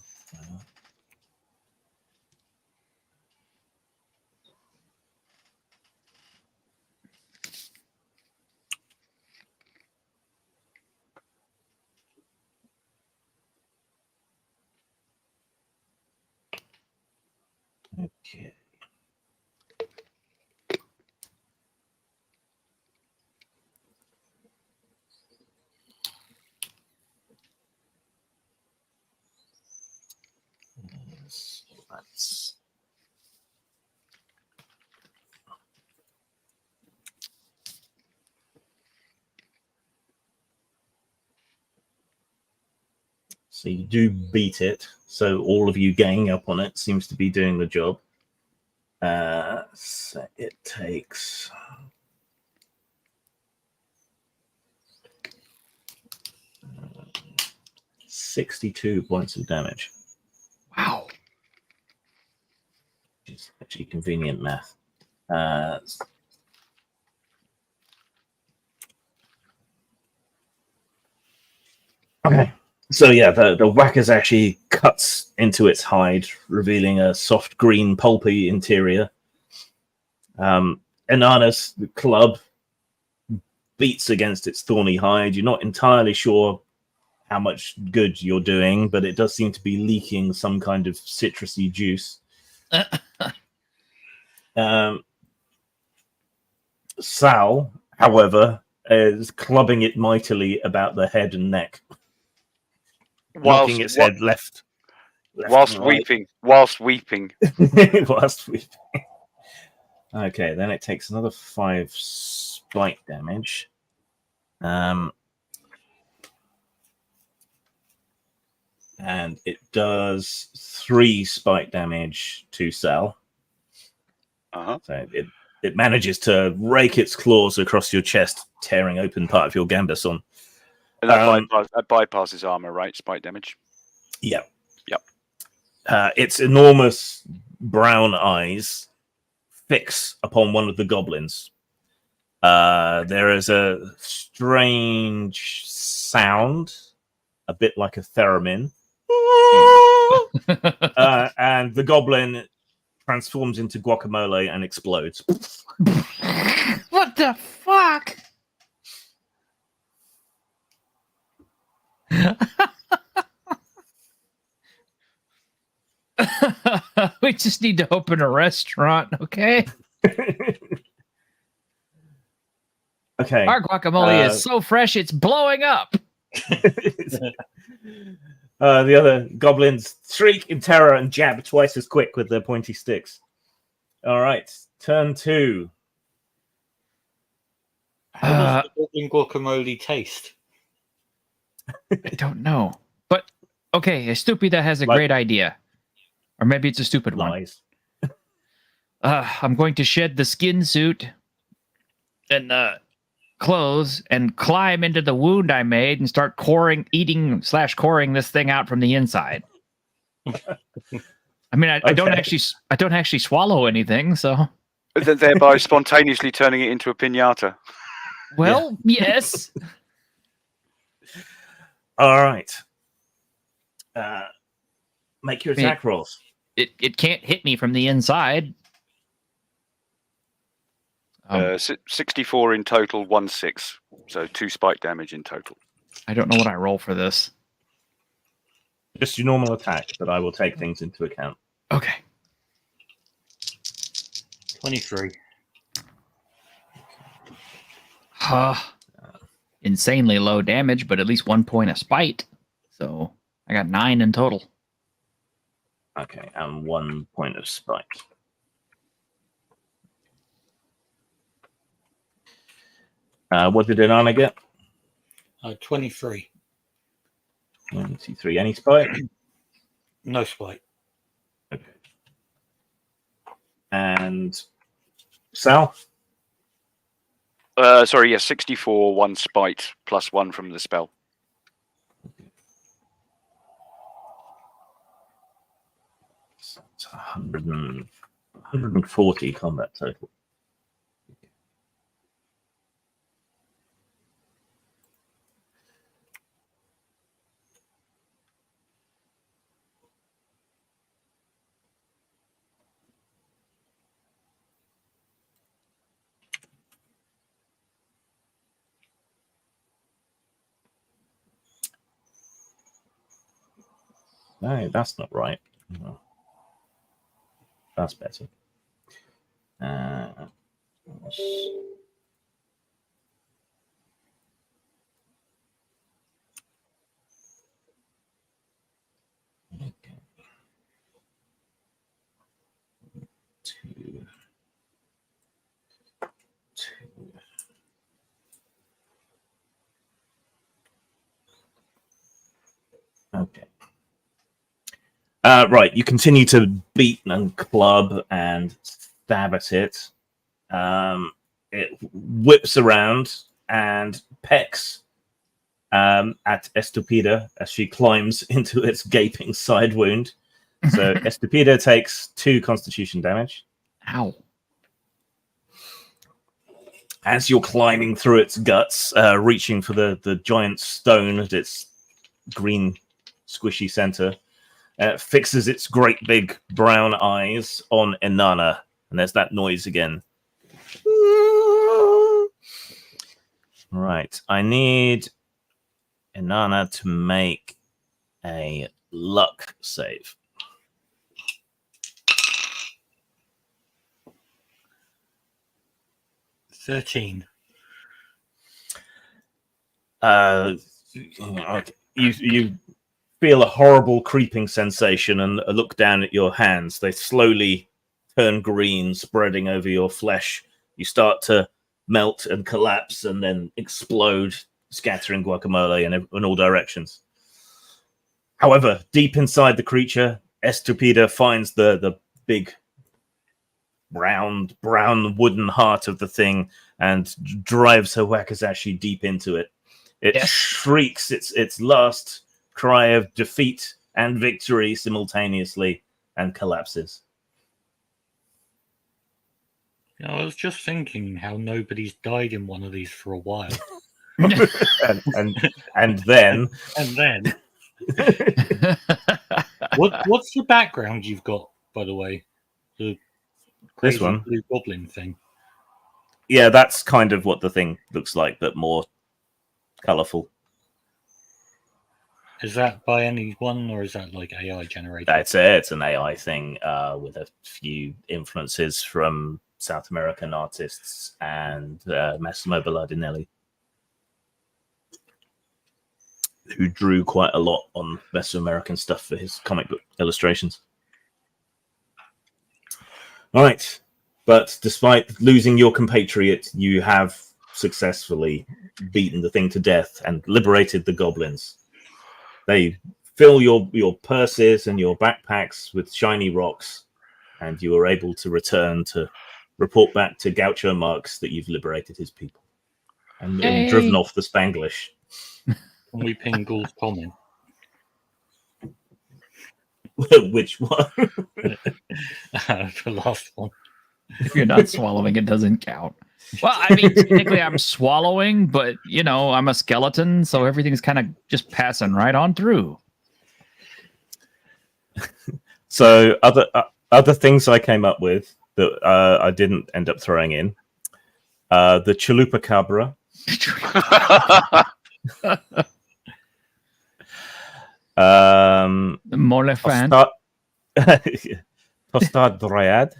Okay. That's so you do beat it. So all of you ganging up on it seems to be doing the job. So it takes 62 points of damage. wow. It's actually convenient math. Okay. So yeah, the whackers actually cuts into its hide, revealing a soft green pulpy interior. Inanna's the club beats against its thorny hide. You're not entirely sure how much good you're doing, but it does seem to be leaking some kind of citrusy juice. Sal, however, is clubbing it mightily about the head and neck, knocking its head left whilst and right. weeping. Whilst weeping. Whilst weeping. Okay, then it takes another 5 spike damage. And it does 3 spike damage to Sal. So it manages to rake its claws across your chest, tearing open part of your gambeson. And that bypasses armor, right? Spike damage. Yeah. Yep. Its enormous brown eyes fix upon one of the goblins. There is a strange sound, a bit like a theremin. And the goblin transforms into guacamole and explodes. What the fuck? We just need to open a restaurant, okay? Okay. Our guacamole is so fresh, it's blowing up. The other goblins shriek in terror and jab twice as quick with their pointy sticks. All right, turn 2. How does the goblin guacamole taste? I don't know. But, okay, a stupida has a great idea. Or maybe it's a stupid Lies. one. I'm going to shed the skin suit and clothes and climb into the wound I made and start coring this thing out from the inside. I mean, I don't actually swallow anything, so Thereby spontaneously turning it into a piñata. well, yes. All right. Make your attack rolls. It can't hit me from the inside. 64 in total, 1/6. So 2 spike damage in total. I don't know what I roll for this. Just your normal attack, but I will take things into account. Okay. 23. Insanely low damage, but at least 1 point of spite. So I got 9 in total. Okay, and 1 point of spite. What did Inanna get? 23. 23. Any spite? No spite. Okay. And Sal? Sorry, yes, 64, 1 spite, plus 1 from the spell. So it's 140 combat total. No, that's not right. No. That's better. Okay. 2. Okay. Right, you continue to beat and club and stab at it. It whips around and pecks at Estupida as she climbs into its gaping side wound. So Estupida takes 2 constitution damage. Ow. As you're climbing through its guts, reaching for the giant stone at its green squishy center, fixes its great big brown eyes on Inanna, and there's that noise again. Right, I need Inanna to make a luck save. $13. You feel a horrible creeping sensation and look down at your hands. They slowly turn green, spreading over your flesh. You start to melt and collapse and then explode, scattering guacamole in all directions. However, deep inside the creature, Estupida finds the big brown wooden heart of the thing and drives her wakizashi deep into it. It shrieks its last cry of defeat and victory simultaneously and collapses. I was just thinking how nobody's died in one of these for a while. and then what's the background you've got, by the way? The crazy This one? blue goblin thing. Yeah, that's kind of what the thing looks like, but more colourful. Is that by anyone, or is that like AI generated? That's it. It's an AI thing with a few influences from South American artists and Massimo Bellardinelli, who drew quite a lot on Mesoamerican stuff for his comic book illustrations. All right. But despite losing your compatriot, you have successfully beaten the thing to death and liberated the goblins. They fill your purses and your backpacks with shiny rocks, and you are able to return to report back to Gaucho Marx that you've liberated his people and driven off the Spanglish. Can we pin Ghoul's comment? Which one? The last one. If you're not swallowing, it doesn't count. Well, I mean, technically I'm swallowing, but, you know, I'm a skeleton, so everything's kind of just passing right on through. So other things I came up with that I didn't end up throwing in. The Chalupa Cabra. Molefant. Tostad Dryad.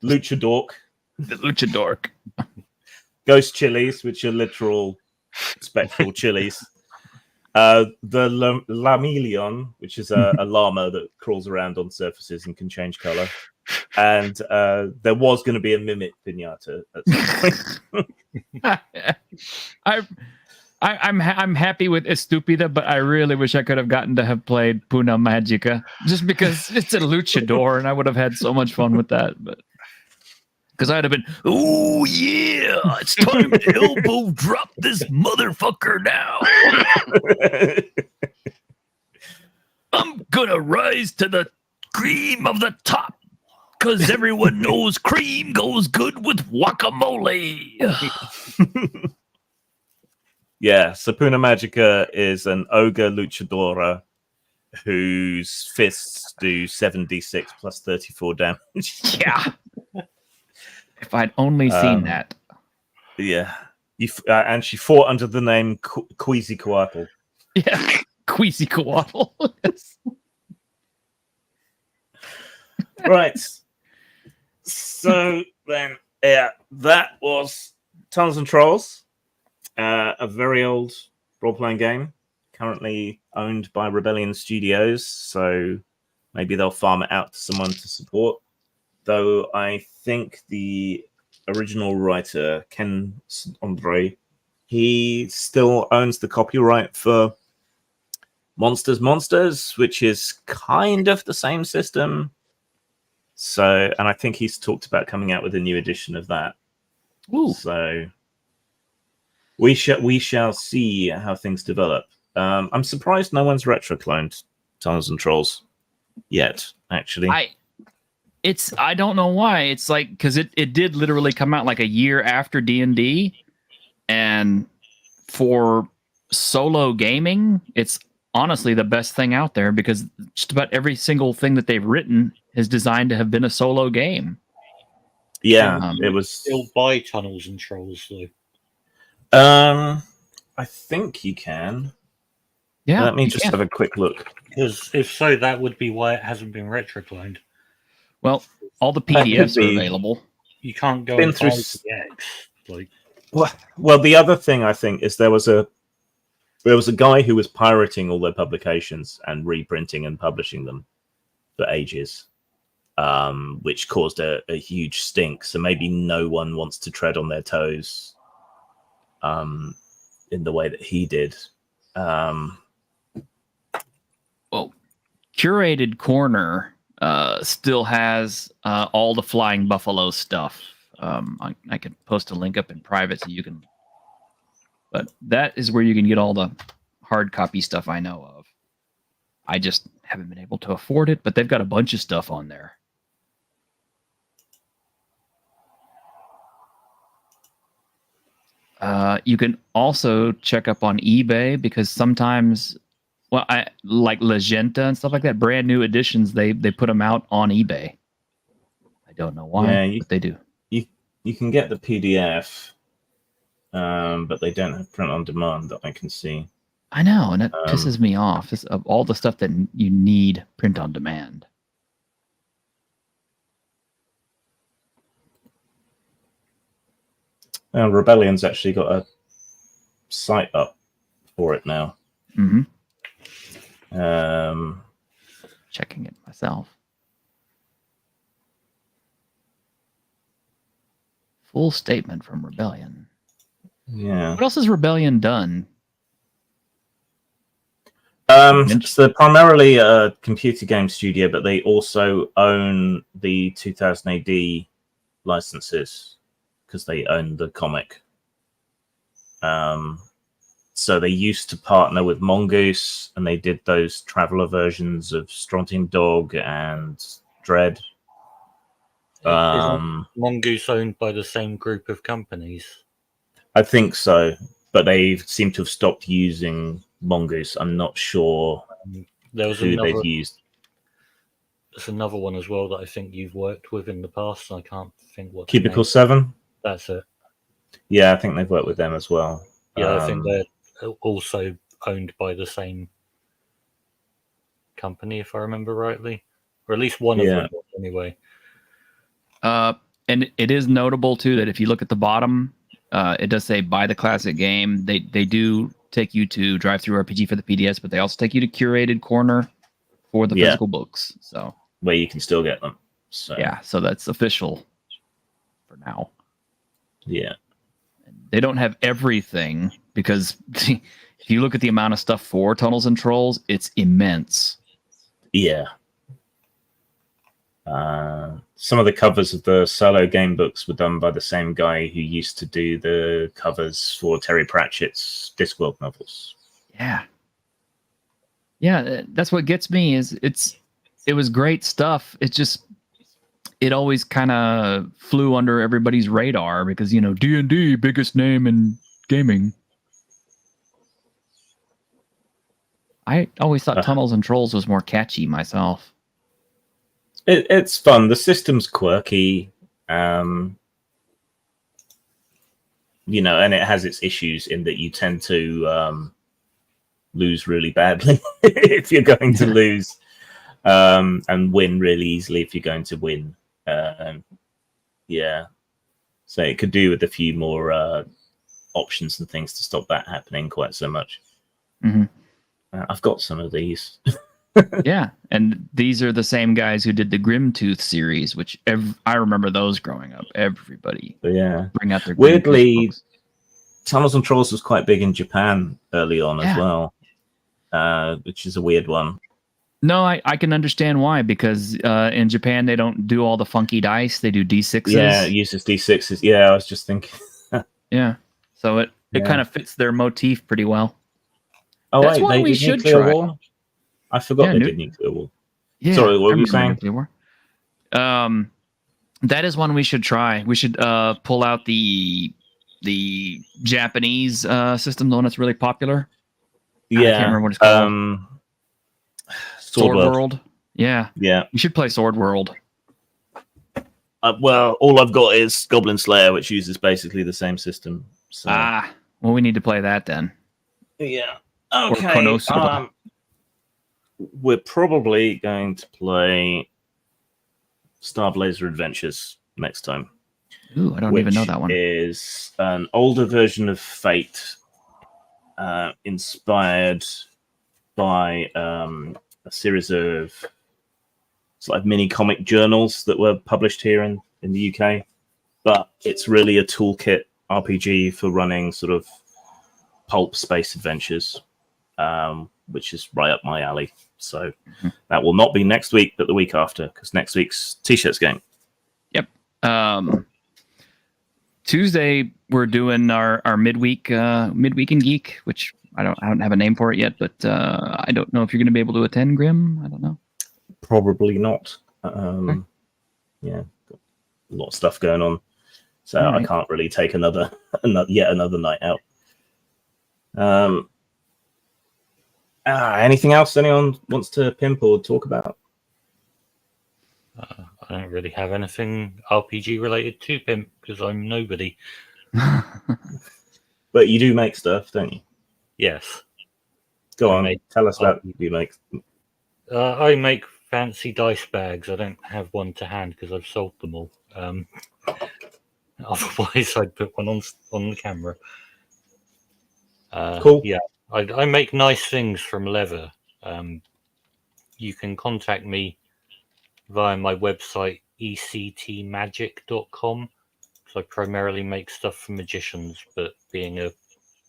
Luchadork, The Luchadork. Ghost Chilies, which are literal spectral chilies. The Lamelion, which is a llama that crawls around on surfaces and can change color. And there was going to be a mimic pinata at some point. I'm happy with Estúpida, but I really wish I could have gotten to have played Puna Magica just because it's a luchador, and I would have had so much fun with that. But because I'd have been, oh yeah, it's time to elbow drop this motherfucker now. I'm gonna rise to the cream of the top because everyone knows cream goes good with guacamole. Yeah, so Puna Magica is an ogre luchadora whose fists do 7d6 plus 34 damage. Yeah. If I'd only seen that. Yeah. And she fought under the name Queasy-Coatl. Yeah. Queasy-Coatl. Right. So then, yeah, that was Tunnels and Trolls. A very old role-playing game, currently owned by Rebellion Studios, so maybe they'll farm it out to someone to support. Though I think the original writer, Ken Andre, he still owns the copyright for Monsters, which is kind of the same system. So, and I think he's talked about coming out with a new edition of that. Ooh. So we shall see how things develop. I'm surprised no one's retro-cloned Tunnels and Trolls yet, actually. I don't know why. It's like, because it did literally come out like a year after D&D, and for solo gaming, it's honestly the best thing out there because just about every single thing that they've written is designed to have been a solo game. Yeah, it was still buy Tunnels and Trolls though. I think you can. Yeah, Let me just have a quick look. Because if so, that would be why it hasn't been retrocloned. Well, all the PDFs are available. You can't go Been and through buy PX. Like, well, the other thing I think is there was a guy who was pirating all their publications and reprinting and publishing them for ages, which caused a huge stink. So maybe no one wants to tread on their toes in the way that he did. Well, Curated Corner still has all the Flying Buffalo stuff. I can post a link up in private so you can. But that is where you can get all the hard copy stuff I know of. I just haven't been able to afford it, but they've got a bunch of stuff on there. You can also check up on eBay because sometimes, well, I like Legenda and stuff like that. Brand new editions, they put them out on eBay. I don't know why, but they do. You can get the PDF, but they don't have print on demand that I can see. I know, and it pisses me off. It's of all the stuff that you need print on demand. Rebellion's actually got a site up for it now. Mm-hmm. Checking it myself. Full statement from Rebellion. Yeah. What else has Rebellion done? So they're primarily a computer game studio, but they also own the 2000 AD licenses because they own the comic. So they used to partner with Mongoose, and they did those traveler versions of Strontium Dog and Dread. Isn't Mongoose owned by the same group of companies? I think so, but they seem to have stopped using Mongoose. I'm not sure There was who another, they've used. There's another one as well that I think you've worked with in the past. And I can't think what. Cubicle 7? That's it. Yeah, I think they've worked with them as well. Yeah, I think they're also owned by the same company, if I remember rightly, or at least one of them anyway. And it is notable too that if you look at the bottom, it does say buy the classic game. They do take you to Drive-Thru RPG for the PDS, but they also take you to Curated Corner for the physical books. So where you can still get them. So yeah, so that's official for now. Yeah. They don't have everything because if you look at the amount of stuff for Tunnels and Trolls, it's immense. Yeah. Some of the covers of the solo game books were done by the same guy who used to do the covers for Terry Pratchett's Discworld novels. Yeah. Yeah, that's what gets me is it was great stuff. It always kind of flew under everybody's radar because, D&D, biggest name in gaming. I always thought Tunnels and Trolls was more catchy myself. It's fun. The system's quirky, and it has its issues in that you tend to lose really badly if you're going to lose, and win really easily if you're going to win. Yeah, so it could do with a few more options and things to stop that happening quite so much. Mm-hmm. I've got some of these. Yeah, and these are the same guys who did the Grimtooth series, which I remember those growing up. Everybody, bring out their weirdly, Tunnels and Trolls was quite big in Japan early on as well, which is a weird one. No, I can understand why, because in Japan they don't do all the funky dice; they do D6s. Yeah, it uses D6s. Yeah, I was just thinking. Yeah, so it kind of fits their motif pretty well. Oh, that's wait, we should try. War? I forgot they did Nuclear War. Yeah, sorry, what were you saying? Nuclear War. That is one we should try. We should pull out the Japanese system, the one that's really popular. Yeah, I can't remember what it's called. Sword World. Yeah. We should play Sword World. Well, all I've got is Goblin Slayer, which uses basically the same system. So. Well, we need to play that then. Yeah. Okay. We're probably going to play Star Blazer Adventures next time. Ooh, I don't even know that one. Is an older version of Fate, inspired by a series of mini comic journals that were published here in the UK. But it's really a toolkit RPG for running sort of pulp space adventures, which is right up my alley. So that will not be next week, but the week after, because next week's T-shirts game. Yep. Tuesday we're doing our midweek in Geek, which I don't have a name for it yet, but I don't know if you're going to be able to attend, Grim. I don't know. Probably not. Yeah, got a lot of stuff going on, so I can't really take yet another night out. Anything else anyone wants to pimp or talk about? I don't really have anything RPG related to pimp because I'm nobody. But you do make stuff, don't you? Yes. Go on, tell us about what you make. I make fancy dice bags. I don't have one to hand because I've sold them all. Otherwise, I'd put one on the camera. Cool. Yeah, I make nice things from leather. You can contact me via my website, ectmagic.com. So I primarily make stuff for magicians, but being a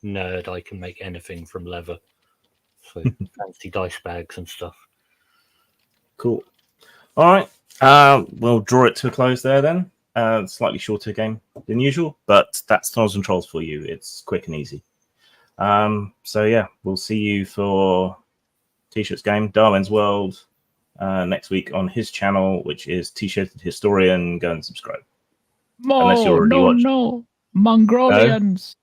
nerd, I can make anything from leather. So fancy dice bags and stuff. Cool. All right. We'll draw it to a close there then. Slightly shorter game than usual, but that's Tunnels and Trolls for you. It's quick and easy. So yeah, we'll see you for T-shirts game, Darwin's World, next week on his channel, which is T-shirted Historian. Go and subscribe. Unless you're already watching. Mongolians.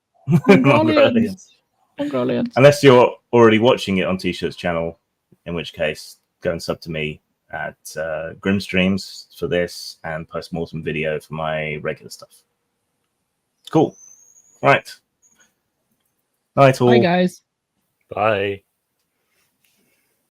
Mongolians. Unless you're already watching it on T-shirts channel, in which case go and sub to me at Grim Streams for this and post-mortem video for my regular stuff. Cool. Right. Night all. Bye, guys. Bye.